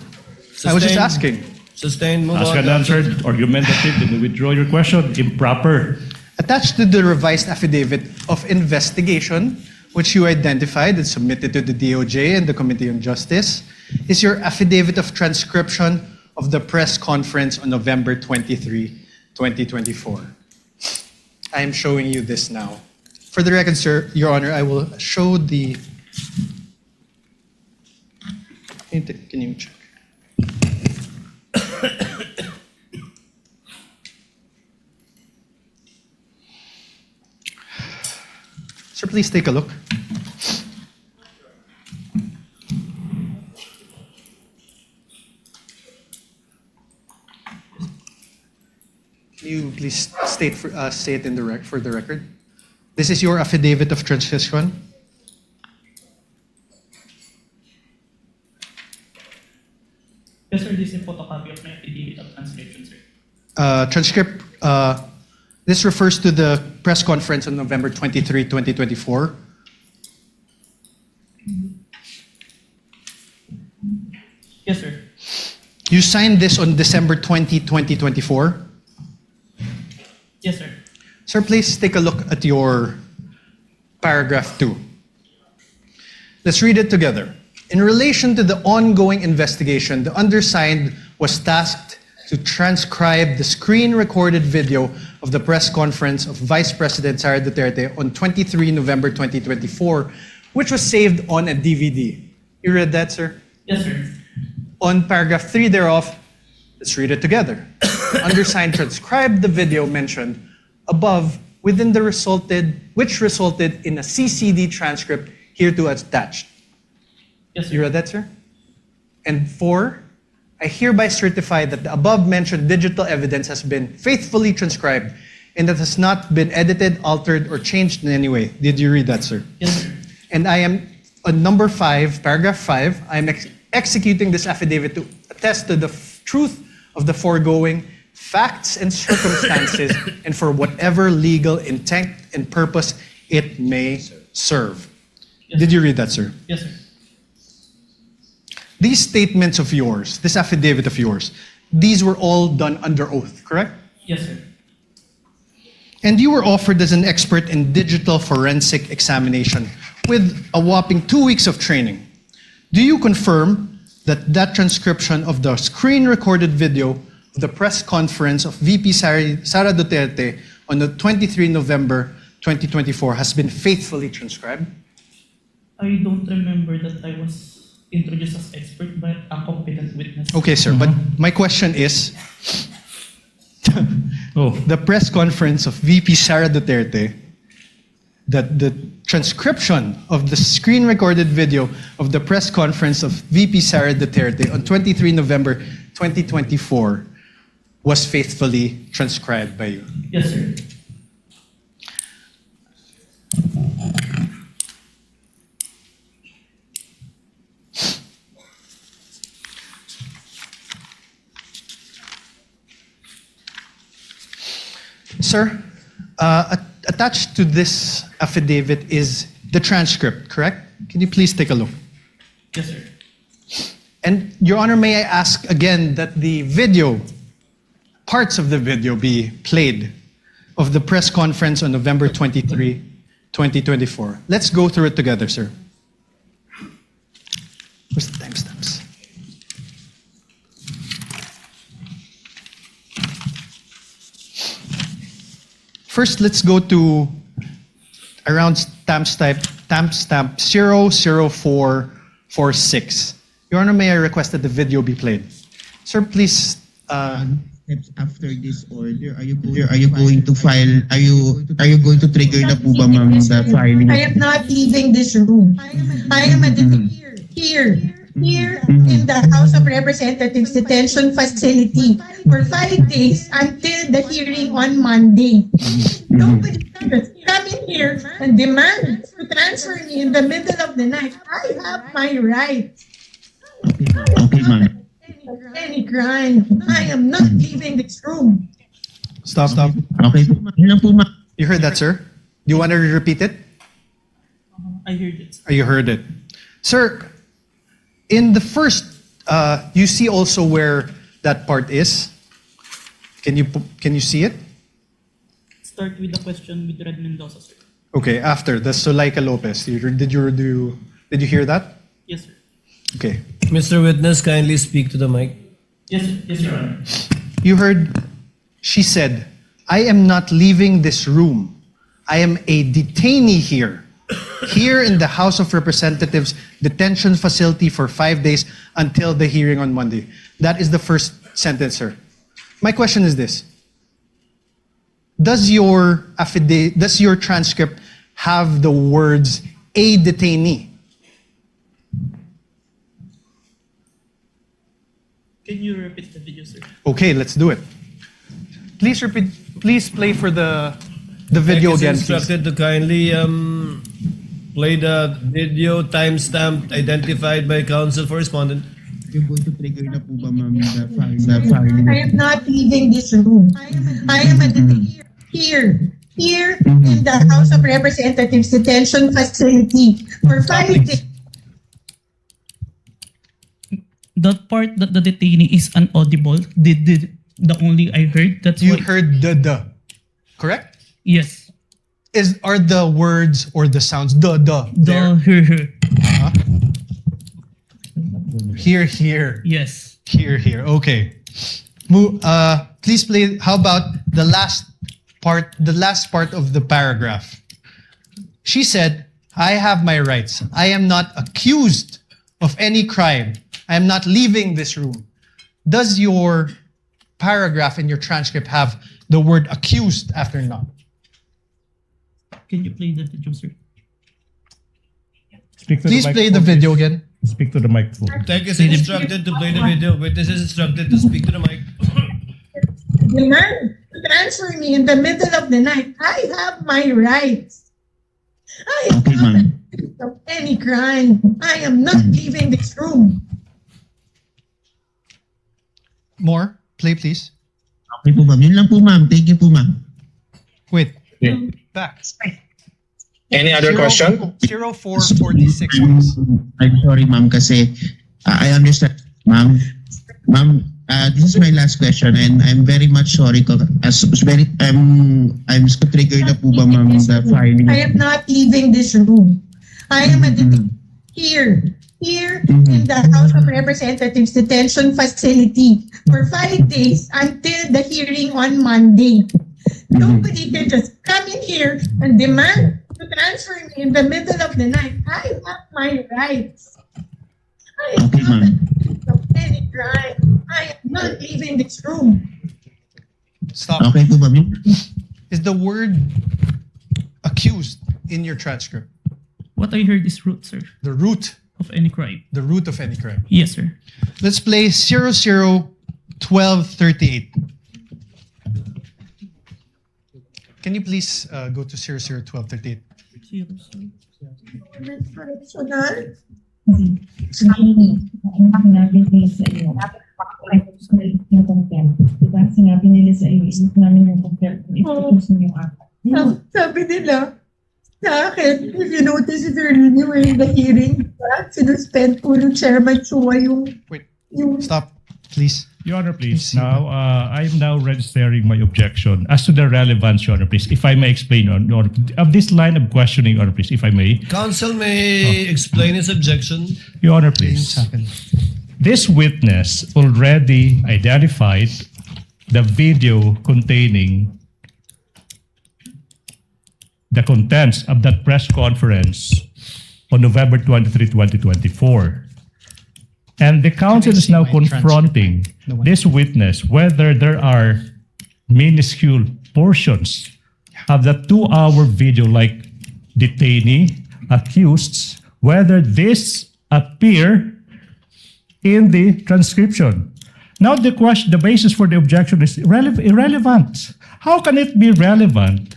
I was just asking. Sustained, move Asked on. and answered. Argumentative. Then withdraw your question. Improper. Attached to the revised affidavit of investigation, which you identified and submitted to the DOJ and the Committee on Justice, is your affidavit of transcription of the press conference on November 23, 2024. I am showing you this now. For the record, sir, Your Honor, I will show the... Can you check? Sir, please take a look. Can you please state it in for the record? This is your affidavit of transcription. Yes, sir. This is a photocopy of my affidavit of transcription, sir. This refers to the press conference on November 23, 2024. Yes, sir. You signed this on December 20, 2024. Yes, sir. Sir, please take a look at your paragraph 2. Let's read it together. In relation to the ongoing investigation, the undersigned was tasked to transcribe the screen-recorded video of the press conference of Vice President Sara Duterte on 23 November 2024, which was saved on a DVD. You read that, sir? Yes, sir. On paragraph 3 thereof, let's read it together. The undersigned transcribed the video mentioned above which resulted in a CCD transcript hereto attached. Yes, sir. You read that, sir? And 4, I hereby certify that the above-mentioned digital evidence has been faithfully transcribed and that has not been edited, altered, or changed in any way. Did you read that, sir? Yes, sir. And I am, on number 5, paragraph 5, I am executing this affidavit to attest to the truth of the foregoing facts and circumstances and for whatever legal intent and purpose it may serve. Yes, Did you read that, sir? Yes, sir. These statements of yours, this affidavit of yours, these were all done under oath, correct? Yes, sir. And you were offered as an expert in digital forensic examination with a whopping 2 weeks of training. Do you confirm that that transcription of the screen-recorded video of the press conference of VP Sara Duterte on the 23 November 2024 has been faithfully transcribed? I don't remember that I was introduced as expert, but a competent witness. Okay, sir, but my question is, the press conference of VP Sara Duterte, that the transcription of the screen-recorded video of the press conference of VP Sara Duterte on 23 November 2024 was faithfully transcribed by you? Yes, sir. Sir, attached to this affidavit is the transcript, correct? Can you please take a look? Yes, sir. And Your Honor, may I ask again that the video, parts of the video be played of the press conference on November 23, 2024. Let's go through it together, sir. Where's the timestamps? First, let's go to around timestamp 00446. Your Honor, may I request that the video be played? Sir, please. After this order, are you going to file? Are you going to trigger na po ba, ma'am, the filing? I am not leaving this room. I am here in the House of Representatives detention facility for 5 days until the hearing on Monday. Nobody can come in here and demand to transfer me in the middle of the night. I have my right. Okay, ma'am. Any crime. I am not leaving this room. Stop. Okay, yun lang po, ma'am. You heard that, sir? Do you want to repeat it? I heard it. You heard it. Sir, in the first, you see also where that part is? Can you see it? Start with the question with Red Mendoza, sir. Okay, after the Zuleika Lopez. Did you hear that? Yes, sir. Okay. Mr. Witness, kindly speak to the mic. Yes, Your Honor. You heard, she said, I am not leaving this room. I am a detainee here in the House of Representatives detention facility for 5 days until the hearing on Monday. That is the first sentence, sir. My question is this. Does your transcript have the words a detainee? Can you repeat the video, sir? Okay, let's do it. Please play for the video again, please. Instructed to kindly play the video timestamp identified by counsel for respondent. You're going to trigger na po ba, ma'am, the filing? I am not leaving this room. I am here in the House of Representatives detention facility for 5 days. That part that the detainee is inaudible, the only I heard. That's You why. heard the, correct? Yes. Are the words or the sounds the there? Her. Huh? Here. Yes. Here. Okay. Please play. How about the last part of the paragraph? She said, I have my rights. I am not accused of any crime. I am not leaving this room. Does your paragraph in your transcript have the word accused after not? Can you play the video, sir? Please play the video again. Speak to the microphone. Thank you, sir. Instructed to play the video. Witness is instructed to speak to the mic. Demand to transfer me in the middle of the night. I have my rights. I am not accused of any crime. I am not leaving this room. More. Play, please. Okay po, ma'am. Yun lang po, ma'am. Thank you po, ma'am. Wait. Back. Any other question? 0446, please. I'm sorry, ma'am, kasi I understand, ma'am. Ma'am, This is my last question, and I'm very much sorry. I'm so triggered na po ba, ma'am, the filing? I am not leaving this room. I am here in the House of Representatives detention facility for 5 days until the hearing on Monday. Nobody can just come in here and demand to transfer me in the middle of the night. I have my rights. I am not accused of any crime. I am not leaving this room. Stop. Okay po ba, ma'am? Is the word accused in your transcript? What I heard is root, sir, The root. of any crime. The root of any crime. Yes, sir. Let's play 001238. Can you please go to 001238? Correctional? Sinabi nila sa iyo, isip namin yung contempt. Sabi nila sa akin, if you notice if you're renewing the hearing, sinuspend po ng Chairman Chua yung... Wait. yung Stop, please. Your Honor, please. Now, I'm now registering my objection as to the relevance, Your Honor, please. If I may explain, Your Honor, of this line of questioning, Your Honor, please, if I may. Counsel may explain his objection. Your Honor, please. This witness already identified the video containing the contents of that press conference on November 23, 2024. And the counsel is now confronting this witness whether there are minuscule portions of the 2-hour video, like detainee, accused, whether this appear in the transcription. Now the question, the basis for the objection is irrelevant. How can it be relevant?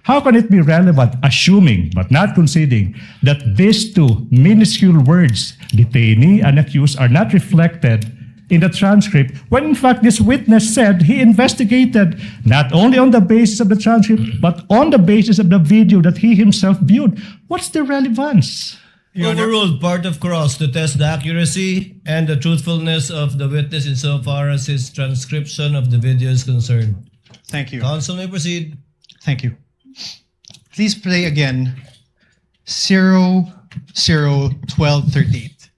How can it be relevant, assuming but not conceding that these two minuscule words, detainee and accused, are not reflected in the transcript, when in fact this witness said he investigated not only on the basis of the transcript, but on the basis of the video that he himself viewed? What's the relevance? Overruled. Part of cross to test the accuracy and the truthfulness of the witness insofar as his transcription of the video is concerned. Thank you. Counsel may proceed. Thank you. Please play again 001238.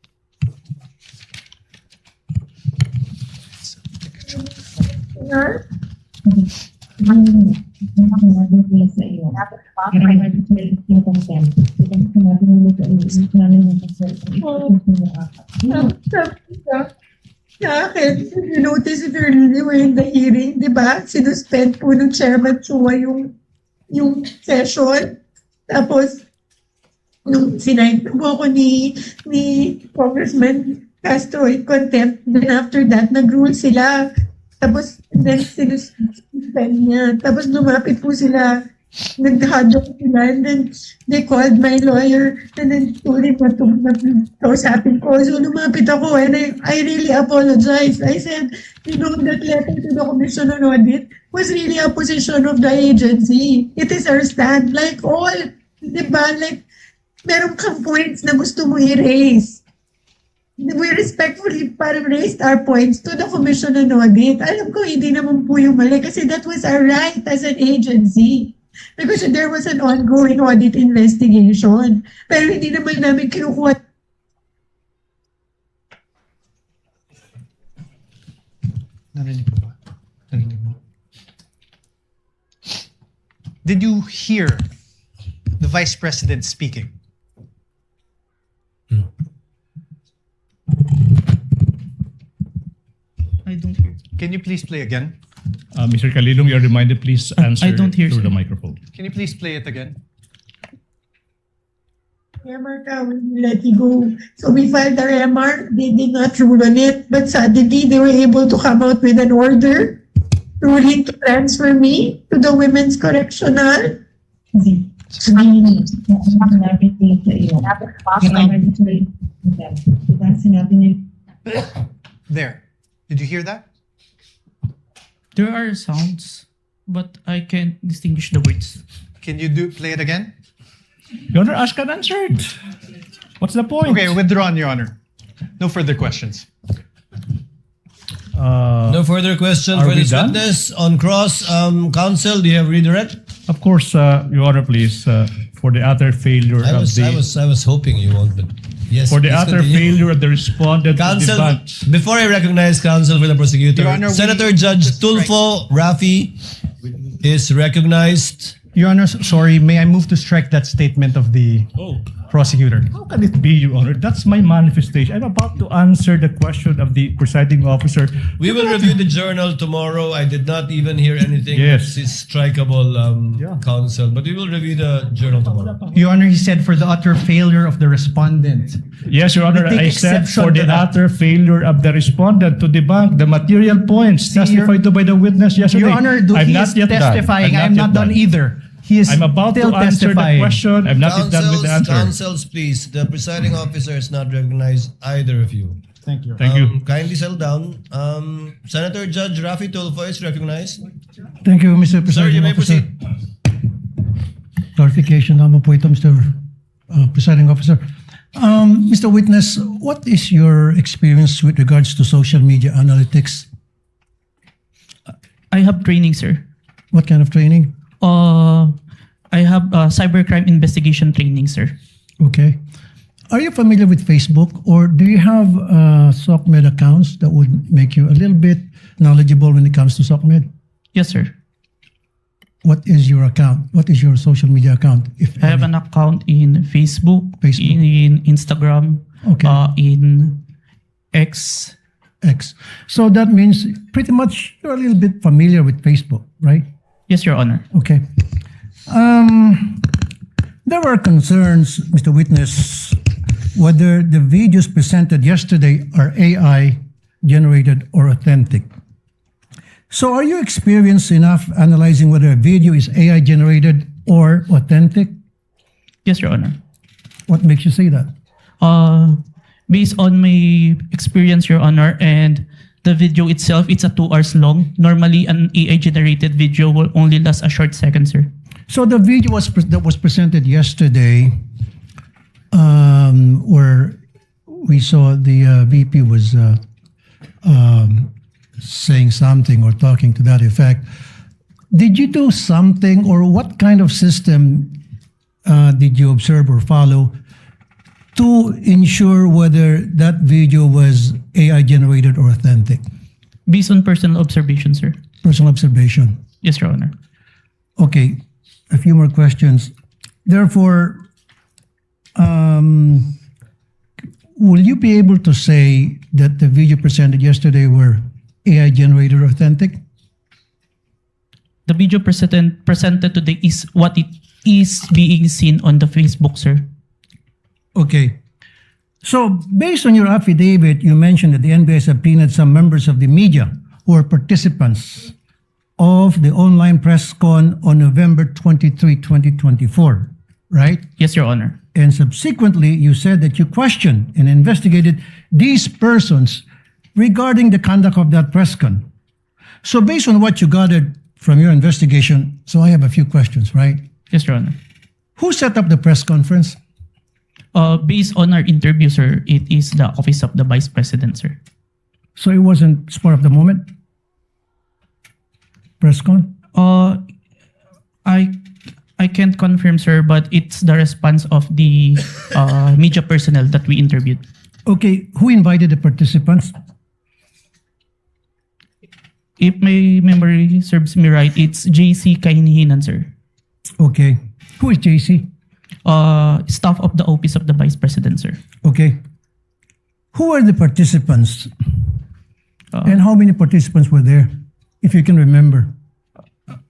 Sa akin, if you notice if you're renewing the hearing, di ba? Sinuspend po ng Chairman Chua yung session. Tapos, nung sinayin po ako ni Congressman Castro in contempt, then after that, nag-rule sila. Tapos, then sinuspend niya. Tapos lumapit po sila, nag-hadlock sila, and then they called my lawyer, and then told him what to kausapin ko. So lumapit ako, and I really apologize. I said, you know, that letter to the Commission on Audit was really a position of the agency. It is our stand. Like all, di ba? Like, meron kang points na gusto mo i-raise. We respectfully parang raised our points to the Commission on Audit. Alam ko, hindi naman po yung mali kasi that was our right as an agency. Because there was an ongoing audit investigation. Pero hindi naman namin kinukuha. Narinig mo ba? Narinig mo? Did you hear the Vice President speaking? I don't hear. Can you please play again? Mr. Calilong, you're reminded, please answer I don't hear, through sir. the microphone. Can you please play it again? MR ka, we let you go. So we filed our MR, they did not rule on it, but suddenly they were able to come out with an order ruling to transfer me to the Women's Correctional. There. Did you hear that? There are sounds, but I can't distinguish the words. Can you play it again? Your Honor, asked and answered. What's the point? Okay, withdrawn, Your Honor. No further questions. No further question are for we this done? witness. On cross, counsel, do you have redirect? Of course, Your Honor, please, for the utter failure I of was hoping you won't, but yes. for the please utter continue. failure of the respondent to Counsel, debunk. before I recognize counsel for the prosecutor, Your Honor, Senator Judge Tulfo Rafi is recognized. Your Honor, sorry, may I move to strike that statement of the prosecutor? How can it be, Your Honor? That's my manifestation. I'm about to answer the question of the presiding officer. We will review the journal tomorrow. I did not even hear anything. Yes. It's strikeable, counsel, but we will review the journal tomorrow. Your Honor, he said for the utter failure of the respondent. Yes, Your Honor, We take I said exception for the to that. utter failure of the respondent to debunk the material points testified to by the witness yesterday. Your Honor, I'm he not is yet done. testifying. I'm yet not done either. He is I'm about to still answer the testifying. question. I'm not yet done with the answer. Counsels, please. The presiding officer has not recognized either of you. Thank you. Thank you. Kindly settle down. Senator Judge Rafi Tulfo is recognized. Thank you, Mr. Sir, you Presiding may Officer. proceed. Clarification naman po ito, Mr. Presiding Officer. Mr. Witness, what is your experience with regards to social media analytics? I have training, sir. What kind of training? I have cybercrime investigation training, sir. Okay. Are you familiar with Facebook, or do you have SOCMED accounts that would make you a little bit knowledgeable when it comes to SOCMED? Yes, sir. What is your account? What is your social media account? If I have an account in Facebook, in Instagram, Okay. in X. X. So that means pretty much you're a little bit familiar with Facebook, right? Yes, Your Honor. Okay. There were concerns, Mr. Witness, whether the videos presented yesterday are AI generated or authentic. So are you experienced enough analyzing whether a video is AI generated or authentic? Yes, Your Honor. What makes you say that? Based on my experience, Your Honor, and the video itself, it's a 2 hours long. Normally, an AI-generated video will only last a short second, sir. So the video that was presented yesterday, where we saw the VP was saying something or talking to that effect. Did you do something, or what kind of system did you observe or follow to ensure whether that video was AI generated or authentic? Based on personal observation, sir. Personal observation. Yes, Your Honor. Okay, a few more questions. Therefore, will you be able to say that the video presented yesterday were AI generated or authentic? The video presented today is what it is being seen on the Facebook, sir. Okay. So, based on your affidavit, you mentioned that the NBI subpoenaed some members of the media who are participants of the online press con on November 23, 2024, right? Yes, Your Honor. And subsequently, you said that you questioned and investigated these persons regarding the conduct of that press con. So, based on what you gathered from your investigation, so I have a few questions, right? Yes, Your Honor. Who set up the press conference? Based on our interview, sir, it is the Office of the Vice President, sir. So it wasn't spur of the moment? Press con? I can't confirm, sir, but it's the response of the media personnel that we interviewed. Okay, who invited the participants? If my memory serves me right, it's JC Kainihinan, sir. Okay. Who is JC? Staff of the Office of the Vice President, sir. Okay. Who are the participants? And how many participants were there, if you can remember?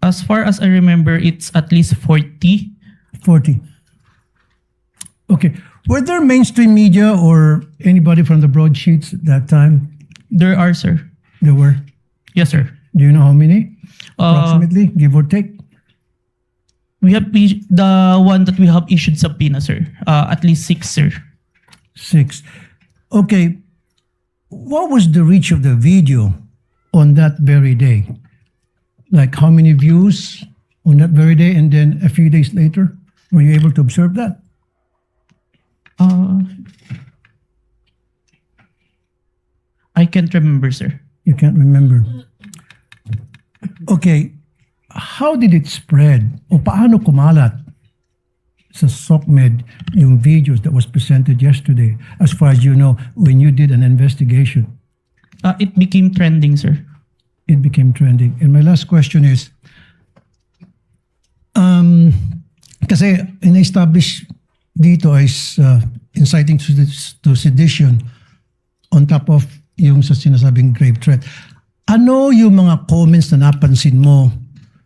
As far as I remember, it's at least 40. 40. Okay. Were there mainstream media or anybody from the broadsheets at that time? There are, sir. There were? Yes, sir. Do you know how many? Approximately, give or take? We have the one that we have issued subpoena, sir. At least 6, sir. 6. Okay. What was the reach of the video on that very day? Like how many views on that very day, and then a few days later? Were you able to observe that? I can't remember, sir. You can't remember. Okay, how did it spread? O paano kumalat sa SOCMED yung videos that was presented yesterday, as far as you know, when you did an investigation? It became trending, sir. It became trending. And my last question is, kasi in-establish dito is inciting to sedition on top of yung sa sinasabing grave threat. Ano yung mga comments na napansin mo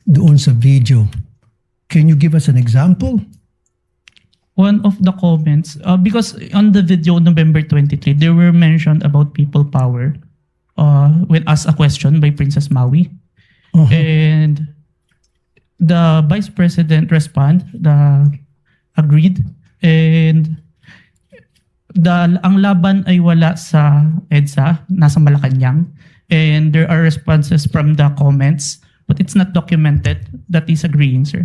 doon sa video? Can you give us an example? One of the comments, because on the video November 23, there were mentioned about people power when asked a question by Princess Maui. And the Vice President agreed, and ang laban ay wala sa EDSA, nasa Malacanang, and there are responses from the comments, but it's not documented that is agreeing, sir.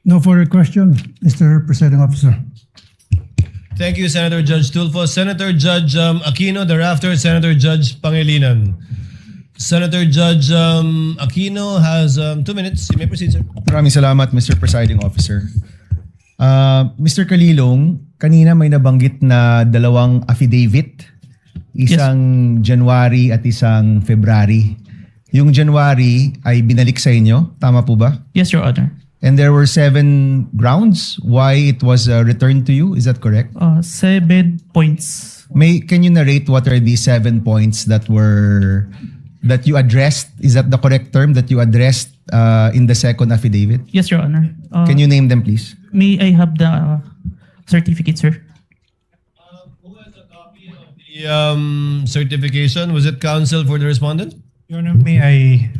No further question, Mr. Presiding Officer. Thank you, Senator Judge Tulfo. Senator Judge Aquino, thereafter Senator Judge Pangilinan. Senator Judge Aquino has 2 minutes. You may proceed, sir. Maraming salamat, Mr. Presiding Officer. Mr. Kalilong, kanina may nabanggit na 2 affidavit. Isang January at isang February. Yung January ay binalik sa inyo. Tama po ba? Yes, Your Honor. And there were 7 grounds why it was returned to you. Is that correct? 7 points. Can you narrate what are these 7 points that you addressed? Is that the correct term that you addressed in the second affidavit? Yes, Your Honor. Can you name them, please? May I have the certificate, sir? The certification, was it counsel for the respondent? Your Honor, may I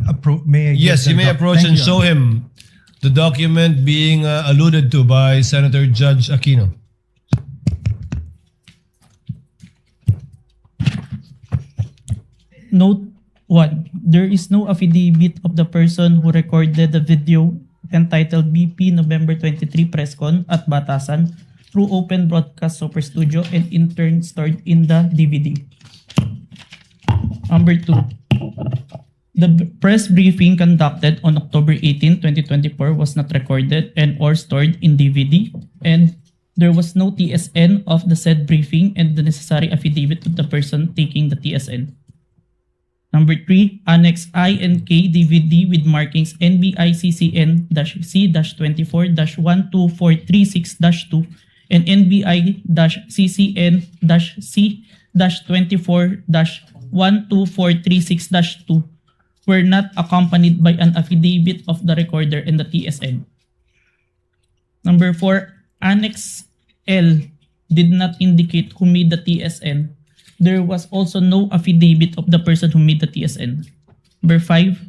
Yes, you may approach and show him the document being alluded to by Senator Judge Aquino. Note 1. There is no affidavit of the person who recorded the video entitled BP November 23 Press Con at Batasan through open broadcast Super Studio and in turn stored in the DVD. Number 2. The press briefing conducted on October 18, 2024 was not recorded and or stored in DVD, and there was no TSN of the said briefing and the necessary affidavit of the person taking the TSN. Number 3, Annex I and K DVD with markings NBI-CCN-C-24-12436-2 and NBI-CCN-C-24-12436-2 were not accompanied by an affidavit of the recorder and the TSN. Number 4, Annex L did not indicate who made the TSN. There was also no affidavit of the person who made the TSN. Number 5,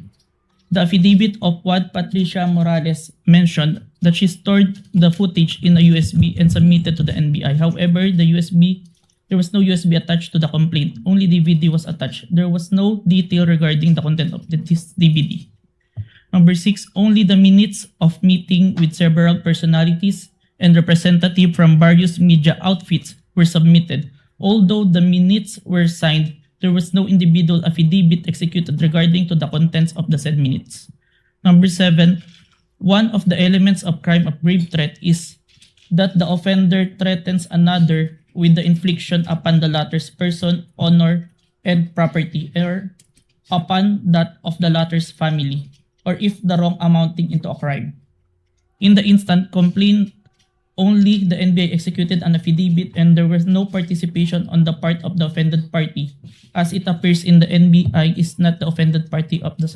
the affidavit of what Patricia Morales mentioned that she stored the footage in a USB and submitted to the NBI. However, there was no USB attached to the complaint. Only DVD was attached. There was no detail regarding the content of this DVD. Number 6, only the minutes of meeting with several personalities and representatives from various media outfits were submitted. Although the minutes were signed, there was no individual affidavit executed regarding to the contents of the said minutes. Number 7, one of the elements of crime of grave threat is that the offender threatens another with the infliction upon the latter's person, honor, and property, or upon that of the latter's family, or if the wrong amounting into a crime. In the instant complaint, only the NBI executed an affidavit and there was no participation on the part of the offended party, as it appears in the NBI is not the offended party of the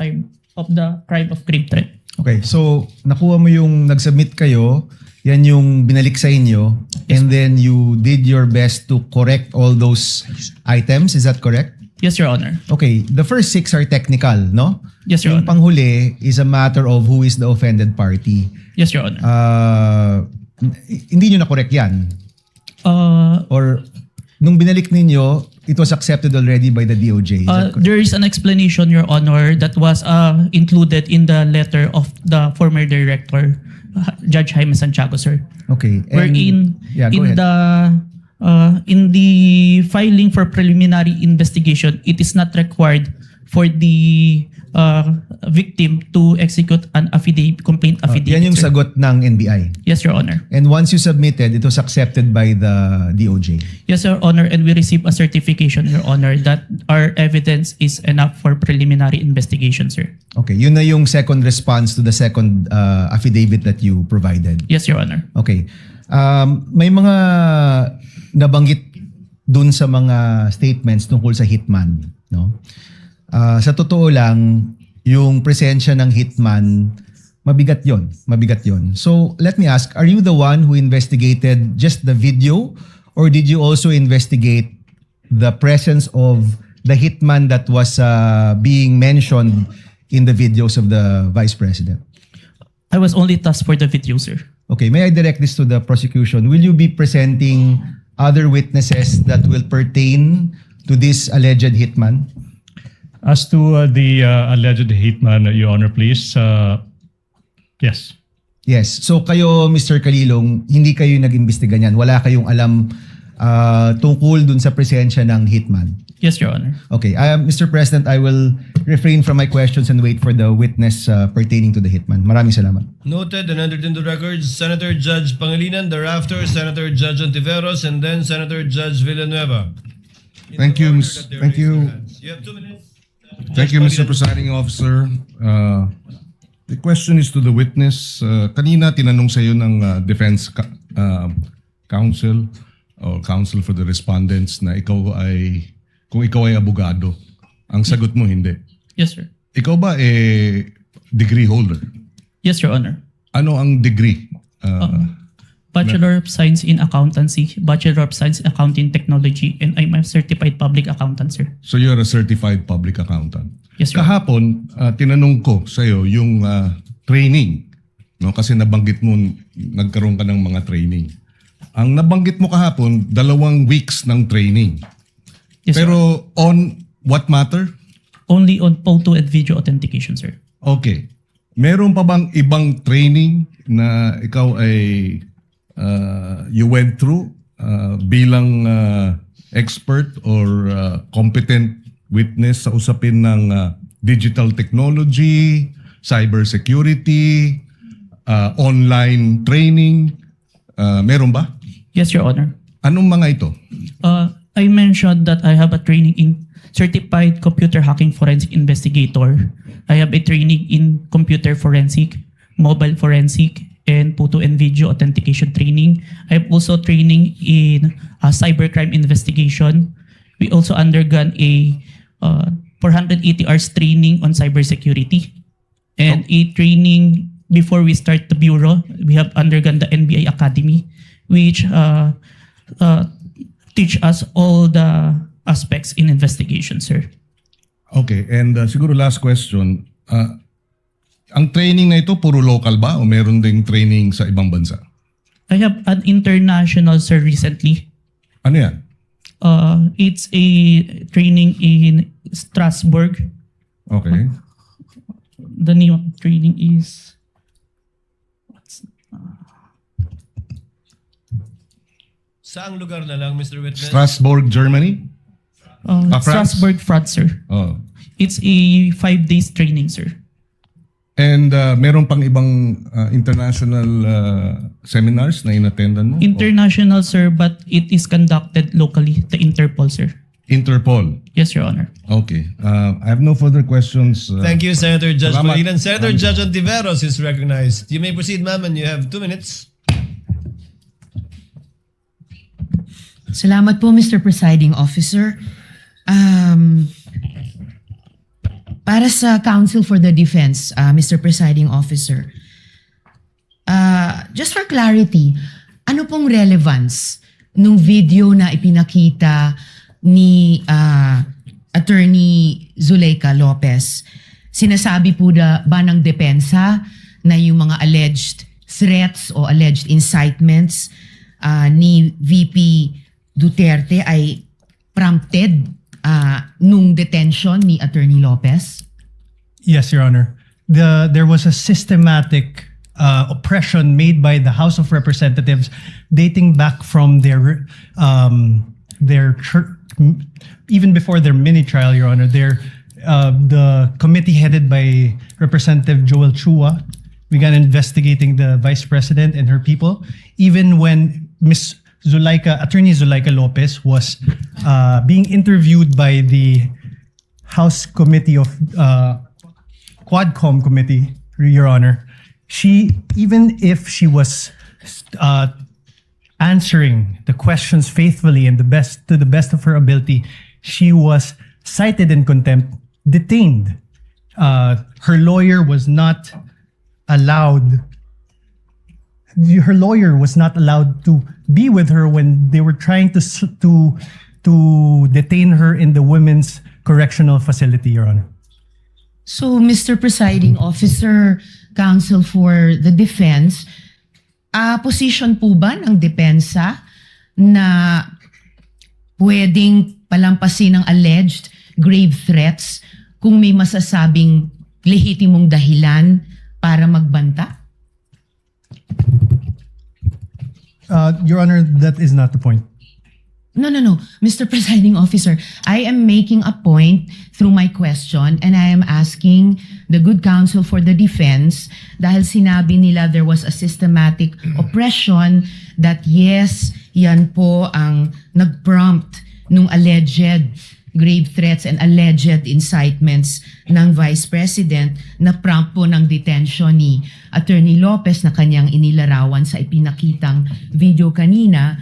crime of grave threat. Okay, so nakuha mo yung nag-submit kayo, yan yung binalik sa inyo, and then you did your best to correct all those items, is that correct? Yes, Your Honor. Okay, the first 6 are technical, no? Yes, Your Yung Honor. panghuli is a matter of who is the offended party. Yes, Your Honor. Hindi nyo na-correct yan? Or nung binalik ninyo, it was accepted already by the DOJ? Is that correct? There is an explanation, Your Honor, that was included in the letter of the former director, Judge Jaime Santiago, sir. Okay. Wherein Yeah, go ahead. in the filing for preliminary investigation, it is not required for the victim to execute an complaint affidavit. Yan yung sir. sagot ng NBI. Yes, Your Honor. And once you submitted, it was accepted by the DOJ. Yes, Your Honor, and we received a certification, Your Honor, that our evidence is enough for preliminary investigation, sir. Okay, yun na yung second response to the second affidavit that you provided. Yes, Your Honor. Okay. May mga nabanggit dun sa mga statements tungkol sa hitman, no? Sa totoo lang, yung presensya ng hitman, mabigat yon. So, let me ask, are you the one who investigated just the video, or did you also investigate the presence of the hitman that was being mentioned in the videos of the Vice President? I was only tasked for the video, sir. Okay, may I direct this to the prosecution? Will you be presenting other witnesses that will pertain to this alleged hitman? As to the alleged hitman, Your Honor, please. Yes. Yes. So kayo, Mr. Kalilong, hindi kayo nag-imbestiga niyan. Wala kayong alam tungkol dun sa presensya ng hitman. Yes, Your Honor. Okay. Mr. President, I will refrain from my questions and wait for the witness pertaining to the hitman. Maraming salamat. Noted and entered into records, Senator Judge Pangilinan, thereafter Senator Judge Ontiveros, and then Senator Judge Villanueva. Thank you, thank you. You have 2 minutes. Thank you, Mr. Presiding Officer. The question is to the witness. Kanina tinanong sa iyo ng defense counsel or counsel for the respondents na kung ikaw ay abogado. Ang sagot mo hindi. Yes, sir. Ikaw ba degree holder? Yes, Your Honor. Ano ang degree? Bachelor of Science in Accountancy, Bachelor of Science in Accounting Technology, and I'm a certified public accountant, sir. So you're a certified public accountant. Yes, sir. Kahapon, tinanong ko sa iyo yung training. No? Kasi nabanggit mo, nagkaroon ka ng mga training. Ang nabanggit mo kahapon, 2 weeks ng training. Yes, pero sir. On what matter? Only on photo and video authentication, sir. Okay. Meron pa bang ibang training na ikaw ay you went through bilang expert or competent witness sa usapin ng digital technology, cybersecurity, online training? Meron ba? Yes, Your Honor. Anong mga ito? I mentioned that I have a training in Certified Computer Hacking Forensic Investigator. I have a training in Computer Forensic, Mobile Forensic, and Photo and Video Authentication training. I have also training in cybercrime investigation. We also undergone a 480 hours training on cybersecurity. And a training before we start the bureau, we have undergone the NBI Academy, which teach us all the aspects in investigation, sir. Okay, and siguro last question. Ang training na ito, puro local ba o meron ding training sa ibang bansa? I have an international, sir, recently. Ano yan? It's a training in Strasbourg. Okay. The name of the training is... Saang lugar na lang, Mr. Witness? Strasbourg, Germany? France? Strasbourg, France, sir. Oh. It's a 5 days training, sir. And meron pang ibang international seminars na inattendan mo? International, sir, but it is conducted locally, the Interpol, sir. Interpol? Yes, Your Honor. Okay. I have no further questions. Thank you, Senator Judge Salamat. Pangilinan. Senator Judge Ontiveros is recognized. You may proceed, ma'am, and you have 2 minutes. Salamat po, Mr. Presiding Officer. Para sa Counsel for the Defense, Mr. Presiding Officer, just for clarity, ano pong relevance nung video na ipinakita ni Attorney Zuleika Lopez? Sinasabi po ba ng depensa na yung mga alleged threats o alleged incitements ni VP Duterte ay prompted nung detention ni Attorney Lopez? Yes, Your Honor. There was a systematic oppression made by the House of Representatives dating back from their even before their mini trial, Your Honor. the committee headed by Representative Joel Chua began investigating the Vice President and her people, even when Attorney Zuleika Lopez was being interviewed by the House Committee of Quadcom Committee, Your Honor. Even if she was answering the questions faithfully and to the best of her ability, she was cited in contempt, detained. Her lawyer was not allowed. Her lawyer was not allowed to be with her when they were trying to detain her in the women's correctional facility, Your Honor. So, Mr. Presiding Officer, Counsel for the Defense, position po ba ng depensa na pwedeng palampasin ng alleged grave threats kung may masasabing lehitimong dahilan para magbanta? Your Honor, that is not the point. No. Mr. Presiding Officer, I am making a point through my question and I am asking the good counsel for the defense dahil sinabi nila there was a systematic oppression that yes, yan po ang nag-prompt nung alleged grave threats and alleged incitements ng Vice President na prompt po ng detention ni Attorney Lopez na kanyang inilarawan sa ipinakitang video kanina.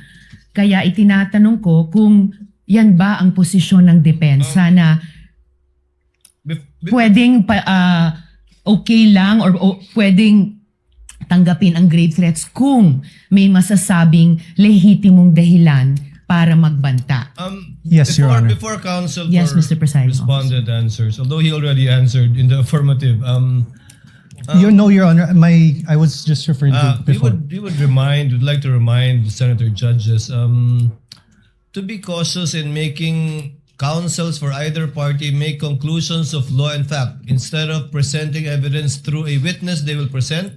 Kaya itinatanong ko kung yan ba ang posisyon ng depensa na pwedeng okay lang or pwedeng tanggapin ang grave threats kung may masasabing lehitimong dahilan para magbanta. Yes, Your Honor. Before counsel Yes, Mr. Presiding responded answers, although he already answered in the affirmative, Your Honor, I was just referring to before. we'd like to remind senator judges to be cautious in making counsels for either party make conclusions of law and fact. Instead of presenting evidence through a witness they will present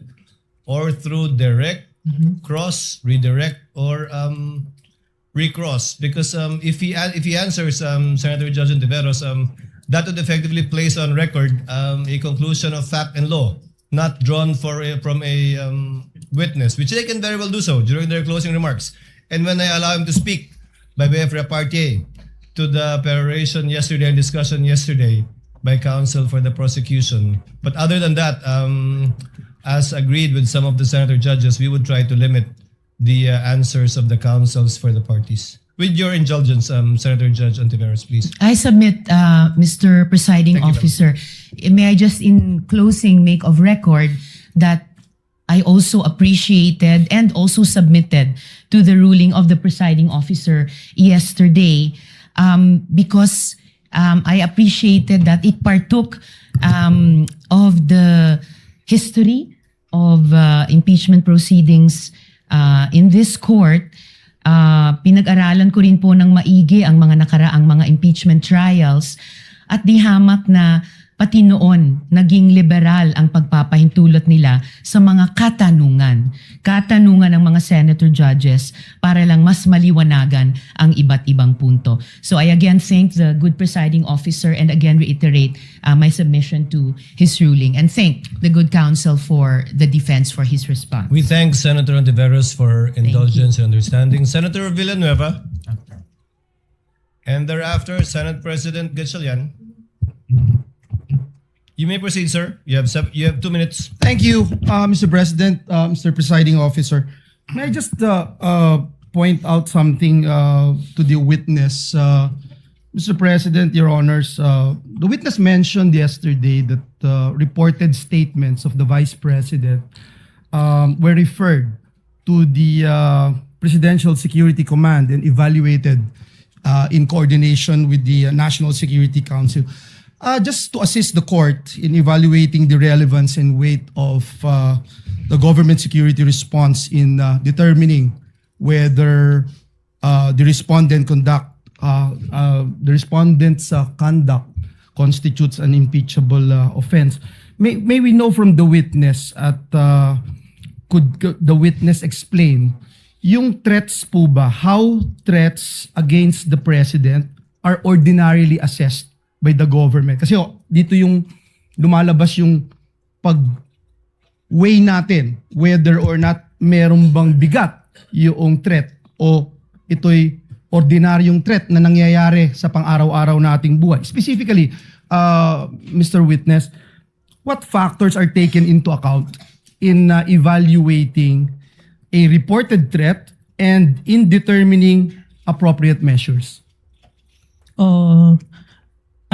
or through direct, cross, redirect, or recross. Because if he answers Senator Judge Ontiveros, that would effectively place on record a conclusion of fact and law, not drawn from a witness, which they can very well do so during their closing remarks. And when I allow him to speak by way of repartee to the peroration yesterday and discussion yesterday by counsel for the prosecution. But other than that, as agreed with some of the senator judges, we would try to limit the answers of the counsels for the parties. With your indulgence, Senator Judge Ontiveros, please. I submit, Mr. Presiding Officer, may I just in closing make of record that I also appreciated and also submitted to the ruling of the presiding officer yesterday because I appreciated that it partook of the history of impeachment proceedings in this court. Pinag-aralan ko rin po ng maigi ang mga nakaraang mga impeachment trials at di hamak na pati noon naging liberal ang pagpapahintulot nila sa mga katanungan ng mga senator judges para lang mas maliwanagan ang iba't ibang punto. So I again thank the good presiding officer and again reiterate my submission to his ruling and thank the good counsel for the defense for his response. We thank Senator Ontiveros for indulgence and understanding. Senator Villanueva. And thereafter, Senate President Gatchalian. You may proceed, sir. You have 2 minutes. Thank you, Mr. President, Mr. Presiding Officer. May I just point out something to the witness? Mr. President, Your Honors, the witness mentioned yesterday that reported statements of the Vice President were referred to the Presidential Security Command and evaluated in coordination with the National Security Council. Just to assist the court in evaluating the relevance and weight of the government security response in determining whether the respondent's conduct constitutes an impeachable offense. May we know from the witness could the witness explain yung threats po ba, how threats against the president are ordinarily assessed by the government? Kasi dito yung lumalabas yung pag-weigh natin whether or not meron bang bigat yung threat o ito'y ordinaryong threat na nangyayari sa pang-araw-araw nating buhay. Specifically, Mr. Witness, what factors are taken into account in evaluating a reported threat and in determining appropriate measures?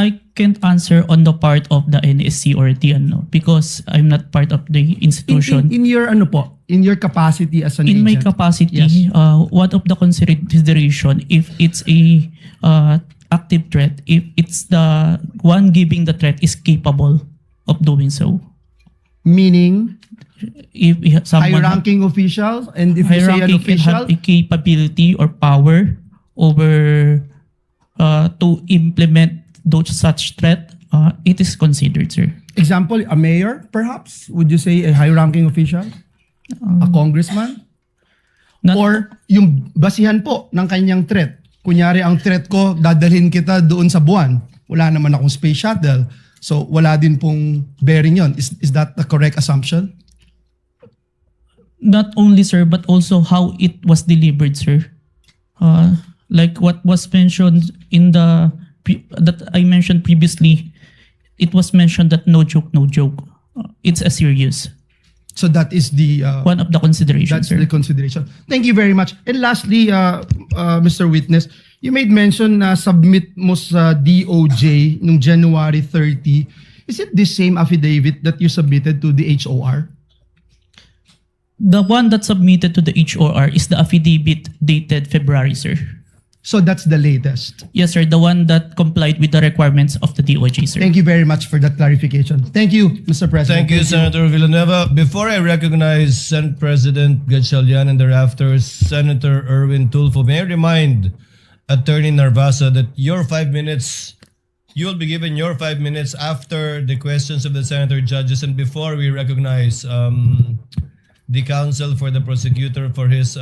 I can't answer on the part of the NSC or TNO because I'm not part of the institution. In your in your capacity as an In my agent? capacity, Yes. one of the consideration if it's a active threat, if it's the one giving the threat is capable of doing so. Meaning, if someone high-ranking officials, and if you say an hierarchy can official, have a capability or power over to implement those such threat, it is considered, sir. example, a mayor, perhaps? Would you say a high-ranking official? A congressman? Or yung basihan po ng kanyang threat. Kunyari, ang threat ko, dadalhin kita doon sa buwan. Wala naman akong space shuttle. So, wala din pong bearing yon. Is that the correct assumption? Not only, sir, but also how it was delivered, sir. Like what was mentioned in that I mentioned previously, it was mentioned that no joke, no joke. It's a serious. So that is the one of the considerations, that's sir. the consideration. Thank you very much. And lastly, Mr. Witness, you made mention na submit mo sa DOJ nung January 30. Is it the same affidavit that you submitted to the HOR? The one that submitted to the HOR is the affidavit dated February, sir. So that's the latest. Yes, sir. The one that complied with the requirements of the DOJ, sir. Thank you very much for that clarification. Thank you, Mr. President. Thank you, Senator Villanueva. Before I recognize Senate President Gatchalian and thereafter Senator Erwin Tulfo, may I remind Attorney Narvasa that your 5 minutes, you'll be given your 5 minutes after the questions of the senator judges and before we recognize the counsel for the prosecutor for his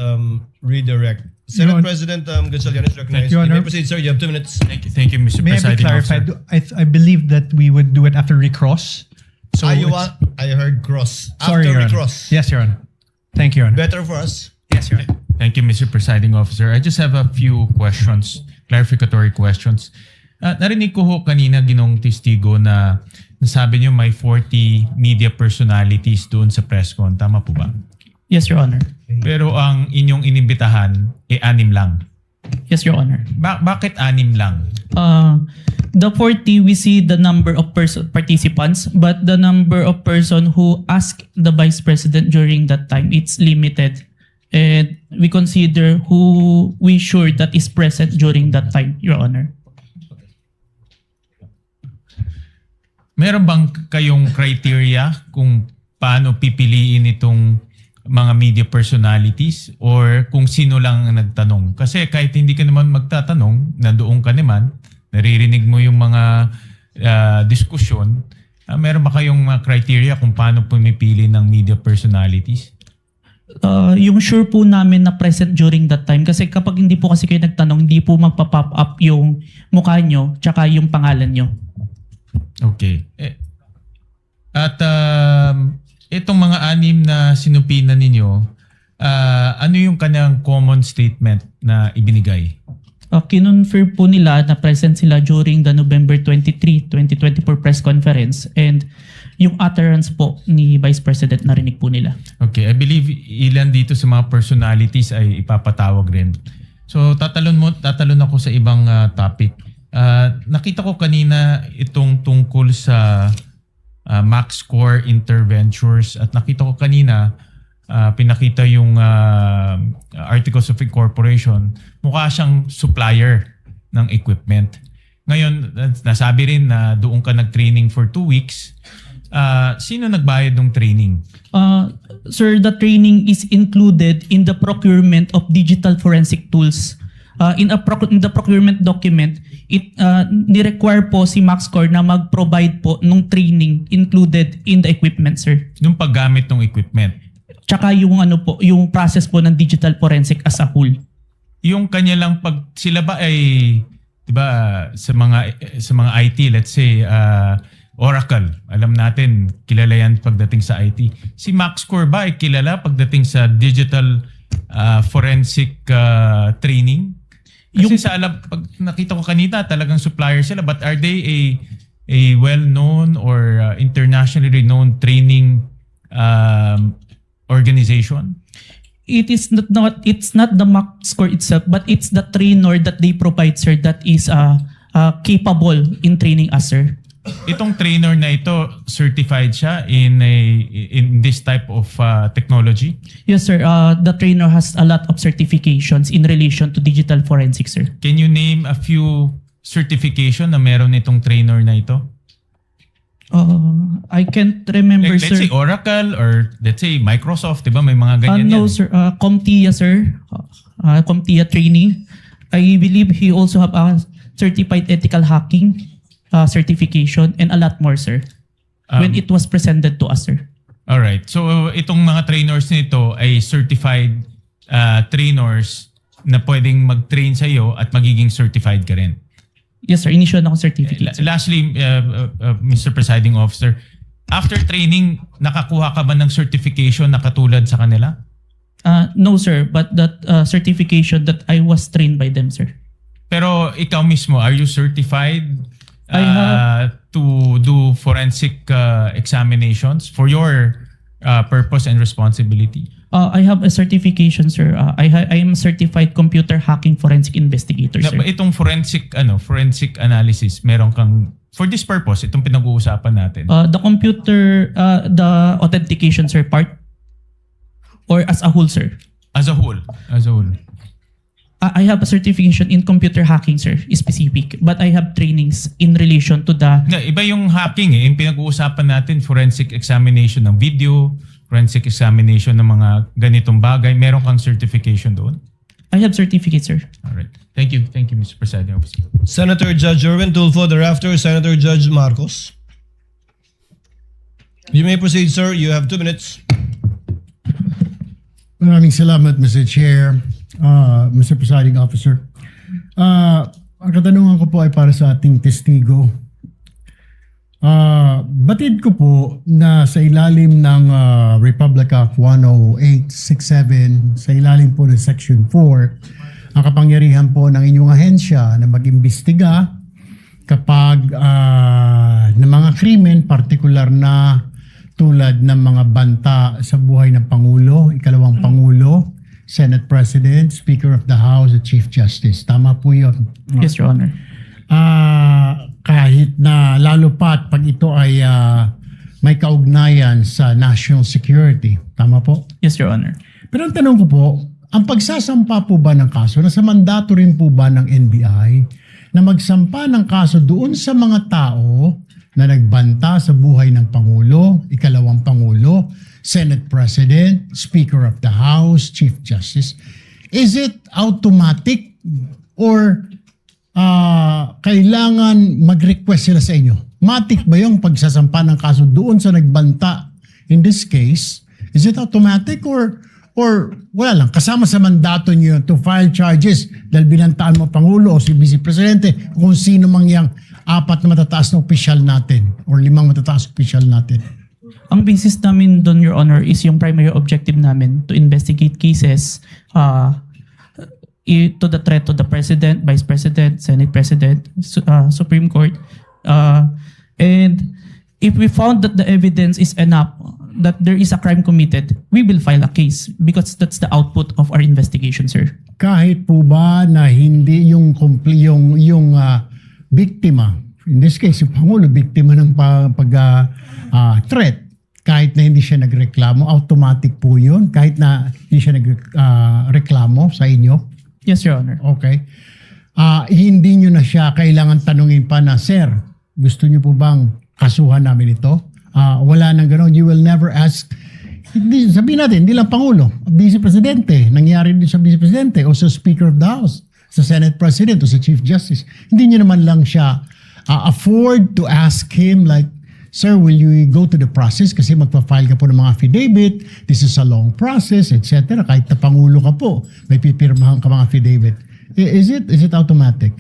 redirect. Senate President Gatchalian is recognized. Your You may Honor. proceed, sir. You have 2 minutes. Thank you, Mr. May I be Presiding clarified? Officer. I believe that we would do it after recross. So You it's- want? I heard cross. Sorry, After Your we Honor. cross. Yes, Your Honor. Thank you, Your Honor. Better for us. Yes, Your Honor. Thank you, Mr. Presiding Officer. I just have a few questions, clarificatory questions. Narinig ko ho kanina ginong testigo na nasabi niyo may 40 media personalities doon sa press con. Tama po ba? Yes, Your Honor. Pero ang inyong inimbitahan, 6 lang. Yes, Your Honor. Bakit 6 lang? The 40, we see the number of participants, but the number of person who asked the Vice President during that time, it's limited. And we consider who we sure that is present during that time, Your Honor. Meron bang kayong criteria kung paano pipiliin itong mga media personalities or kung sino lang ang nagtanong? Kasi kahit hindi ka naman magtatanong, nandoon ka naman, naririnig mo yung mga diskusyon, meron ba kayong mga criteria kung paano pumipili ng media personalities? Yung sure po namin na present during that time kasi kapag hindi po kasi kayo nagtanong, hindi po magpa-pop up yung mukha nyo tsaka yung pangalan nyo. Okay. At itong mga 6 na sinupinan ninyo, ano yung kanyang common statement na ibinigay? Kinonfirm po nila na present sila during the November 23, 2024 press conference and yung utterance po ni Vice President narinig po nila. Okay, I believe ilan dito sa mga personalities ay ipapatawag rin. So tatalon ako sa ibang topic. Nakita ko kanina itong tungkol sa Max Core Interventures at nakita ko kanina pinakita yung Articles of Incorporation. Mukha siyang supplier ng equipment. Ngayon, nasabi rin na doon ka nag-training for 2 weeks. Sino nagbayad ng training? Sir, the training is included in the procurement of digital forensic tools. In the procurement document, it ni-require po si MaxCore na mag-provide po ng training included in the equipment, sir. Nung paggamit ng equipment? Tsaka yung yung process po ng digital forensic as a whole. Yung kanya lang sila ba ay 'di ba sa mga IT, let's say Oracle, alam natin, kilala yan pagdating sa IT. Si MaxCore ba ay kilala pagdating sa digital forensic training? Kasi sa alam, pag nakita ko kanina, talagang supplier sila. But are they a well-known or internationally renowned training organization? It's not the max score itself, but it's the trainer that they provide, sir, that is capable in training us, sir. Itong trainer na ito, certified siya in this type of technology? Yes, sir. The trainer has a lot of certifications in relation to digital forensics, sir. Can you name a few certification na meron itong trainer na ito? I can't remember, Let's sir. say Oracle or let's say Microsoft, di ba? May mga ganyan No, yan. sir. CompTIA, sir. CompTIA training. I believe he also have a certified ethical hacking certification and a lot more, sir. When it was presented to us, sir. Alright. So itong mga trainers nito ay certified trainers na pwedeng mag-train sa iyo at magiging certified ka rin. Yes, sir. Initial na akong certificate. sir. Lastly, Mr. Presiding Officer, after training, nakakuha ka ba ng certification na katulad sa kanila? No, sir. But that certification that I was trained by them, sir. Pero ikaw mismo, are you certified I have- to do forensic examinations for your purpose and responsibility? I have a certification, sir. I am certified computer hacking forensic investigator, sir. Itong forensic analysis, meron kang for this purpose, itong pinag-uusapan natin. The computer, the authentication, sir, part or as a whole, sir? As a whole. I have a certification in computer hacking, sir, specific. But I have trainings in relation to the... Iba yung hacking eh. Yung pinag-uusapan natin, forensic examination ng video, forensic examination ng mga ganitong bagay. Meron kang certification doon? I have certificate, sir. Alright. Thank you, Mr. Presiding Officer. Senator Judge Erwin Tulfo, thereafter Senator Judge Marcos. You may proceed, sir. You have 2 minutes. Maraming salamat, Mr. Chair, Mr. Presiding Officer. Ang katanungan ko po ay para sa ating testigo. Batid ko po na sa ilalim ng Republic Act 10867, sa ilalim po ng Section 4, ang kapangyarihan po ng inyong ahensya na mag-imbestiga kapag ng mga krimen, partikular na tulad ng mga banta sa buhay ng Pangulo, ikalawang Pangulo, Senate President, Speaker of the House, at Chief Justice. Tama po yun. Yes, Your Honor. Kahit na lalo pat pag ito ay may kaugnayan sa national security. Tama po? Yes, Your Honor. Pero ang tanong ko po, ang pagsasampa po ba ng kaso, nasa mandato rin po ba ng NBI na magsampa ng kaso doon sa mga tao na nagbanta sa buhay ng Pangulo, ikalawang Pangulo, Senate President, Speaker of the House, Chief Justice? Is it automatic or kailangan mag-request sila sa inyo? Matik ba yung pagsasampa ng kaso doon sa nagbanta? In this case, is it automatic or wala lang, kasama sa mandato niyo to file charges dahil binantaan mo Pangulo o si Vice Presidente kung sino mang yang 4 na matataas na opisyal natin or 5 matataas na opisyal natin? Ang basis namin doon, Your Honor, is yung primary objective namin to investigate cases to the threat to the President, Vice President, Senate President, Supreme Court. And if we found that the evidence is enough that there is a crime committed, we will file a case because that's the output of our investigation, sir. Kahit po ba na hindi yung biktima, in this case, yung Pangulo, biktima ng threat, kahit na hindi siya nagreklamo, automatic po yun, kahit na hindi siya nagreklamo sa inyo? Yes, Your Honor. Okay. Hindi nyo na siya kailangan tanungin pa na, Sir, gusto nyo po bang kasuhan namin ito? Wala nang gano'n. You will never ask. Sabihin natin, hindi lang Pangulo, Vice Presidente, nangyari din sa Vice Presidente o sa Speaker of the House, sa Senate President o sa Chief Justice. Hindi nyo naman lang siya afford to ask him like, Sir, will you go to the process kasi magpa-file ka po ng mga affidavit, this is a long process, etc. Kahit na Pangulo ka po, may pipirmahan ka mga affidavit. Is it automatic,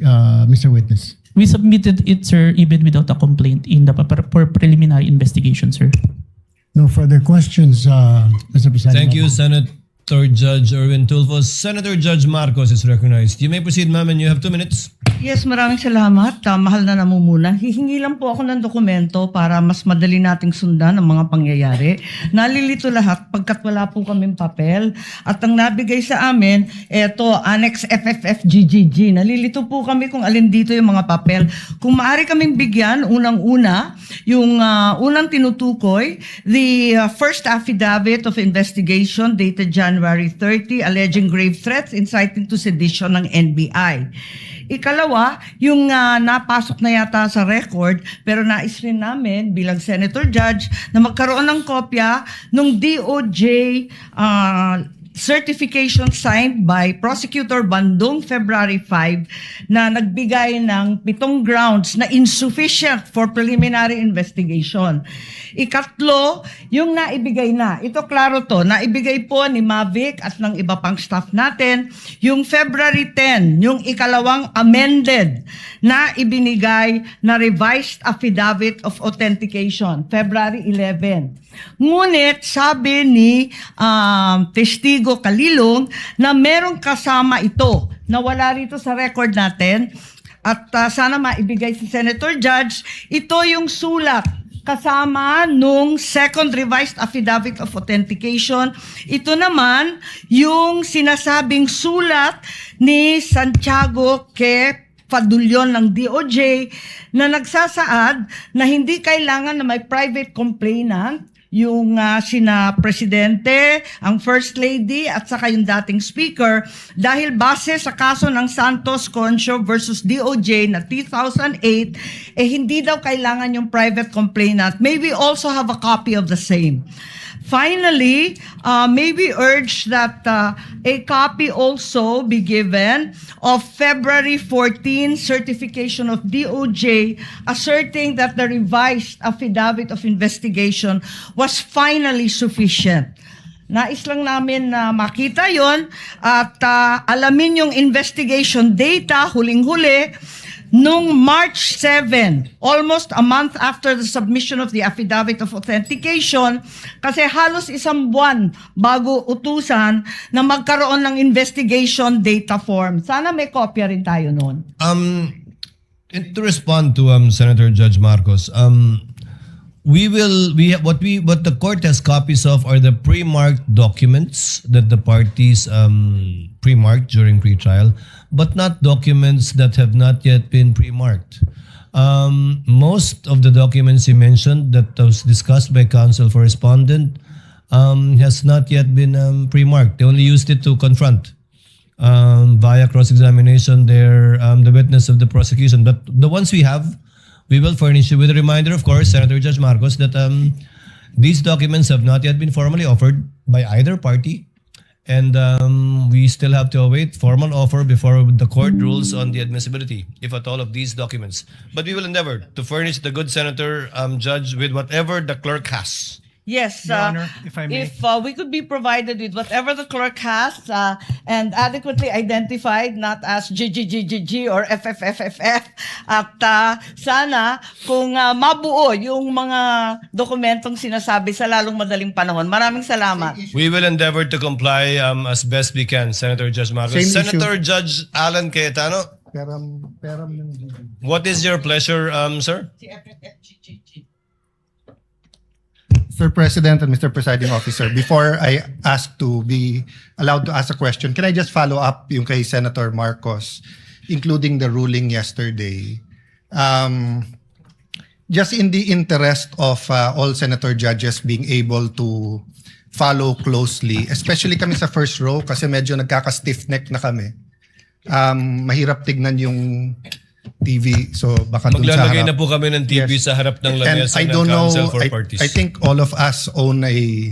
Mr. Witness? We submitted it, sir, even without a complaint in the for preliminary investigation, sir. No further questions, Mr. President. Thank you, Senator Judge Erwin Tulfo. Senator Judge Marcos is recognized. You may proceed, ma'am, and you have 2 minutes. Yes, maraming salamat. Mahal na namumuna. Hihingi lang po ako ng dokumento para mas madali nating sundan ang mga pangyayari. Nalilito lahat pagkat wala po kaming papel. At ang nabigay sa amin, eto, Annex FFFGGG. Nalilito po kami kung alin dito yung mga papel. Kung maaari kaming bigyan, unang-una, yung unang tinutukoy, the first affidavit of investigation dated January 30, alleging grave threats inciting to sedition ng NBI. Ikalawa, yung napasok na yata sa record, pero nais rin namin bilang Senator Judge na magkaroon ng kopya ng DOJ certification signed by Prosecutor Bandung February 5 na nagbigay ng 7 grounds na insufficient for preliminary investigation. Ikatlo, yung naibigay na. Ito klaro to, naibigay po ni Mavic at ng iba pang staff natin. Yung February 10, yung ikalawang amended na ibinigay na revised affidavit of authentication, February 11. Ngunit sabi ni testigo Kalilong na merong kasama ito na wala rito sa record natin at sana maibigay si Senator Judge. Ito yung sulat kasama nung second revised affidavit of authentication. Ito naman yung sinasabing sulat ni Santiago K. Fadulyon ng DOJ na nagsasaad na hindi kailangan na may private complainant yung sina Presidente, ang First Lady at saka yung dating Speaker dahil base sa kaso ng Santos Concho versus DOJ na 2008, hindi daw kailangan yung private complainant. May we also have a copy of the same. Finally, may we urge that a copy also be given of February 14 certification of DOJ asserting that the revised affidavit of investigation was finally sufficient. Nais lang namin na makita yon at alamin yung investigation data, huling-huli, nung March 7, almost a month after the submission of the affidavit of authentication, kasi halos 1 buwan bago utusan na magkaroon ng investigation data form. Sana may kopya rin tayo noon. To respond to Senator Judge Marcos, what the court has copies of are the pre-marked documents that the parties pre-marked during pre-trial, but not documents that have not yet been pre-marked. Most of the documents you mentioned that was discussed by counsel for respondent has not yet been pre-marked. They only used it to confront via cross-examination the witness of the prosecution. But the ones we have, we will furnish you with a reminder, of course, Senator Judge Marcos, that these documents have not yet been formally offered by either party. And we still have to await formal offer before the court rules on the admissibility, if at all, of these documents. But we will endeavor to furnish the good Senator Judge with whatever the clerk has. Yes, Your Honor, if I may. if we could be provided with whatever the clerk has and adequately identified, not as GGGGG or FFFFF, at sana kung mabuo yung mga dokumentong sinasabi sa lalong madaling panahon. Maraming salamat. We will endeavor to comply as best we can, Senator Judge Marcos. Same Senator Judge Alan Cayetano, Peram ng what is your pleasure, sir? Mr. President and Mr. Presiding Officer, before I ask to be allowed to ask a question, can I just follow up yung kay Senator Marcos, including the ruling yesterday? Just in the interest of all Senator judges being able to follow closely, especially kami sa first row kasi medyo nagkaka-stiff neck na kami. Mahirap tignan yung TV, so baka dun sa Maglalagay harap. na po kami ng TV sa harap ng And lamesa I ng don't know, counsel for parties. I think all of us own a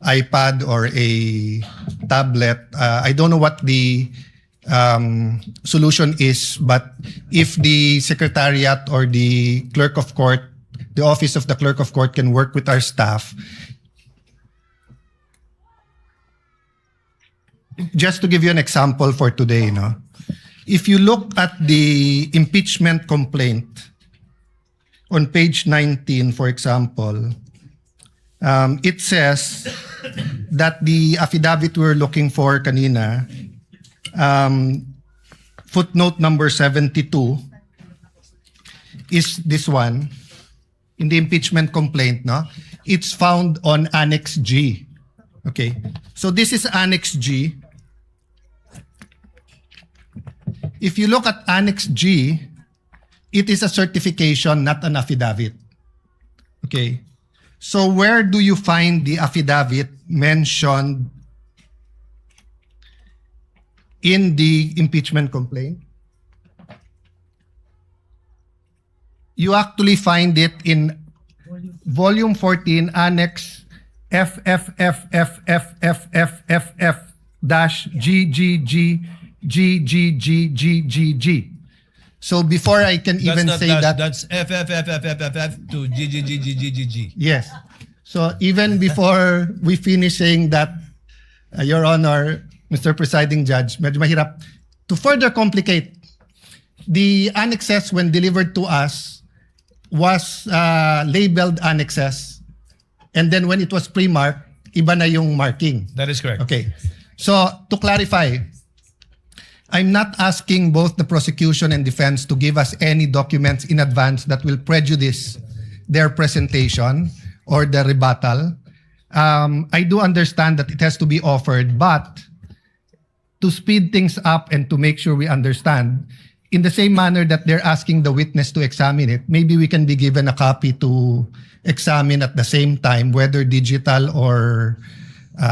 iPad or a tablet. I don't know what the solution is, but if the secretariat or the clerk of court, the office of the clerk of court can work with our staff, just to give you an example for today, no? if you look at the impeachment complaint on page 19, for example, it says that the affidavit we're looking for kanina, footnote number 72, is this one. In the impeachment complaint, no? It's found on Annex G. Okay. So this is Annex G. If you look at Annex G, it is a certification, not an affidavit. Okay. So where do you find the affidavit mentioned in the impeachment complaint? You actually find it in volume 14, Annex FFFFFFFF-GGGGGGGG. So before I can even say that, That's FFFFFF to GGGGGG. yes. So even before we finish saying that, Your Honor, Mr. Presiding Judge, medyo mahirap. To further complicate, the annexes when delivered to us was labeled annexes. And then when it was pre-marked, iba na yung marking. That is correct. Okay. So to clarify, I'm not asking both the prosecution and defense to give us any documents in advance that will prejudice their presentation or the rebuttal. I do understand that it has to be offered, but to speed things up and to make sure we understand, in the same manner that they're asking the witness to examine it, maybe we can be given a copy to examine at the same time, whether digital or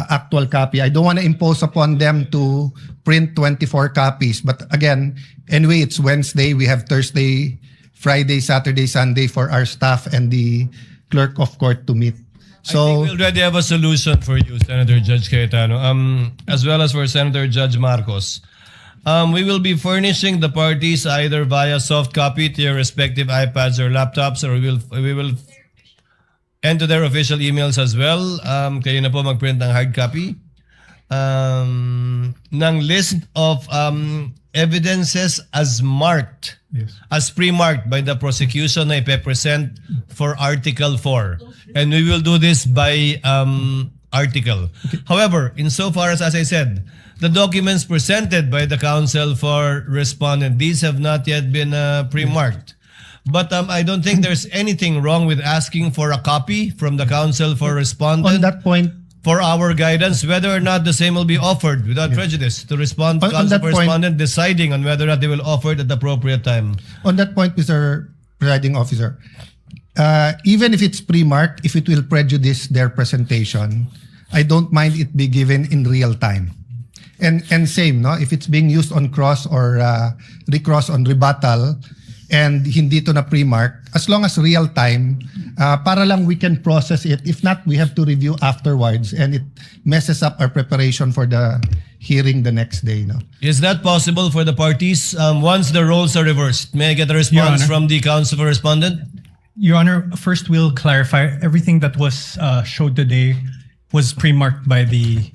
actual copy. I don't want to impose upon them to print 24 copies. But again, anyway, it's Wednesday. We have Thursday, Friday, Saturday, Sunday for our staff and the clerk of court to meet. So I think we already have a solution for you, Senator Judge Cayetano, as well as for Senator Judge Marcos. We will be furnishing the parties either via soft copy to your respective iPads or laptops, or we will enter their official emails as well. Kayo na po mag-print ng hard copy ng list of evidences as marked, as pre-marked by the prosecution na ipe-present for Article 4. And we will do this by article. However, insofar as I said, the documents presented by the counsel for respondent, these have not yet been pre-marked. But I don't think there's anything wrong with asking for a copy from the counsel for respondent. on that point, For our guidance, whether or not the same will be offered without prejudice to respond to On counsel that for point- respondent deciding on whether or not they will offer it at the appropriate time. on that point, Mr. Presiding Officer, even if it's pre-marked, if it will prejudice their presentation, I don't mind it be given in real time. And same, no? If it's being used on cross or recross on rebuttal and hindi to na pre-mark, as long as real time, para lang we can process it. If not, we have to review afterwards and it messes up our preparation for the hearing the next day. No? Is that possible for the parties once the roles are reversed? May I get a response Honor. from the counsel for respondent? Your Honor, first we'll clarify everything that was showed today was pre-marked by the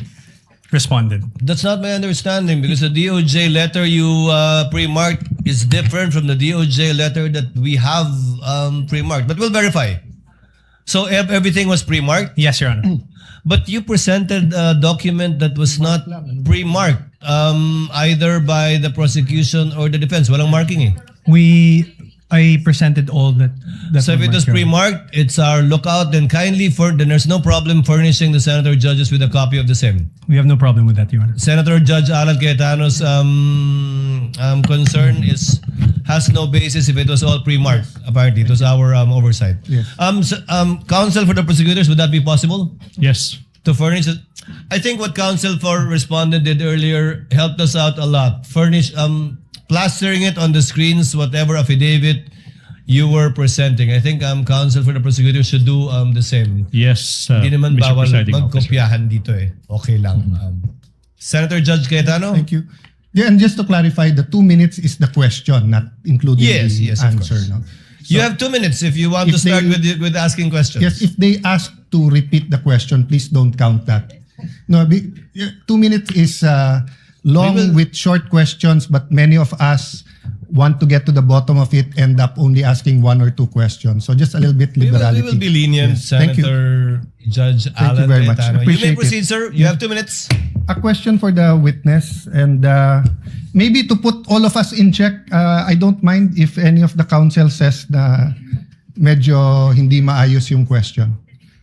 respondent. That's not my understanding because the DOJ letter you pre-marked is different from the DOJ letter that we have pre-marked. But we'll verify. So everything was pre-marked? Yes, Your Honor. But you presented a document that was not pre-marked either by the prosecution or the defense. Walang marking eh. I presented all that. So if it was pre-marked, it's our lookout. Then then there's no problem furnishing the senator judges with a copy of the same. We have no problem with that, Your Honor. Senator Judge Alan Cayetano's concern has no basis if it was all pre-marked. Apparently, it was our oversight. Yes. Counsel for the prosecutors, would that be possible? Yes. To furnish it? I think what counsel for respondent did earlier helped us out a lot. Plastering it on the screens, whatever affidavit you were presenting. I think counsel for the prosecutor should do the same. Yes, Hindi naman Mr. bawal Presiding Officer. magkopyahan dito eh. Okay lang. Senator Judge Cayetano? Thank you. Yeah, and just to clarify, the 2 minutes is the question, not including Yes, the yes, of answer. course. No? You have 2 minutes if you want to if start they- with asking questions. Yes, if they ask to repeat the question, please don't count that. No, 2 minutes is long with short questions, but many of us want to get to the bottom of it, end up only asking 1 or 2 questions. So just a little bit liberality. We will be lenient, Yes. Thank you. Senator Judge Thank you Alan very much. Cayetano. You Appreciate may it. proceed, sir. You have 2 minutes. A question for the witness, and maybe to put all of us in check, I don't mind if any of the counsel says na medyo hindi maayos yung question.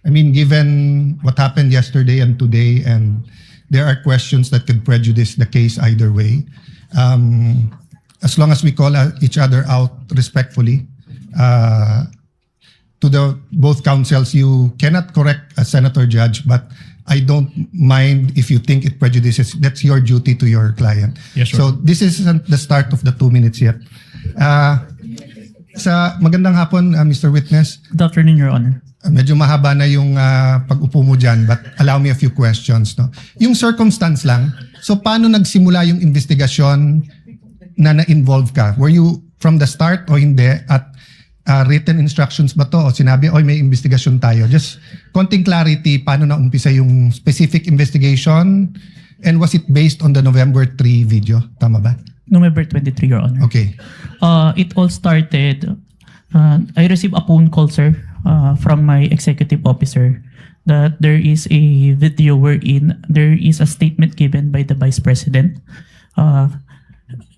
I mean, given what happened yesterday and today, and there are questions that could prejudice the case either way. As long as we call each other out respectfully, to the both counsels, you cannot correct a senator judge, but I don't mind if you think it prejudices. That's your duty to your client. Yes, sir. So this isn't the start of the 2 minutes yet. Sa magandang hapon, Mr. Witness. Good afternoon, Your Honor. Medyo mahaba na yung pag-upo mo dyan, but allow me a few questions. No? Yung circumstance lang, so paano nagsimula yung investigasyon na na-involve ka? Were you from the start o hindi? At written instructions ba to? O sinabi, oy, may investigasyon tayo? Just konting clarity, paano na umpisa yung specific investigation? And was it based on the November 3 video? Tama ba? November 23, Your Honor. Okay. It all started, I received a phone call, sir, from my executive officer that there is a video wherein there is a statement given by the Vice President,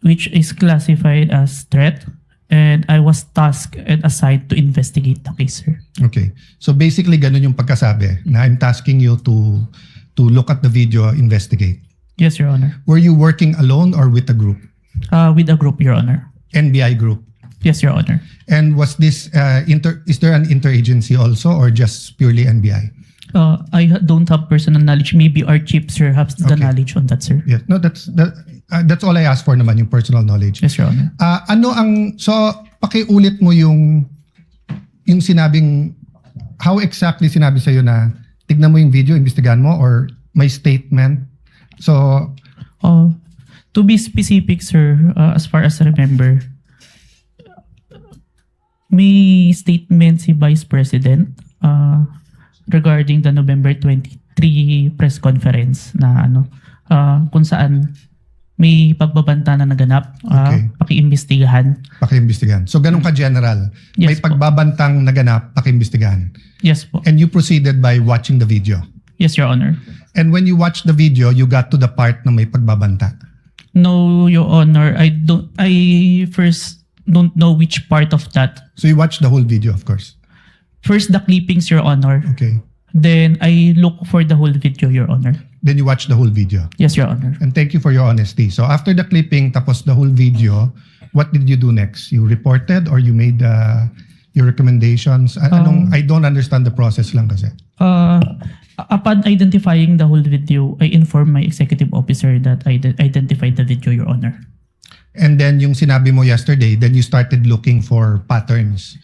which is classified as threat, and I was tasked and assigned to investigate the case, sir. Okay. So basically, ganun yung pagkasabi na I'm tasking you to look at the video, investigate. Yes, Your Honor. Were you working alone or with a group? With a group, Your Honor. NBI group? Yes, Your Honor. And was this, is there an interagency also or just purely NBI? I don't have personal knowledge. Maybe our chief, sir, has the Okay. knowledge on that, sir. Yes. No, that's all I asked for naman, yung personal knowledge. Yes, Your Honor. So pakiulit mo yung sinabing, how exactly sinabi sa'yo na tignan mo yung video, imbestigahan mo, or may statement? So, to be specific, sir, as far as I remember, may statement si Vice President regarding the November 23 press conference na kung saan may pagbabanta na naganap, Okay. pakiimbestigahan. pakiimbestigahan. So ganun ka general. May Yes po. pagbabantang naganap, pakiimbestigahan. Yes po. And you proceeded by watching the video. Yes, Your Honor. And when you watched the video, you got to the part na may pagbabanta. No, Your Honor. I first don't know which part of that. So you watched the whole video, of course. First, the clippings, Your Honor. Okay. Then, I look for the whole video, Your Honor. Then you watched the whole video. Yes, Your Honor. And thank you for your honesty. So after the clipping, tapos the whole video, what did you do next? You reported or you made your recommendations? I don't understand the process lang kasi. Upon identifying the whole video, I informed my executive officer that I identified the video, Your Honor. And then yung sinabi mo yesterday, then you started looking for patterns.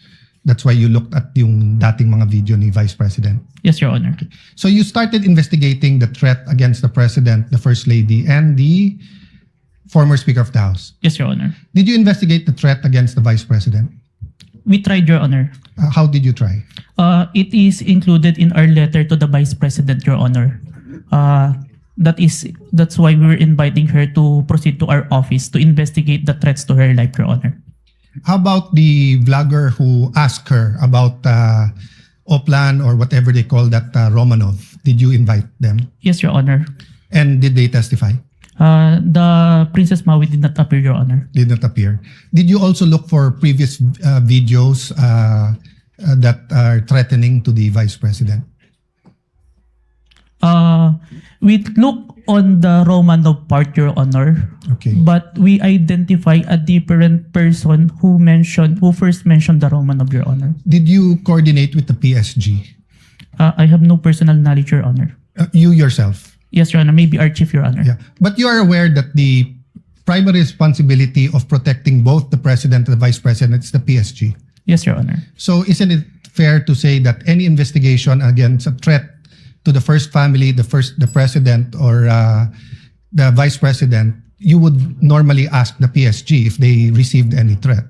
That's why you looked at yung dating mga video ni Vice President. Yes, Your Honor. So you started investigating the threat against the President, the First Lady, and the former Speaker of the House. Yes, Your Honor. Did you investigate the threat against the Vice President? We tried, Your Honor. How did you try? It is included in our letter to the Vice President, Your Honor. That's why we were inviting her to proceed to our office to investigate the threats to her life, Your Honor. How about the vlogger who asked her about Oplan or whatever they call that Romanov? Did you invite them? Yes, Your Honor. And did they testify? The Princess Maui did not appear, Your Honor. Did not appear. Did you also look for previous videos that are threatening to the Vice President? We look on the Romanov part, Your Honor. Okay. But we identify a different person who first mentioned the Romanov, Your Honor. Did you coordinate with the PSG? I have no personal knowledge, Your Honor. You yourself? Yes, Your Honor. Maybe our chief, Your Honor. Yeah. But you are aware that the primary responsibility of protecting both the President and the Vice President is the PSG? Yes, Your Honor. So isn't it fair to say that any investigation against a threat to the first family, the president or the vice president, you would normally ask the PSG if they received any threat?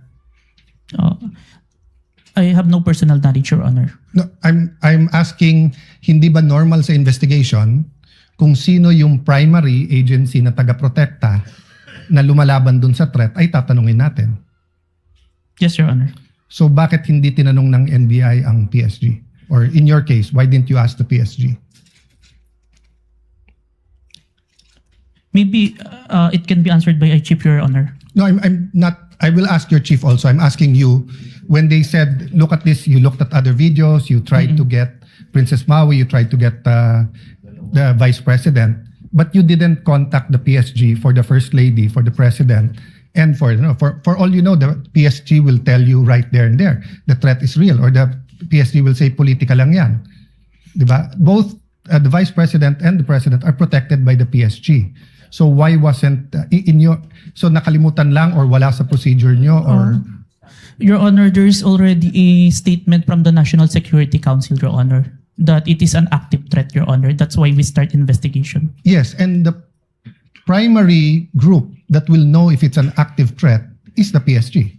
I have no personal knowledge, Your Honor. No, I'm asking, hindi ba normal sa investigation kung sino yung primary agency na taga-protekta na lumalaban dun sa threat, ay tatanungin natin. Yes, Your Honor. So bakit hindi tinanong ng NBI ang PSG? Or in your case, why didn't you ask the PSG? Maybe it can be answered by a chief, Your Honor. No, I'm not. I will ask your chief also. I'm asking you, when they said, look at this, you looked at other videos, you tried to get Princess Maui, you tried to get the vice president, but you didn't contact the PSG for the first lady, for the president, and for all you know, the PSG will tell you right there and there, the threat is real, or the PSG will say, politika lang yan. Diba? Both the vice president and the president are protected by the PSG. So why wasn't so nakalimutan lang or wala sa procedure nyo or Your Honor, there is already a statement from the National Security Council, Your Honor, that it is an active threat, Your Honor. That's why we start investigation. Yes, and the primary group that will know if it's an active threat is the PSG.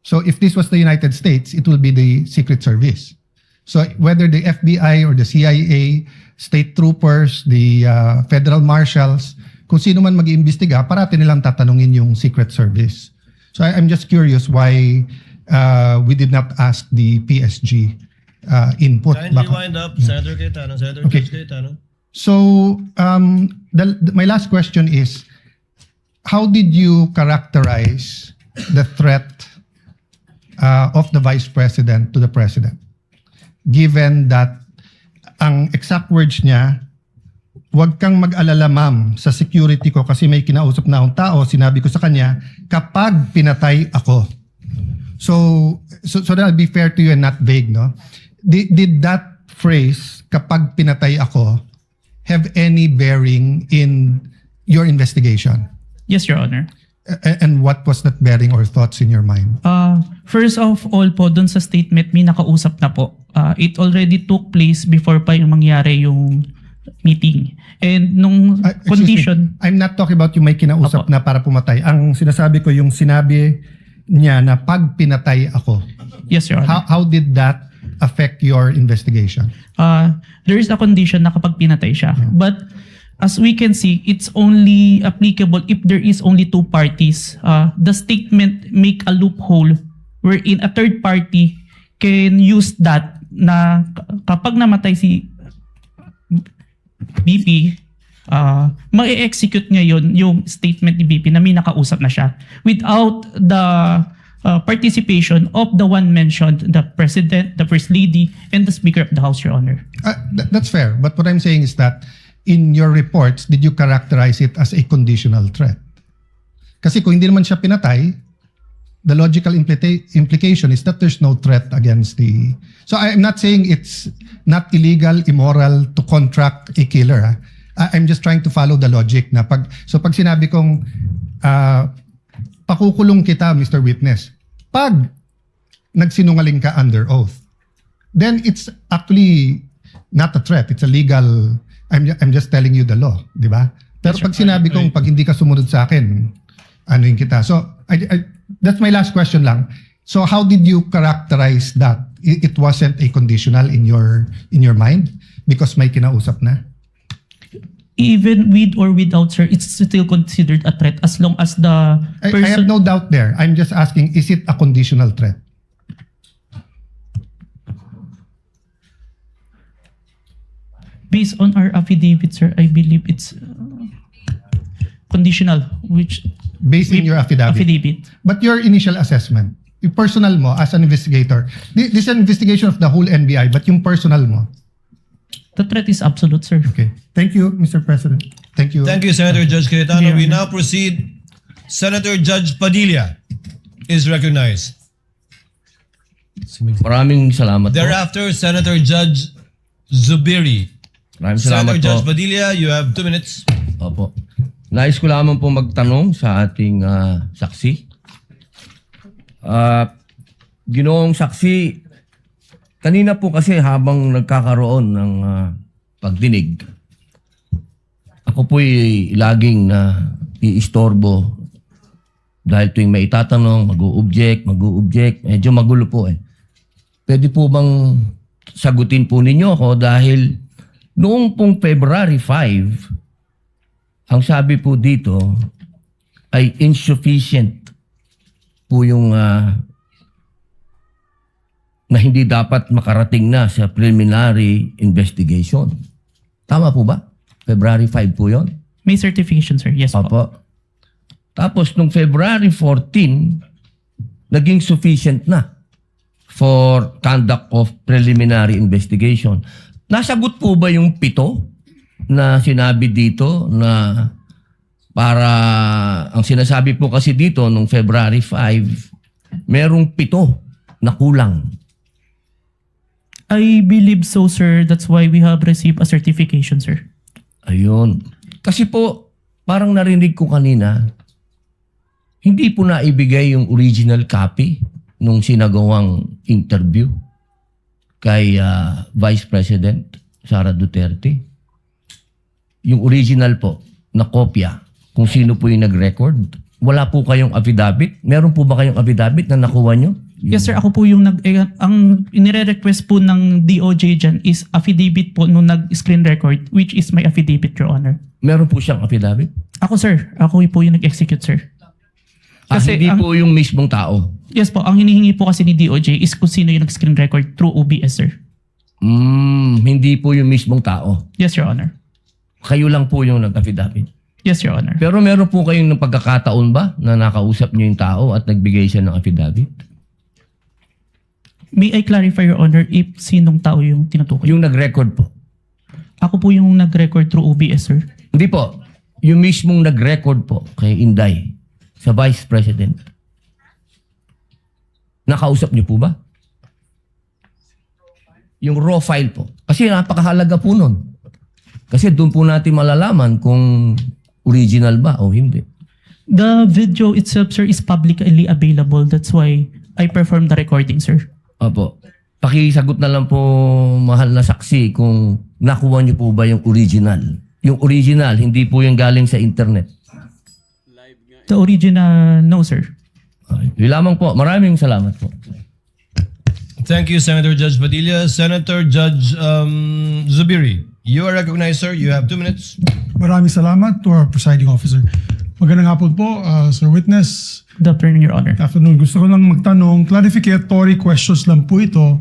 So if this was the United States, it will be the Secret Service. So whether the FBI or the CIA, state troopers, the federal marshals, kung sino man mag-iimbestiga, parati nilang tatanungin yung Secret Service. So I'm just curious why we did not ask the PSG input. Kindly wind up, Senator Cayetano. Senator Judge Cayetano. So my last question is, how did you characterize the threat of the Vice President to the President? Given that ang exact words niya, huwag kang mag-alala ma'am sa security ko kasi may kinausap na akong tao, sinabi ko sa kanya, kapag pinatay ako. So that'll be fair to you and not vague, no? Did that phrase, kapag pinatay ako, have any bearing in your investigation? Yes, Your Honor. And what was that bearing or thoughts in your mind? First of all po, dun sa statement, may nakausap na po. It already took place before pa yung mangyari yung meeting. And nung condition... Me, I'm not talking about yung may kinausap na para pumatay. Ang sinasabi ko yung sinabi niya na pag pinatay ako. Yes, Your Honor. How did that affect your investigation? There is a condition na kapag pinatay siya. Yeah. But as we can see, it's only applicable if there is only two parties. The statement make a loophole wherein a third party can use that na kapag namatay si BP, ma-execute ngayon yung statement ni BP na may nakausap na siya without the participation of the one mentioned, the President, the First Lady, and the Speaker of the House, Your Honor. That's fair. But what I'm saying is that in your reports, did you characterize it as a conditional threat? Kasi kung hindi naman siya pinatay, the logical implication is that there's no threat against the... So I'm not saying it's not illegal, immoral to contract a killer. I'm just trying to follow the logic na pag sinabi kong pakukulong kita, Mr. Witness, pag nagsinungaling ka under oath, then it's actually not a threat. It's a legal... I'm just telling you the law, di ba? Pero pag sinabi kong pag hindi ka sumunod sa akin, ano yung kita? So that's my last question lang. So how did you characterize that? It wasn't a conditional in your mind because may kinausap na? Even with or without, sir, it's still considered a threat as long as the person... I have no doubt there. I'm just asking, is it a conditional threat? Based on our affidavit, sir, I believe it's conditional, which... Based on your affidavit. But your initial assessment, yung personal mo as an investigator, this is an investigation of the whole NBI, but yung personal mo? The threat is absolute, sir. Okay. Thank you, Mr. President. Thank you. Thank you, Senator Judge Cayetano. We now proceed. Senator Judge Padilla is recognized. Maraming salamat po. Thereafter, Senator Judge Zubiri. Maraming salamat Senator Judge po. Padilla, you have 2 minutes. Opo. Nais ko lamang po magtanong sa ating saksi. Ginoong saksi, kanina po kasi habang nagkakaroon ng pagdinig, ako po'y laging iistorbo dahil tuwing may itatanong, mag-o-object, medyo magulo po eh. Pwede po bang sagutin po ninyo ako dahil Noong pong February 5, ang sabi po dito ay insufficient po yung na hindi dapat makarating na sa preliminary investigation. Tama po ba? February 5 po yon? May certification, sir. Yes po. Opo. Tapos nung February 14, naging sufficient na for conduct of preliminary investigation. Nasagot po ba yung 7 na sinabi dito na para, ang sinasabi po kasi dito nung February 5, merong 7 na kulang. I believe so, sir. That's why we have received a certification, sir. Ayun. Kasi po, parang narinig ko kanina, hindi po naibigay yung original copy nung sinagawang interview kay Vice President Sara Duterte. Yung original po na kopya, kung sino po yung nag-record. Wala po kayong affidavit? Meron po ba kayong affidavit na nakuha nyo? Yes, sir. Ako po yung ang inire-request po ng DOJ dyan is affidavit po nung nag-screen record, which is my affidavit, Your Honor. Meron po siyang affidavit? Ako, sir. Ako po yung nag-execute, sir. Kasi hindi po yung mismong tao? Yes po. Ang hinihingi po kasi ni DOJ is kung sino yung nag-screen record through OBS, sir. Hindi po yung mismong tao? Yes, Your Honor. Kayo lang po yung nag-affidavit? Yes, Your Honor. Pero meron po kayong pagkakataon ba na nakausap niyo yung tao at nagbigay siya ng affidavit? May I clarify, Your Honor, if sinong tao yung tinutukoy? Yung nag-record po? Ako po yung nag-record through OBS, sir. Hindi po. Yung mismong nag-record po kay Inday sa Vice President. Nakausap niyo po ba? Yung raw file po. Kasi napakahalaga po nun. Kasi doon po natin malalaman kung original ba o hindi. The video itself, sir, is publicly available. That's why I performed the recording, sir. Opo. Pakisagot na lang po, mahal na saksi, kung nakuha niyo po ba yung original. Yung original, hindi po yung galing sa internet. The original, no, sir. Yun lamang po. Maraming salamat po. Thank you, Senator Judge Padilla. Senator Judge Zubiri, you are recognized, sir. You have 2 minutes. Maraming salamat to our presiding officer. Magandang hapon po, Sir Witness. Good afternoon, Your Honor. Afternoon. Gusto ko lang magtanong, clarificatory questions lang po ito.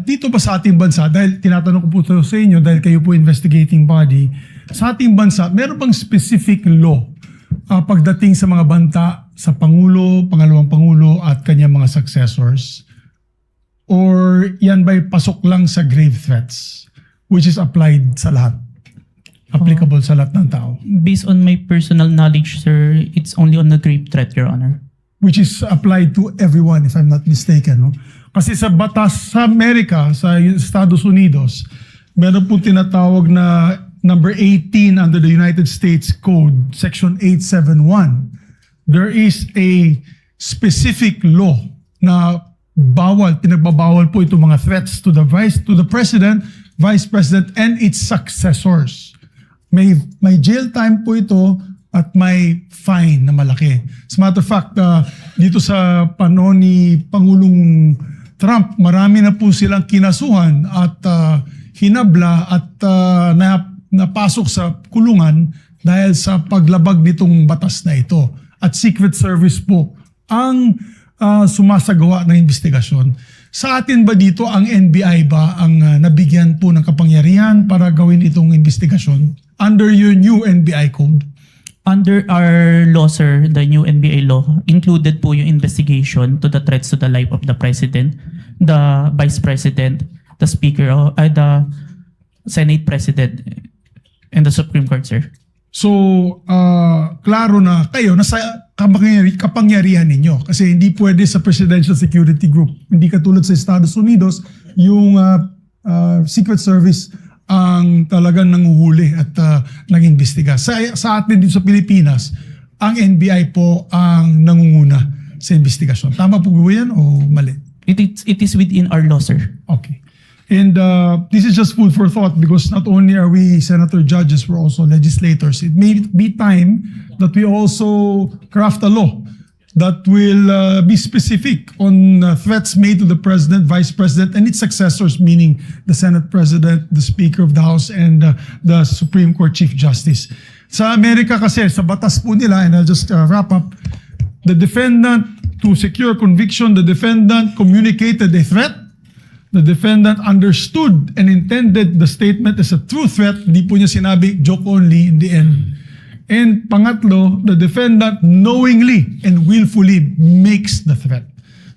Dito ba sa ating bansa, dahil tinatanong ko po ito sa inyo, dahil kayo po investigating body, sa ating bansa, meron bang specific law pagdating sa mga banta sa Pangulo, Pangalawang Pangulo at kanyang mga successors? Or yan ba'y pasok lang sa grave threats, which is applied sa lahat? Applicable sa lahat ng tao? Based on my personal knowledge, sir, it's only on the grave threat, Your Honor. Which is applied to everyone, if I'm not mistaken. No? Kasi sa batas sa Amerika, sa Estados Unidos, meron po tinatawag na number 18 under the United States Code, Section 871. There is a specific law na pinagbabawal po itong mga threats to the President, Vice President, and its successors. May jail time po ito at may fine na malaki. As a matter of fact, dito sa panahon ni Pangulong Trump, marami na po silang kinasuhan at hinabla at napasok sa kulungan dahil sa paglabag nitong batas na ito. At Secret Service po ang sumasagawa ng investigasyon. Sa atin ba dito, ang NBI ba ang nabigyan po ng kapangyarihan para gawin itong investigasyon under your new NBI code? Under our law, sir, the new NBI law, included po yung investigation to the threats to the life of the President, the Vice President, the Speaker, the Senate President, and the Supreme Court, sir. So, klaro na kayo, nasa kapangyarihan ninyo. Kasi hindi pwede sa Presidential Security Group. Hindi katulad sa Estados Unidos, yung Secret Service ang talagang nanguhuli at nag-imbestiga. Sa atin dito sa Pilipinas, ang NBI po ang nangunguna sa investigasyon. Tama po ba yan o mali? It is within our law, sir. Okay. And this is just food for thought because not only are we senator judges, we're also legislators. It may be time that we also craft a law that will be specific on threats made to the President, Vice President, and its successors, meaning the Senate President, the Speaker of the House, and the Supreme Court Chief Justice. Sa Amerika kasi, sa batas po nila, and I'll just wrap up, the defendant, to secure conviction, the defendant communicated a threat. The defendant understood and intended the statement as a true threat. Hindi po niya sinabi joke only in the end. And pangatlo, the defendant knowingly and willfully makes the threat.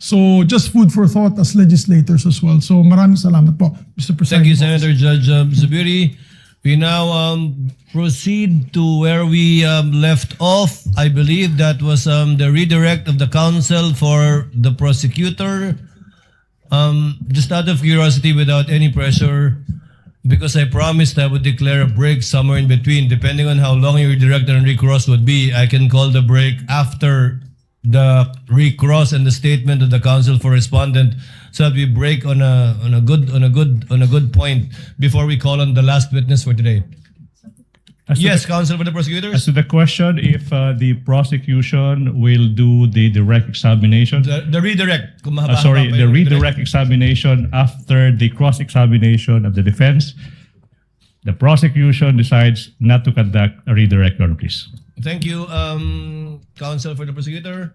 So just food for thought as legislators as well. So maraming salamat po, Mr. President. Thank you, Senator Judge Zubiri. We now proceed to where we left off. I believe that was the redirect of the counsel for the prosecutor. Just out of curiosity, without any pressure, because I promised I would declare a break somewhere in between, depending on how long your redirect and recross would be. I can call the break after the recross and the statement of the counsel for respondent, so that we break on a good point before we call on the last witness for today. Yes, counsel for the prosecutors. As to the question, if the prosecution will do the direct examination. The redirect. The redirect examination after the cross-examination of the defense. The prosecution decides not to conduct a redirect, Your Honor, please. Thank you, counsel for the prosecutor.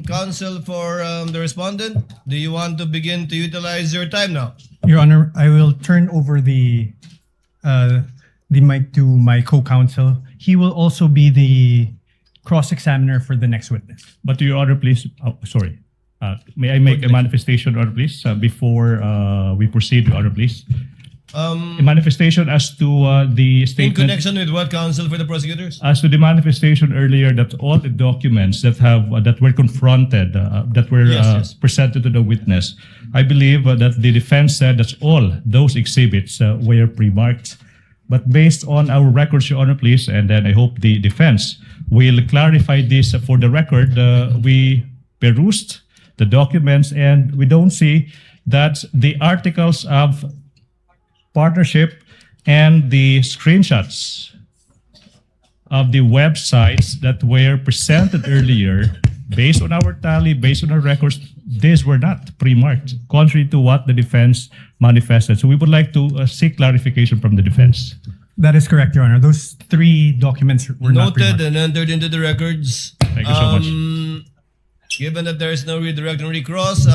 Counsel for the respondent, do you want to begin to utilize your time now? Your Honor, I will turn over the mic to my co-counsel. He will also be the cross-examiner for the next witness. But Your Honor, please, may I make a manifestation, Your Honor, please, before we proceed, Your Honor, please? A manifestation as to the In statement. connection with what, counsel for the prosecutors? As to the manifestation earlier that all the documents that were confronted, that were Yes. presented to the witness, I believe that the defense said that all those exhibits were pre-marked. But based on our records, Your Honor, please, and then I hope the defense will clarify this for the record. We perused the documents and we don't see that the articles of partnership and the screenshots of the websites that were presented earlier, based on our tally, based on our records, these were not pre-marked, contrary to what the defense manifested. So we would like to seek clarification from the defense. That is correct, Your Honor. Those 3 documents were not Noted pre-marked. and entered into the records. Thank you so much. Given that there is no redirect and recross,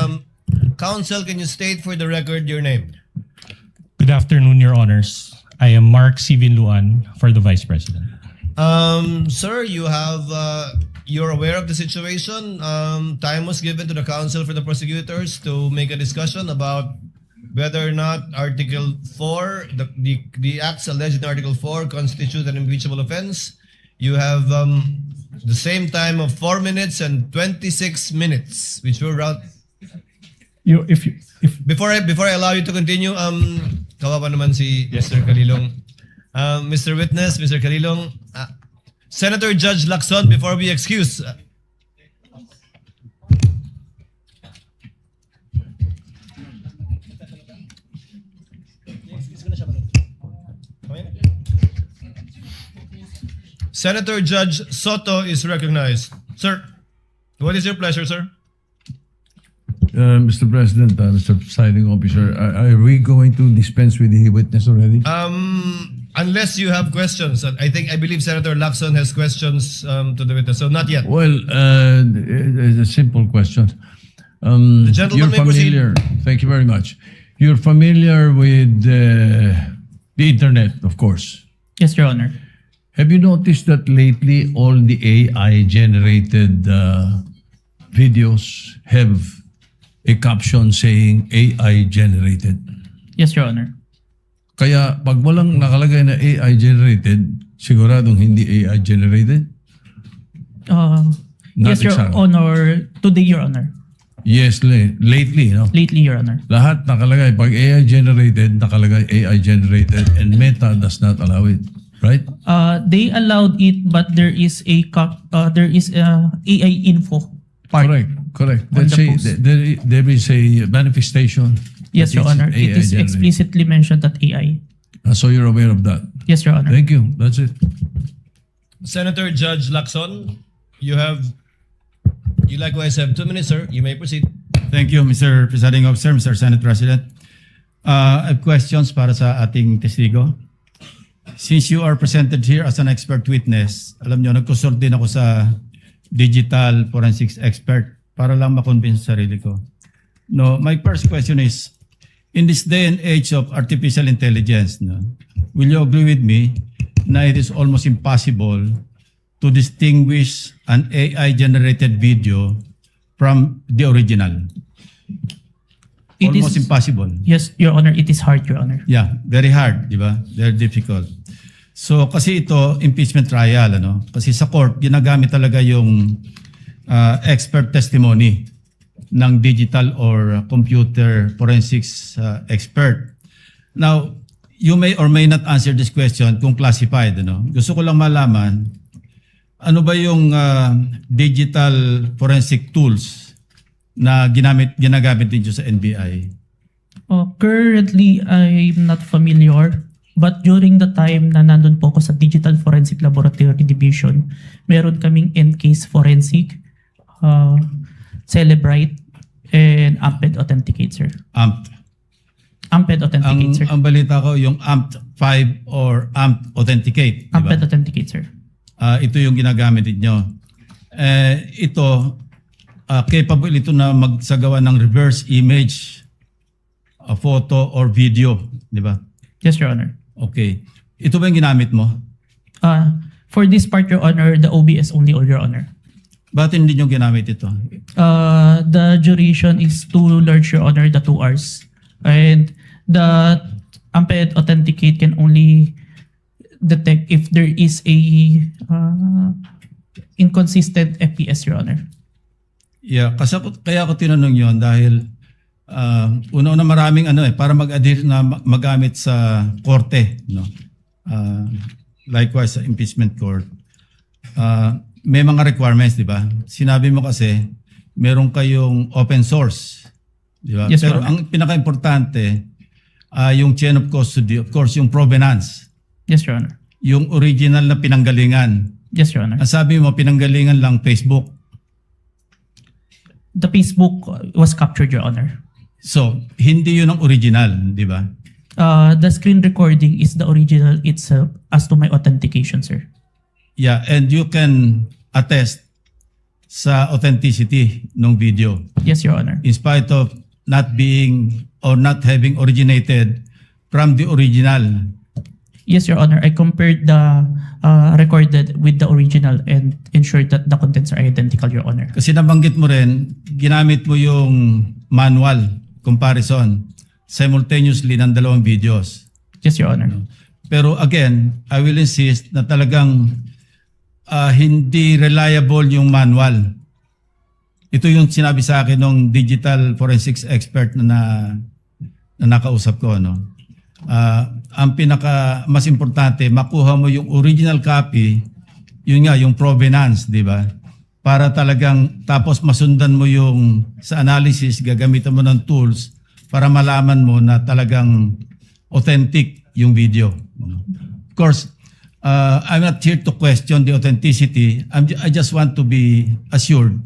counsel, can you state for the record your name? Good afternoon, Your Honors. I am Mark Sivin Luan for the Vice President. Sir, you're aware of the situation. Time was given to the counsel for the prosecutors to make a discussion about whether or not Article 4, the acts alleged in Article 4 constitute an impeachable offense. You have the same time of 4 minutes and 26 minutes, which will round. Before I allow you to continue, kawawa naman si Mr. Kalilong. Mr. Witness, Mr. Kalilong, Senator Judge Lacson, before we excuse. Senator Judge Soto is recognized. Sir, what is your pleasure, sir? Mr. President, Mr. Presiding Officer, are we going to dispense with the witness already? Unless you have questions. I believe Senator Lacson has questions to the witness. So not yet. Well, it's a simple question. The gentleman may proceed. Thank you very much. You're familiar with the internet, of course. Yes, Your Honor. Have you noticed that lately all the AI-generated videos have a caption saying AI-generated? Yes, Your Honor. Kaya pag walang nakalagay na AI-generated, siguradong hindi AI-generated? Yes, Your Honor. Today, Your Honor. Yes, lately, no? Lately, Your Honor. Lahat nakalagay. Pag AI-generated, nakalagay AI-generated, and Meta does not allow it. Right? They allowed it, but there is a AI info part. Correct. Let's say there is a manifestation. Yes, Your Honor. It is explicitly mentioned that AI. So you're aware of that? Yes, Your Honor. Thank you. That's it. Senator Judge Lacson, you have You likewise have 2 minutes, sir. You may proceed. Thank you, Mr. Presiding Officer, Mr. Senate President. I have questions para sa ating testigo. Since you are presented here as an expert witness, alam nyo, nagkusort din ako sa digital forensics expert para lang makonvince sarili ko. No, my first question is, in this day and age of artificial intelligence, no, will you agree with me na it is almost impossible to distinguish an AI-generated video from the original? Almost impossible. Yes, Your Honor, it is hard, Your Honor. Yeah, very hard, di ba? Very difficult. So kasi ito, impeachment trial, ano? Kasi sa court, ginagamit talaga yung expert testimony ng digital or computer forensics expert. Now, you may or may not answer this question kung classified, ano? Gusto ko lang malaman, ano ba yung digital forensic tools na ginagamit din sa NBI? Currently, I'm not familiar. But during the time na nandun po ako sa Digital Forensic Laboratory Division, meron kaming Encase Forensic, Celebrite, and Amped Authenticate, sir. Amped Authenticate, sir. Ang balita ko, yung AMP5 or AMP Authenticate. Amped Authenticate, sir. Ito yung ginagamit ninyo. Ito, capable ito na magsagawa ng reverse image, a photo or video, di ba? Yes, Your Honor. Okay. Ito ba yung ginamit mo? For this part, Your Honor, the OBS only, Your Honor. Bakit hindi nyo ginamit ito? The duration is too large, Your Honor, the 2 hours. And the Amped Authenticate can only detect if there is a inconsistent FPS, Your Honor. Yeah, kaya ako tinanong yon dahil una-una maraming para mag-adhere na magamit sa korte, no? Likewise sa impeachment court. May mga requirements, di ba? Sinabi mo kasi meron kayong open source, di ba? Yes, pero Your Honor. ang pinaka-importante yung chain of custody, of course, yung provenance. Yes, Your Honor. Yung original na pinanggalingan. Yes, Your Honor. Ang sabi mo, pinanggalingan lang Facebook. The Facebook was captured, Your Honor. So, hindi yun ang original, di ba? The screen recording is the original itself as to my authentication, sir. Yeah, and you can attest sa authenticity ng video. Yes, Your Honor. In spite of not being or not having originated from the original. Yes, Your Honor. I compared the recorded with the original and ensured that the contents are identical, Your Honor. Kasi nabanggit mo rin, ginamit mo yung manual comparison simultaneously ng dalawang videos. Yes, Your Honor. Pero again, I will insist na talagang hindi reliable yung manual. Ito yung sinabi sa akin ng digital forensics expert na nakausap ko, no? Ang pinaka mas importante, makuha mo yung original copy, yun nga, yung provenance, di ba? Para talagang, tapos masundan mo yung sa analysis, gagamitan mo ng tools para malaman mo na talagang authentic yung video. Of course, I'm not here to question the authenticity. I just want to be assured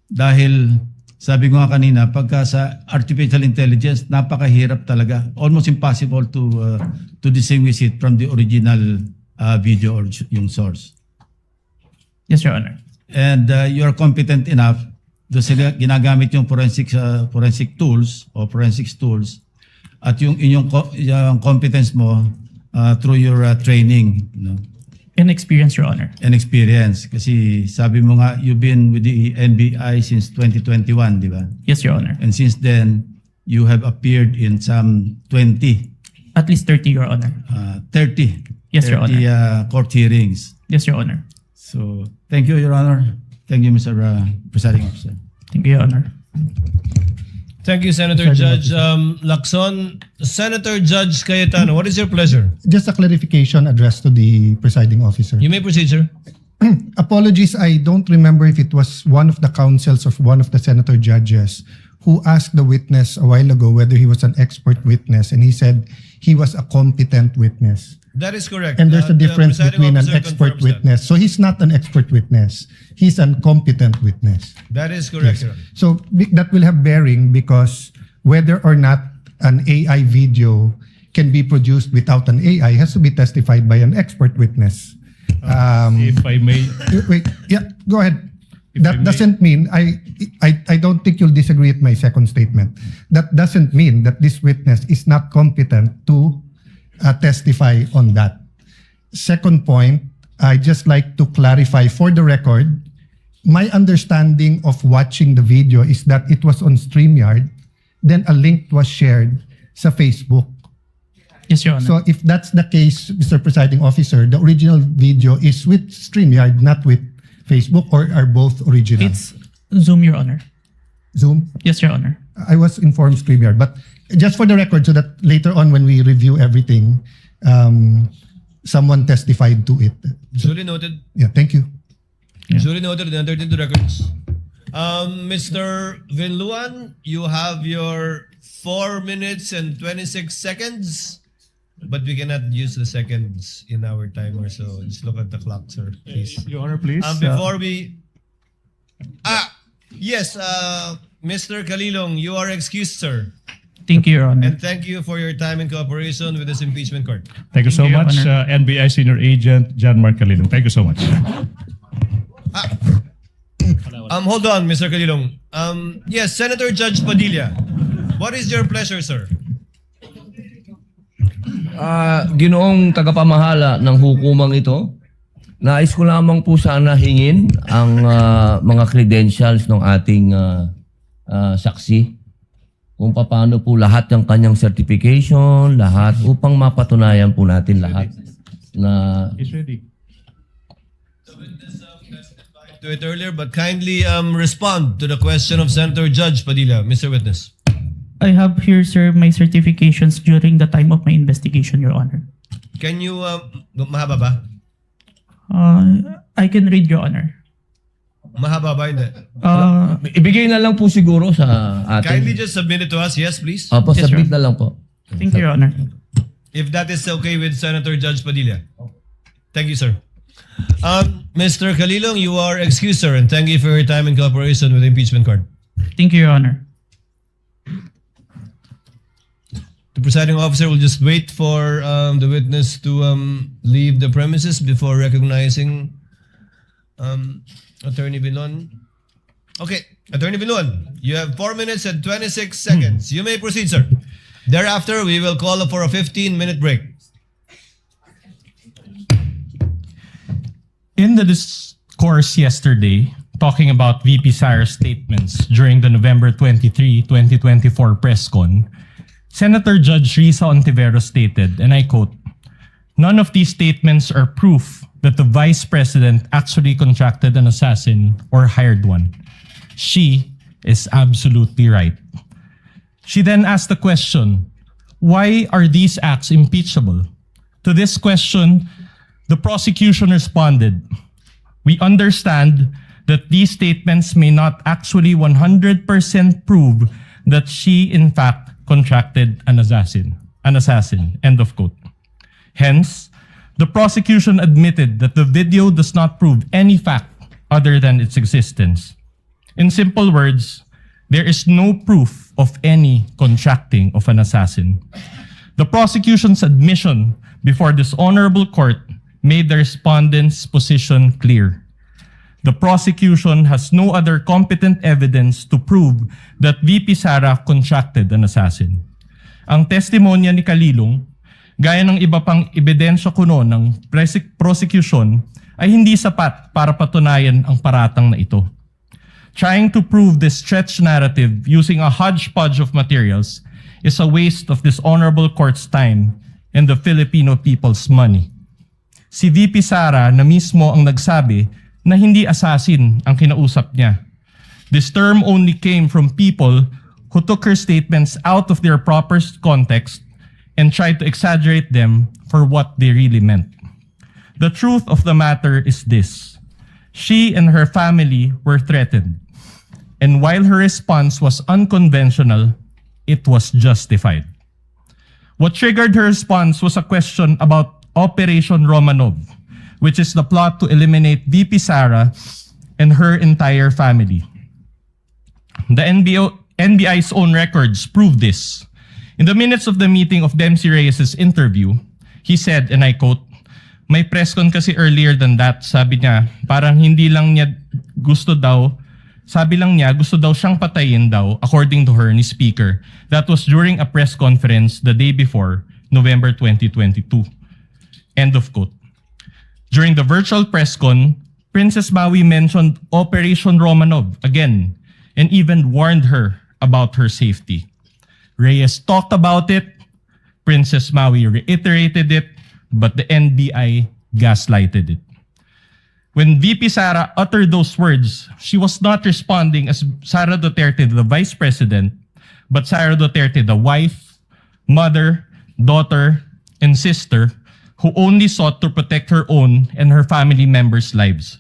dahil sabi ko nga kanina, pagka sa artificial intelligence, napakahirap talaga. Almost impossible to distinguish it from the original video or yung source. Yes, Your Honor. And you're competent enough do sila ginagamit yung forensic tools o forensics tools at yung inyong yung competence mo through your training, no? And experience, Your Honor. And experience. Kasi sabi mo nga, you've been with the NBI since 2021, di ba? Yes, Your Honor. And since then, you have appeared in some 20. At least 30, Your Honor. 30. Yes, Your Honor. 30 court hearings. Yes, Your Honor. So, thank you, Your Honor. Thank you, Mr. Presiding Officer. Thank you, Your Honor. Thank you, Senator Judge Lacson. Senator Judge Cayetano, what is your pleasure? Just a clarification addressed to the presiding officer. You may proceed, sir. Apologies, I don't remember if it was one of the counsels or one of the senator judges who asked the witness a while ago whether he was an expert witness, and he said he was a competent witness. That is correct. And there's a The difference presiding between an officer expert confirms that. witness. So he's not an expert witness. He's an competent witness. That is correct, Your Honor. So that will have bearing because whether or not an AI video can be produced without an AI has to be testified by an expert witness. If I may, Wait, yeah, go ahead. If I That may- doesn't mean, I don't think you'll disagree with my second statement. That doesn't mean that this witness is not competent to testify on that. Second point, I just like to clarify for the record, my understanding of watching the video is that it was on StreamYard, then a link was shared sa Facebook. Yes, Your Honor. So if that's the case, Mr. Presiding Officer, the original video is with StreamYard, not with Facebook, or are both original? It's Zoom, Your Honor. Zoom? Yes, Your Honor. I was informed StreamYard, but just for the record, so that later on when we review everything, someone testified to it. Duly noted. Yeah, thank you. Duly noted and entered into records. Mr. Vinluan, you have your 4 minutes and 26 seconds. But we cannot use the seconds in our timer, so just look at the clock, sir, please. Your Honor, please. Before we... Yes, Mr. Kalilong, you are excused, sir. Thank you, Your Honor. And thank you for your time and cooperation with this impeachment court. Thank you so Thank you, much, Honor. NBI Senior Agent John Mark Calilong. Thank you so much. Hold on, Mr. Kalilong. Yes, Senator Judge Padilla. What is your pleasure, sir? Ginoong tagapamahala ng hukumang ito, nais ko lamang po sana hingin ang mga credentials ng ating saksi kung paano po lahat ng kanyang certification, lahat upang mapatunayan po natin lahat na It's ready. To it earlier, but kindly respond to the question of Senator Judge Padilla, Mr. Witness. I have here, sir, my certifications during the time of my investigation, Your Honor. Can you, mahaba ba? I can read, Your Honor. Mahaba ba? Hindi. ibigay na lang po siguro sa Kindly atin. just submit it to us, yes, please. Opo, Yes, submit Your na lang po. Thank you, Your Honor. If that is okay with Senator Judge Padilla. Thank you, sir. Mr. Kalilong, you are excused, sir, and thank you for your time and cooperation with the impeachment court. Thank you, Your Honor. The presiding officer will just wait for the witness to leave the premises before recognizing Attorney Binlon. Okay, Attorney Binlon, you have 4 minutes and 26 seconds. You may proceed, sir. Thereafter, we will call for a 15-minute break. In the discourse yesterday, talking about VP Sara's statements during the November 23, 2024 press con, Senator Judge Risa Ontiveros stated, and I quote, "None of these statements are proof that the Vice President actually contracted an assassin or hired one. She is absolutely right." She then asked the question, why are these acts impeachable? To this question, the prosecution responded, "We understand that these statements may not actually 100% prove that she in fact contracted an assassin, end of quote. Hence, the prosecution admitted that the video does not prove any fact other than its existence. In simple words, there is no proof of any contracting of an assassin. The prosecution's admission before this honorable court made the respondent's position clear. The prosecution has no other competent evidence to prove that VP Sara contracted an assassin. Ang testimonya ni Kalilong, gaya ng iba pang ebidensya kuno ng prosecution, ay hindi sapat para patunayan ang paratang na ito. Trying to prove this stretched narrative using a hodgepodge of materials is a waste of this honorable court's time and the Filipino people's money. Si VP Sara na mismo ang nagsabi na hindi assassin ang kinausap niya. This term only came from people who took her statements out of their proper context and tried to exaggerate them for what they really meant. The truth of the matter is this: she and her family were threatened. And while her response was unconventional, it was justified. What triggered her response was a question about Operation Romanov, which is the plot to eliminate VP Sara and her entire family. The NBI's own records prove this. In the minutes of the meeting of Dempsey Reyes' interview, he said, and I quote, "May press con kasi earlier than that, sabi niya, parang hindi lang niya gusto daw, sabi lang niya gusto daw siyang patayin daw, according to her, ni Speaker. That was during a press conference the day before, November 2022. End of quote. During the virtual press con, Princess Maui mentioned Operation Romanov again and even warned her about her safety. Reyes talked about it, Princess Maui reiterated it, but the NBI gaslighted it. When VP Sara uttered those words, she was not responding as Sara Duterte, the Vice President, but Sara Duterte, the wife, mother, daughter, and sister, who only sought to protect her own and her family members' lives.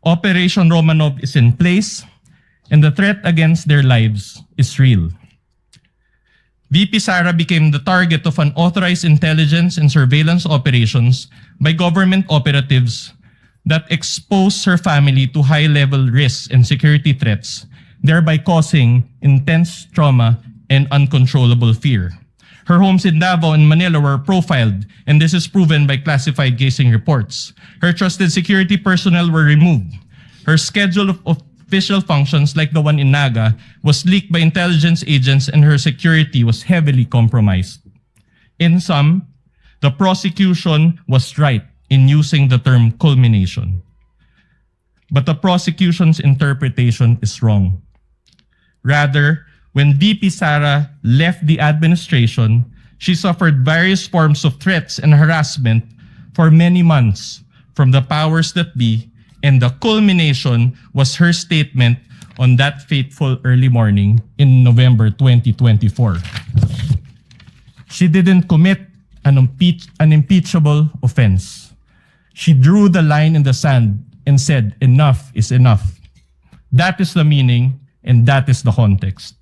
Operation Romanov is in place, and the threat against their lives is real. VP Sara became the target of unauthorized intelligence and surveillance operations by government operatives that exposed her family to high-level risks and security threats, thereby causing intense trauma and uncontrollable fear. Her homes in Davao and Manila were profiled, and this is proven by classified casing reports. Her trusted security personnel were removed. Her schedule of official functions, like the one in Naga, was leaked by intelligence agents, and her security was heavily compromised. In sum, the prosecution was right in using the term culmination. But the prosecution's interpretation is wrong. Rather, when VP Sara left the administration, she suffered various forms of threats and harassment for many months from the powers that be, and the culmination was her statement on that fateful early morning in November 2024. She didn't commit an impeachable offense. She drew the line in the sand and said, "Enough is enough." That is the meaning, and that is the context.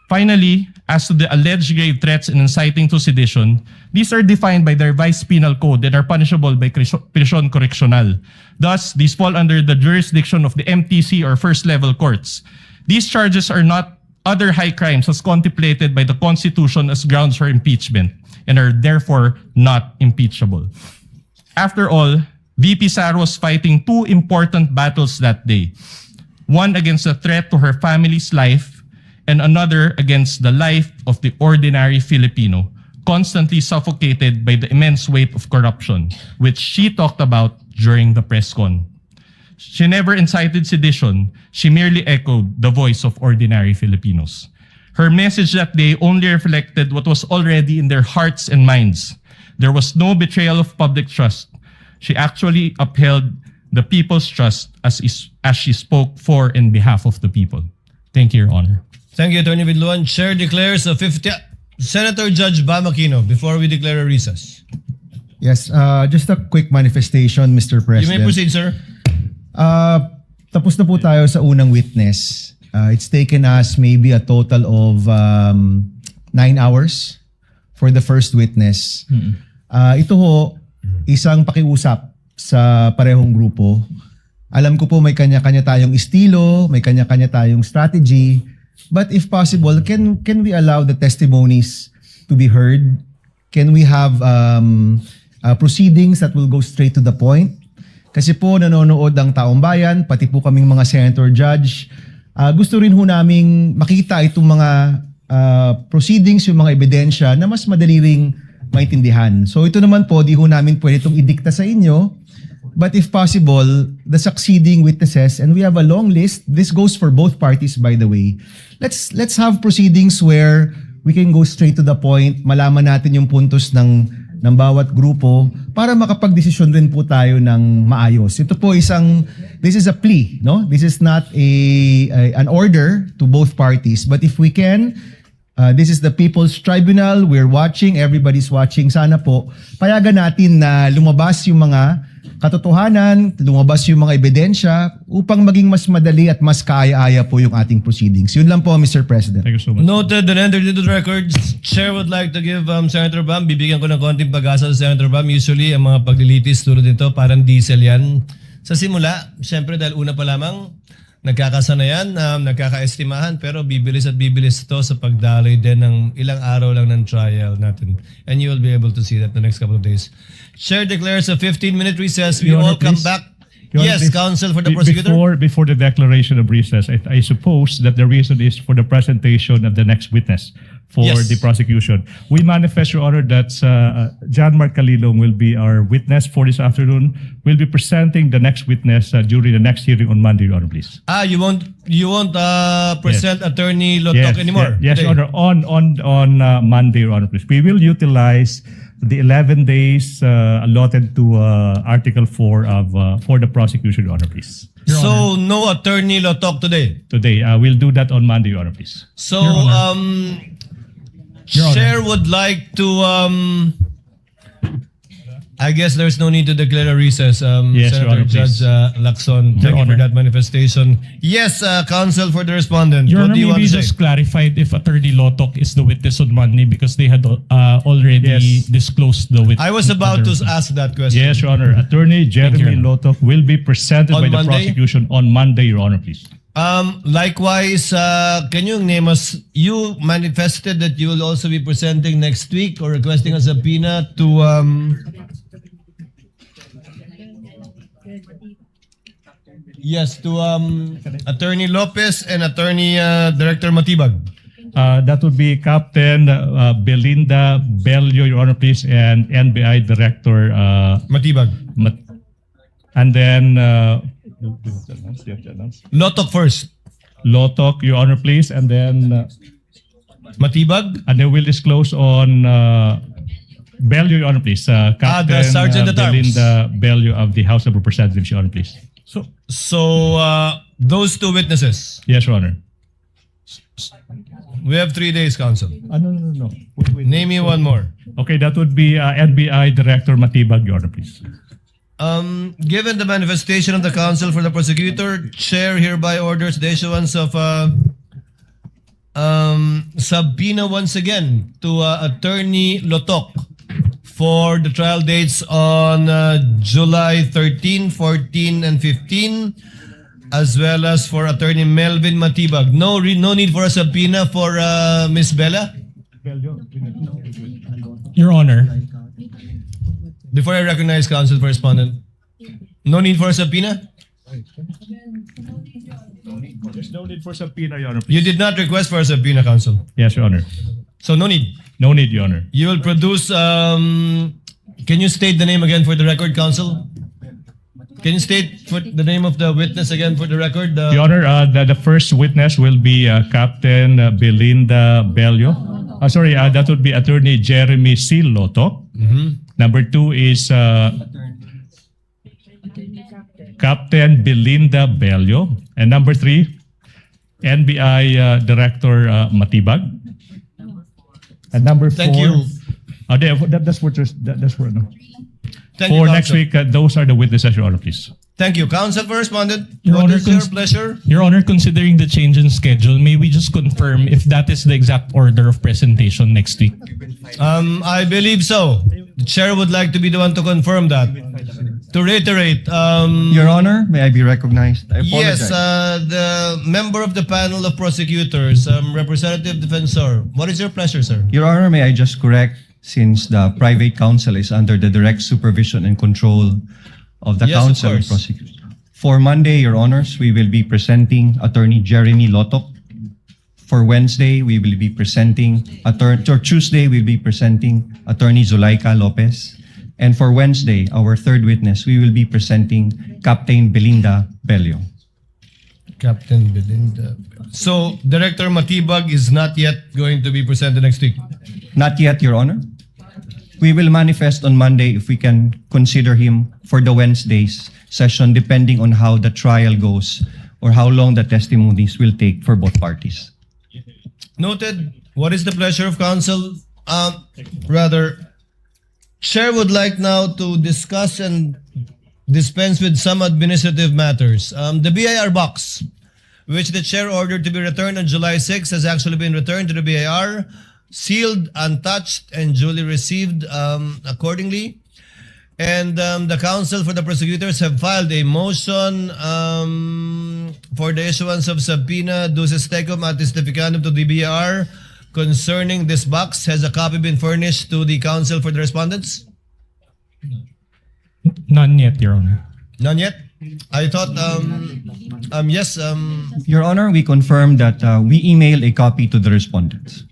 Finally, as to the alleged grave threats and inciting to sedition, these are defined by the revised penal code and are punishable by prisión correccional. Thus, these fall under the jurisdiction of the MTC or first-level courts. These charges are not other high crimes as contemplated by the Constitution as grounds for impeachment and are therefore not impeachable. After all, VP Sara was fighting two important battles that day. One against the threat to her family's life, and another against the life of the ordinary Filipino, constantly suffocated by the immense weight of corruption, which she talked about during the press con. She never incited sedition, she merely echoed the voice of ordinary Filipinos. Her message that day only reflected what was already in their hearts and minds. There was no betrayal of public trust. She actually upheld the people's trust as she spoke for and behalf of the people. Thank you, Your Honor. Thank you, Attorney Vidluan. Chair declares a 50... Senator Judge Bam Aquino, before we declare a recess. Yes, just a quick manifestation, Mr. You President. may proceed, sir. Tapos na po tayo sa unang witness. It's taken us maybe a total of 9 hours for the first witness. Ito ho, isang pakiusap sa parehong grupo. Alam ko po may kanya-kanya tayong estilo, may kanya-kanya tayong strategy. But if possible, can we allow the testimonies to be heard? Can we have proceedings that will go straight to the point? Kasi po nanonood ang taong bayan, pati po kaming mga senator judge. Gusto rin ho naming makita itong mga proceedings, yung mga ebidensya na mas madali ring maintindihan. So ito naman po, di ho namin pwede itong idikta sa inyo. But if possible, the succeeding witnesses, and we have a long list, this goes for both parties by the way, let's have proceedings where we can go straight to the point, malaman natin yung puntos ng bawat grupo para makapagdesisyon rin po tayo ng maayos. Ito po this is a plea, no? This is not an order to both parties, but if we can, this is the People's Tribunal, we're watching, everybody's watching, sana po, payagan natin na lumabas yung mga katotohanan, lumabas yung mga ebidensya upang maging mas madali at mas kaaya-aya po yung ating proceedings. Yun lang po, Mr. President. Thank you so much. Noted and entered into the records. Chair would like to give Senator Bam, bibigyan ko ng konting pag-asa sa Senator Bam. Usually, ang mga paglilitis tulad nito, parang diesel yan. Sa simula, syempre dahil una pa lamang, nagkakasanayan, nagkakaestimahan, pero bibilis at bibilis ito sa pagdaloy din ng ilang araw lang ng trial natin. And you will be able to see that the next couple of days. Chair declares a 15-minute recess. We Your all Honor, come please. back. Your Honor, Yes, please. counsel for the prosecutor. Before the declaration of recess, I suppose that the reason is for the presentation of the next witness for Yes. the prosecution. We manifest, Your Honor, that John Mark Calilong will be our witness for this afternoon. We'll be presenting the next witness during the next hearing on Monday, Your Honor, please. You won't present Attorney Lotok anymore? Yes, today? Your Honor, on Monday, Your Honor, please. We will utilize the 11 days allotted to Article 4 for the prosecution, Your Honor, please. So, no Attorney Lotok today? Today, we'll do that on Monday, Your Honor, please. So, Chair would like to, I guess there's no need to declare a recess. Yes, Your Senator Honor, Judge please. Lacson, thank you for that manifestation. Yes, counsel for the respondent. Your What Honor, do you want maybe to say? just clarified if Attorney Lotok is the witness on Monday because they had already Yes. disclosed the witness. I was about to ask that question. Yes, Your Honor. Attorney Jeremy Your Lotok will be presented On by the Monday? prosecution on Monday, Your Honor, please. Likewise, can you name us, you manifested that you will also be presenting next week or requesting a subpoena to, yes, to Attorney Lopez and Attorney Director Matibag. That would be Captain Belinda Bello, Your Honor, please, and NBI Director Matibag. And then Lotok first. Lotok, Your Honor, please, and then Matibag. And then we'll disclose on Bello, Your Honor, please. Captain the Sergeant at Arms. Belinda Bello of the House of Representatives, Your Honor, please. So, those two witnesses. Yes, Your Honor. We have 3 days, counsel. No. Name me one more. Okay, that would be NBI Director Matibag, Your Honor, please. Given the manifestation of the counsel for the prosecutor, Chair hereby orders the issuance of subpoena once again to Attorney Lotok for the trial dates on July 13, 14, and 15, as well as for Attorney Melvin Matibag. No need for a subpoena for Miss Bella? Your Honor. Before I recognize counsel for respondent, no need for a subpoena? There's no need for subpoena, Your Honor. You did not request for a subpoena, counsel. Yes, Your Honor. So no need. No need, Your Honor. You will produce, can you state the name again for the record, counsel? Can you state the name of the witness again for the record? Your Honor, the first witness will be Captain Belinda Bello. That would be Attorney Jeremy C. Lotok. Number 2 is Captain Belinda Bello. And number 3, NBI Director Matibag. And number 4. Thank you. That's for no. Thank For you, next counsel. week, those are the witnesses, Your Honor, please. Thank you. Counsel for respondent, Your what Honor, is your pleasure? Your Honor, considering the change in schedule, may we just confirm if that is the exact order of presentation next week? I believe so. The chair would like to be the one to confirm that. To reiterate, Your Honor, may I be recognized? I apologize. yes, the member of the panel of prosecutors, Representative Defensor, what is your pleasure, sir? Your Honor, may I just correct, since the private counsel is under the direct supervision and control of the Yes, of counsel and course. prosecutor. For Monday, Your Honors, we will be presenting Attorney Jeremy Lotok. For Wednesday, we will be presenting Tuesday, we'll be presenting Attorney Zulaika Lopez. And for Wednesday, our third witness, we will be presenting Captain Belinda Bello. Captain Belinda. So, Director Matibag is not yet going to be presented next week? Not yet, Your Honor. We will manifest on Monday if we can consider him for the Wednesday's session, depending on how the trial goes or how long the testimonies will take for both parties. Noted. What is the pleasure of counsel? Chair would like now to discuss and dispense with some administrative matters. The BIR box, which the chair ordered to be returned on July 6, has actually been returned to the BIR, sealed, untouched, and duly received accordingly. And the counsel for the prosecutors have filed a motion for the issuance of subpoena duces tecum at testificanum to the BIR concerning this box. Has a copy been furnished to the counsel for the respondents? None yet, Your Honor. None yet? I thought, yes, Your Honor, we confirm that we emailed a copy to the respondents.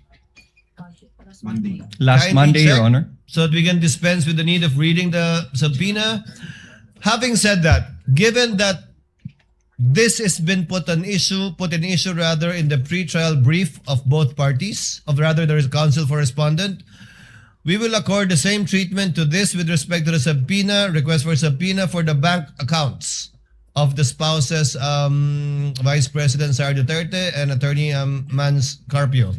Last kindly Monday, Your check Honor. so that we can dispense with the need of reading the subpoena. Having said that, given that this has been put in issue rather in the pre-trial brief of both parties, of rather the counsel for respondent, we will accord the same treatment to this with respect to the subpoena, request for subpoena for the bank accounts of the spouses, Vice President Sara Duterte and Attorney Mans Carpio.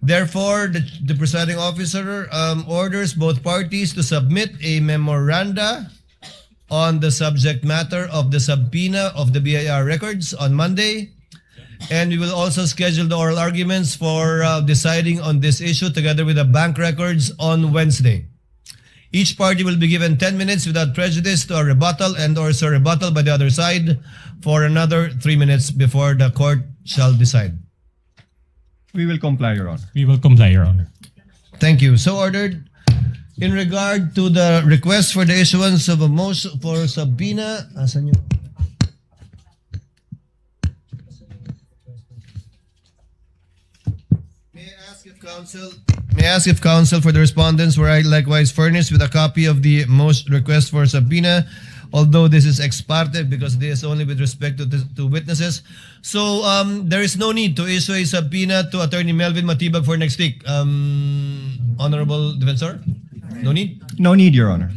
Therefore, the presiding officer orders both parties to submit a memoranda on the subject matter of the subpoena of the BIR records on Monday. And we will also schedule the oral arguments for deciding on this issue together with the bank records on Wednesday. Each party will be given 10 minutes without prejudice to a rebuttal and or a rebuttal by the other side for another 3 minutes before the court shall decide. We will comply, Your Honor. We will comply, Your Honor. Thank you. So ordered. In regard to the request for the issuance of a motion for subpoena, asan yun? May I ask if counsel for the respondents were likewise furnished with a copy of the most request for subpoena, although this is ex parte because this is only with respect to witnesses. So there is no need to issue a subpoena to Attorney Melvin Matibag for next week. Honorable Defensor? No need? No need, Your Honor.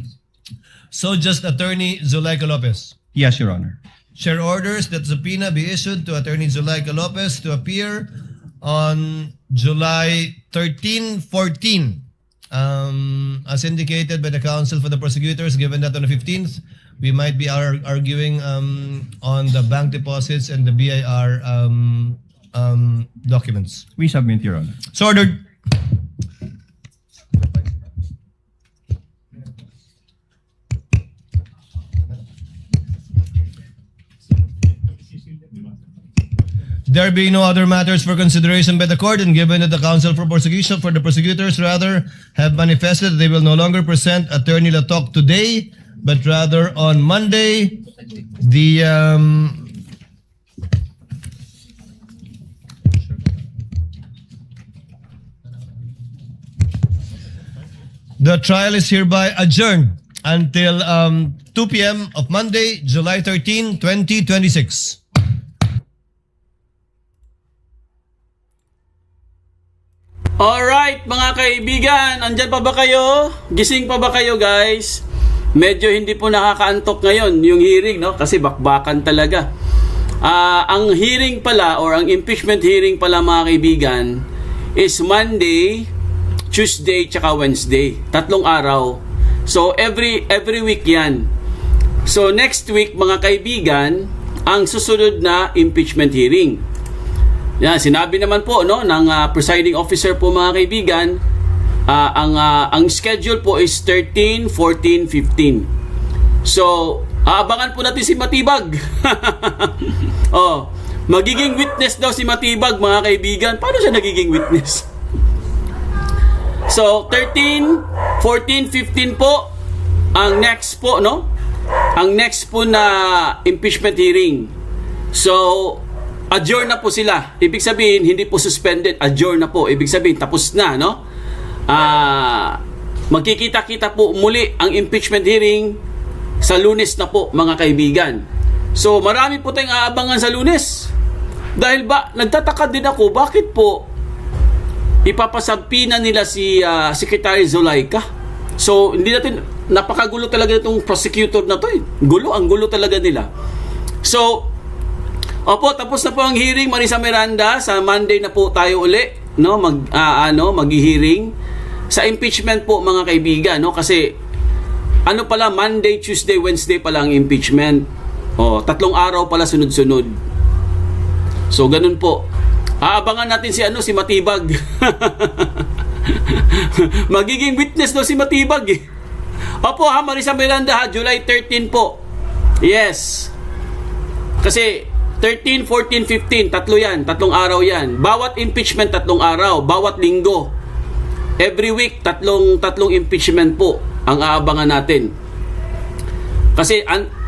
So just Attorney Zulaika Lopez? Yes, Your Honor. Chair orders that subpoena be issued to Attorney Zulaika Lopez to appear on July 13, 14. As indicated by the counsel for the prosecutors, given that on the 15th, we might be arguing on the bank deposits and the BIR documents. We submit, Your Honor. So ordered. There being no other matters for consideration by the court, and given that the counsel for the prosecutors rather have manifested that they will no longer present Attorney Latok today, but rather on Monday, the trial is hereby adjourned until 2 p.m. of Monday, July 13, 2026. Alright mga kaibigan, andyan pa ba kayo? Gising pa ba kayo guys? Medyo hindi po nakakaantok ngayon yung hearing, no? Kasi bakbakan talaga. Ang hearing pala or ang impeachment hearing pala mga kaibigan is Monday, Tuesday, tsaka Wednesday. 3 araw. So every week yan. So next week mga kaibigan, ang susunod na impeachment hearing. Yan, sinabi naman po no ng presiding officer po mga kaibigan, ang schedule po is 13, 14, 15. So, aabangan po natin si Matibag. Oh, magiging witness daw si Matibag mga kaibigan. Paano siya nagiging witness? So, 13, 14, 15 po ang next po no? Ang next po na impeachment hearing. So, adjourn na po sila. Ibig sabihin, hindi po suspended. Adjourn na po. Ibig sabihin, tapos na, no? Magkikita-kita po muli ang impeachment hearing sa Lunes na po, mga kaibigan. So, marami po tayong aabangan sa Lunes. Dahil ba, nagtataka din ako, bakit po ipapasabpina nila si Secretary Zulaika? So, hindi natin, napakagulo talaga itong prosecutor na to eh. Ang gulo talaga nila. So, opo, tapos na po ang hearing, Marisa Miranda. Sa Monday na po tayo uli, no, mag-hearing sa impeachment po mga kaibigan, no, kasi ano pala, Monday, Tuesday, Wednesday pala ang impeachment. 3 araw pala sunod-sunod. So, ganun po. Aabangan natin si Matibag. Magiging witness si Matibag eh. Opo ha, Marisa Miranda ha, July 13 po. Yes. Kasi 13, 14, 15, 3 araw yan. Bawat impeachment 3 araw, bawat linggo. Every week, tatlong impeachment po ang aabangan natin. Kasi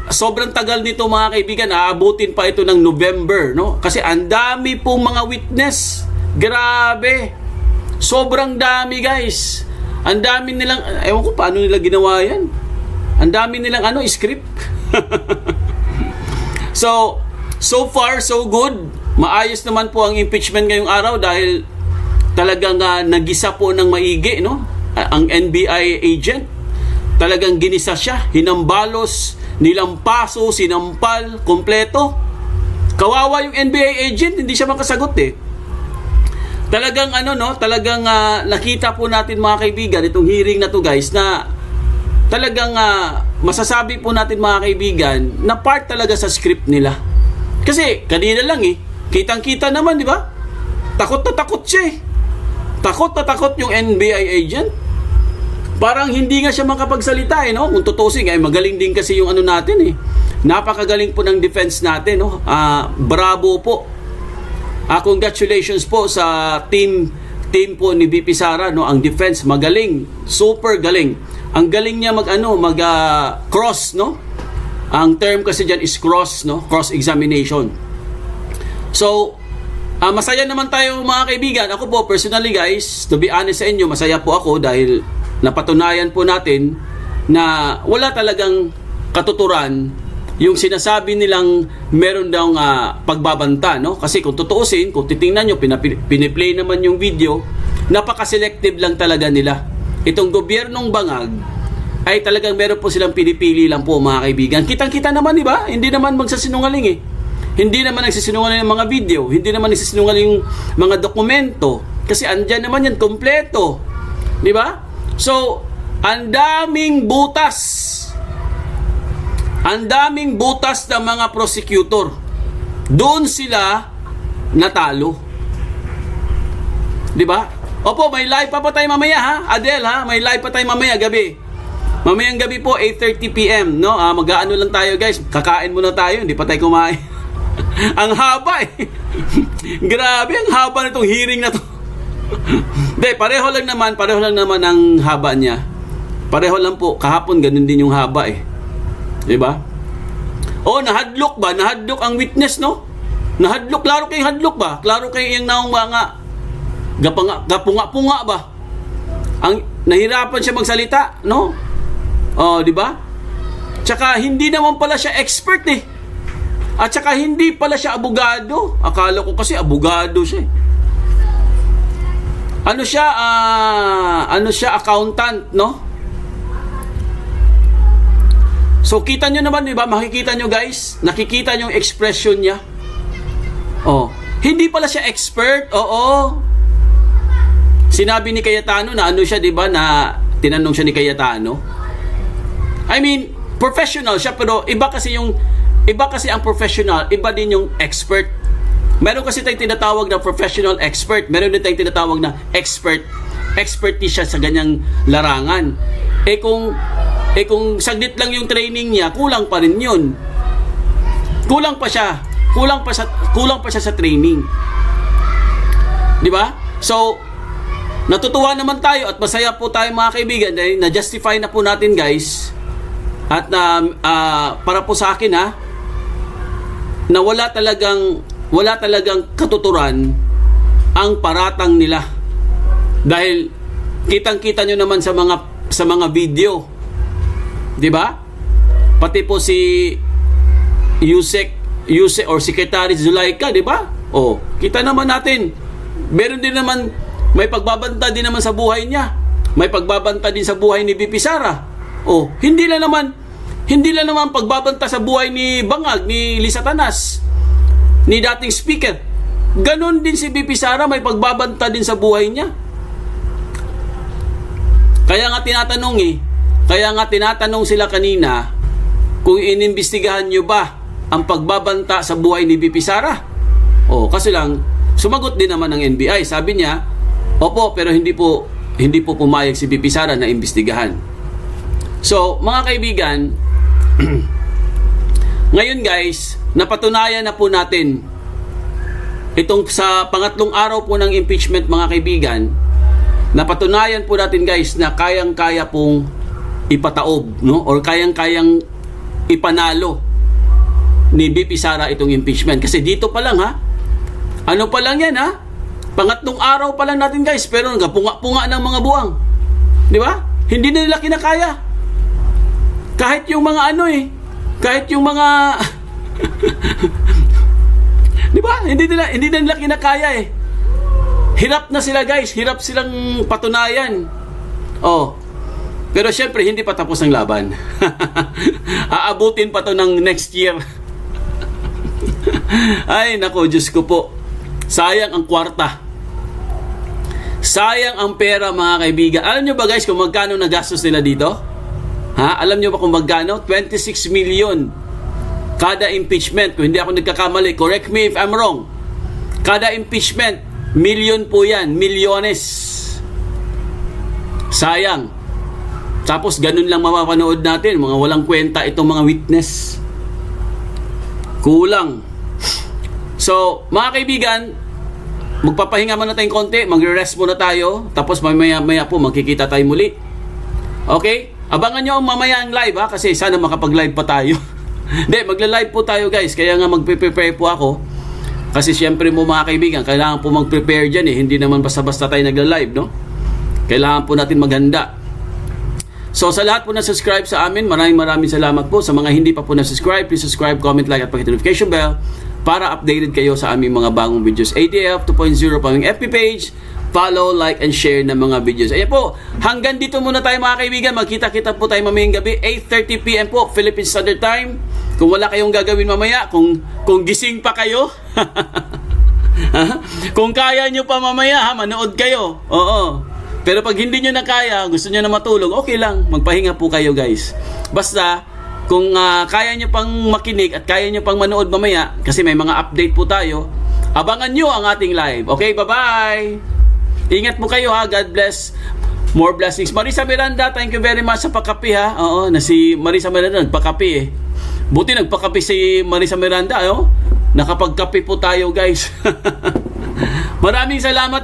sobrang tagal nito mga kaibigan, aabutin pa ito ng November, no? Kasi ang dami pong mga witness. Grabe. Sobrang dami, guys. Ang dami nilang, ewan ko paano nila ginawa yan. Ang dami nilang script. So far, so good. Maayos naman po ang impeachment ngayong araw dahil talagang nagisa po ng maigi, no? Ang NBI agent. Talagang ginisa siya, hinambalos, nilampaso, sinampal, kompleto. Kawawa yung NBI agent, hindi siya makasagot eh. Talagang nakita po natin mga kaibigan itong hearing na to guys na talagang masasabi po natin mga kaibigan na part talaga sa script nila. Kasi kanina lang kitang-kita naman, di ba? Takot na takot siya eh. Takot na takot yung NBI agent. Parang hindi nga siya makapagsalita no? Kung tutusin, magaling din kasi yung natin eh. Napakagaling po ng defense natin, no? Bravo po. Congratulations po sa team po ni VP Sara, no? Ang defense magaling, super galing. Ang galing niya cross, no? Ang term kasi diyan is cross, no? Cross examination. So, masaya naman tayo mga kaibigan. Ako po personally guys, to be honest sa inyo, masaya po ako dahil napatunayan po natin na wala talagang katuturan yung sinasabi nilang meron daw pagbabanta, no? Kasi kung tutuusin, kung titingnan nyo, piniplay naman yung video, napaka-selective lang talaga nila. Itong gobyernong Bangag ay talagang meron po silang pinipili lang po mga kaibigan. Kitang-kita naman, di ba? Hindi naman magsasinungaling eh. Hindi naman nagsisinungaling yung mga video, hindi naman nagsisinungaling yung mga dokumento. Kasi andyan naman yan, kompleto. Di ba? So, ang daming butas. Ang daming butas ng mga prosecutor. Doon sila natalo. Di ba? Opo, may live pa tayo mamaya ha. Adel ha, may live pa tayo mamaya gabi. Mamayang gabi po, 8:30 PM, no? Mag-aano lang tayo guys. Kakain muna tayo, hindi pa tayo kumain. Ang haba eh. Grabe, ang haba nitong hearing na to. Hindi, pareho lang naman ang haba niya. Pareho lang po. Kahapon ganun din yung haba eh. 'Di ba? Nahadlok ba? Nahadlok ang witness, no? Nahadlok, klaro kayong hadlok ba? Klaro kayong naong mga gapunga-punga ba? Ang nahirapan siya magsalita, no? 'Di ba? Tsaka hindi naman pala siya expert eh. At tsaka hindi pala siya abogado. Akala ko kasi abogado siya eh. Ano siya, accountant, no? So, kita nyo naman, di ba? Makikita nyo, guys. Nakikita nyo yung expression niya. Hindi pala siya expert. Oo. Sinabi ni Cayetano na siya, di ba, na tinanong siya ni Cayetano. I mean, professional siya, pero iba kasi ang professional, iba din yung expert. Meron kasi tayong tinatawag na professional expert. Meron din tayong tinatawag na expertise siya sa ganyang larangan. Kung saglit lang yung training niya, kulang pa rin yun. Kulang pa siya sa training. Di ba? So, natutuwa naman tayo at masaya po tayo mga kaibigan dahil na-justify na po natin guys. At para po sa akin na wala talagang katuturan ang paratang nila. Dahil kitang-kita nyo naman sa mga video. 'Di ba? Pati po si Yusek or Secretary Zulaika, 'di ba? Kita naman natin. Meron din naman may pagbabanta din naman sa buhay niya. May pagbabanta din sa buhay ni VP Sara. Hindi lang naman pagbabanta sa buhay ni Bangag, ni Lisa Tanas, ni dating speaker. Ganon din si VP Sara, may pagbabanta din sa buhay niya. Kaya nga tinatanong Kaya nga tinatanong sila kanina kung inimbestigahan nyo ba ang pagbabanta sa buhay ni VP Sara. O, kasi lang, sumagot din naman ng NBI. Sabi niya, opo, pero hindi po pumayag si VP Sara na imbestigahan. So, mga kaibigan, ngayon guys, napatunayan na po natin itong sa pangatlong araw po ng impeachment, mga kaibigan, napatunayan po natin guys na kayang-kaya pong ipataob, no? Or kayang-kayang ipanalo ni VP Sara itong impeachment. Kasi dito pa lang ha, ano pa lang yan ha, pangatlong araw pa lang natin guys, pero nagapunga-punga ng mga buwang. Di ba? Hindi na nila kinakaya. Kahit yung mga kahit yung mga di ba? Hindi na nila kinakaya eh. Hirap na sila guys, hirap silang patunayan. Oh. Pero syempre hindi pa tapos ang laban. Aabutin pa to ng next year. Ay nako, Diyos ko po. Sayang ang kwarta. Sayang ang pera, mga kaibigan. Alam nyo ba guys kung magkano nagastos nila dito? Ha? Alam nyo ba kung magkano? 26 million kada impeachment. Kung hindi ako nagkakamali, correct me if I'm wrong. Kada impeachment, million po yan. Milyones. Sayang. Tapos ganun lang mapapanood natin. Mga walang kwenta itong mga witness. Kulang. So, mga kaibigan, magpapahinga muna tayong konti. Magre-rest muna tayo. Tapos maya po magkikita tayo muli. Okay? Abangan nyo mamaya ang live ha, kasi sana makapag-live pa tayo. Hindi, magla-live po tayo guys, kaya nga magpe-prepare po ako. Kasi syempre mo mga kaibigan, kailangan po mag-prepare dyan eh. Hindi naman basta-basta tayo nagla-live, no? Kailangan po natin maghanda. So sa lahat po na subscribe sa amin, maraming salamat po. Sa mga hindi pa po na subscribe, please subscribe, comment, like at pakita notification bell para updated kayo sa aming mga bagong videos. ATF 2.0 pa aming FB page. Follow, like, and share ng mga videos. Ayan po, hanggang dito muna tayo mga kaibigan. Magkita-kita po tayo mamayang gabi, 8:30 PM po, Philippine Standard Time. Kung wala kayong gagawin mamaya, kung gising pa kayo, kung kaya nyo pa mamaya, manood kayo. Oo. Pero pag hindi nyo na kaya, gusto nyo na matulog, okay lang, magpahinga po kayo guys. Basta, kung kaya nyo pang makinig at kaya nyo pang manood mamaya, kasi may mga update po tayo, abangan nyo ang ating live. Okay, bye-bye! Ingat po kayo ha. God bless. More blessings. Marisa Miranda, thank you very much sa pagkapi ha. Oo, na si Marisa Miranda nagpakapi eh. Buti nagpakapi si Marisa Miranda. Nakapagkapi po tayo guys. Maraming salamat.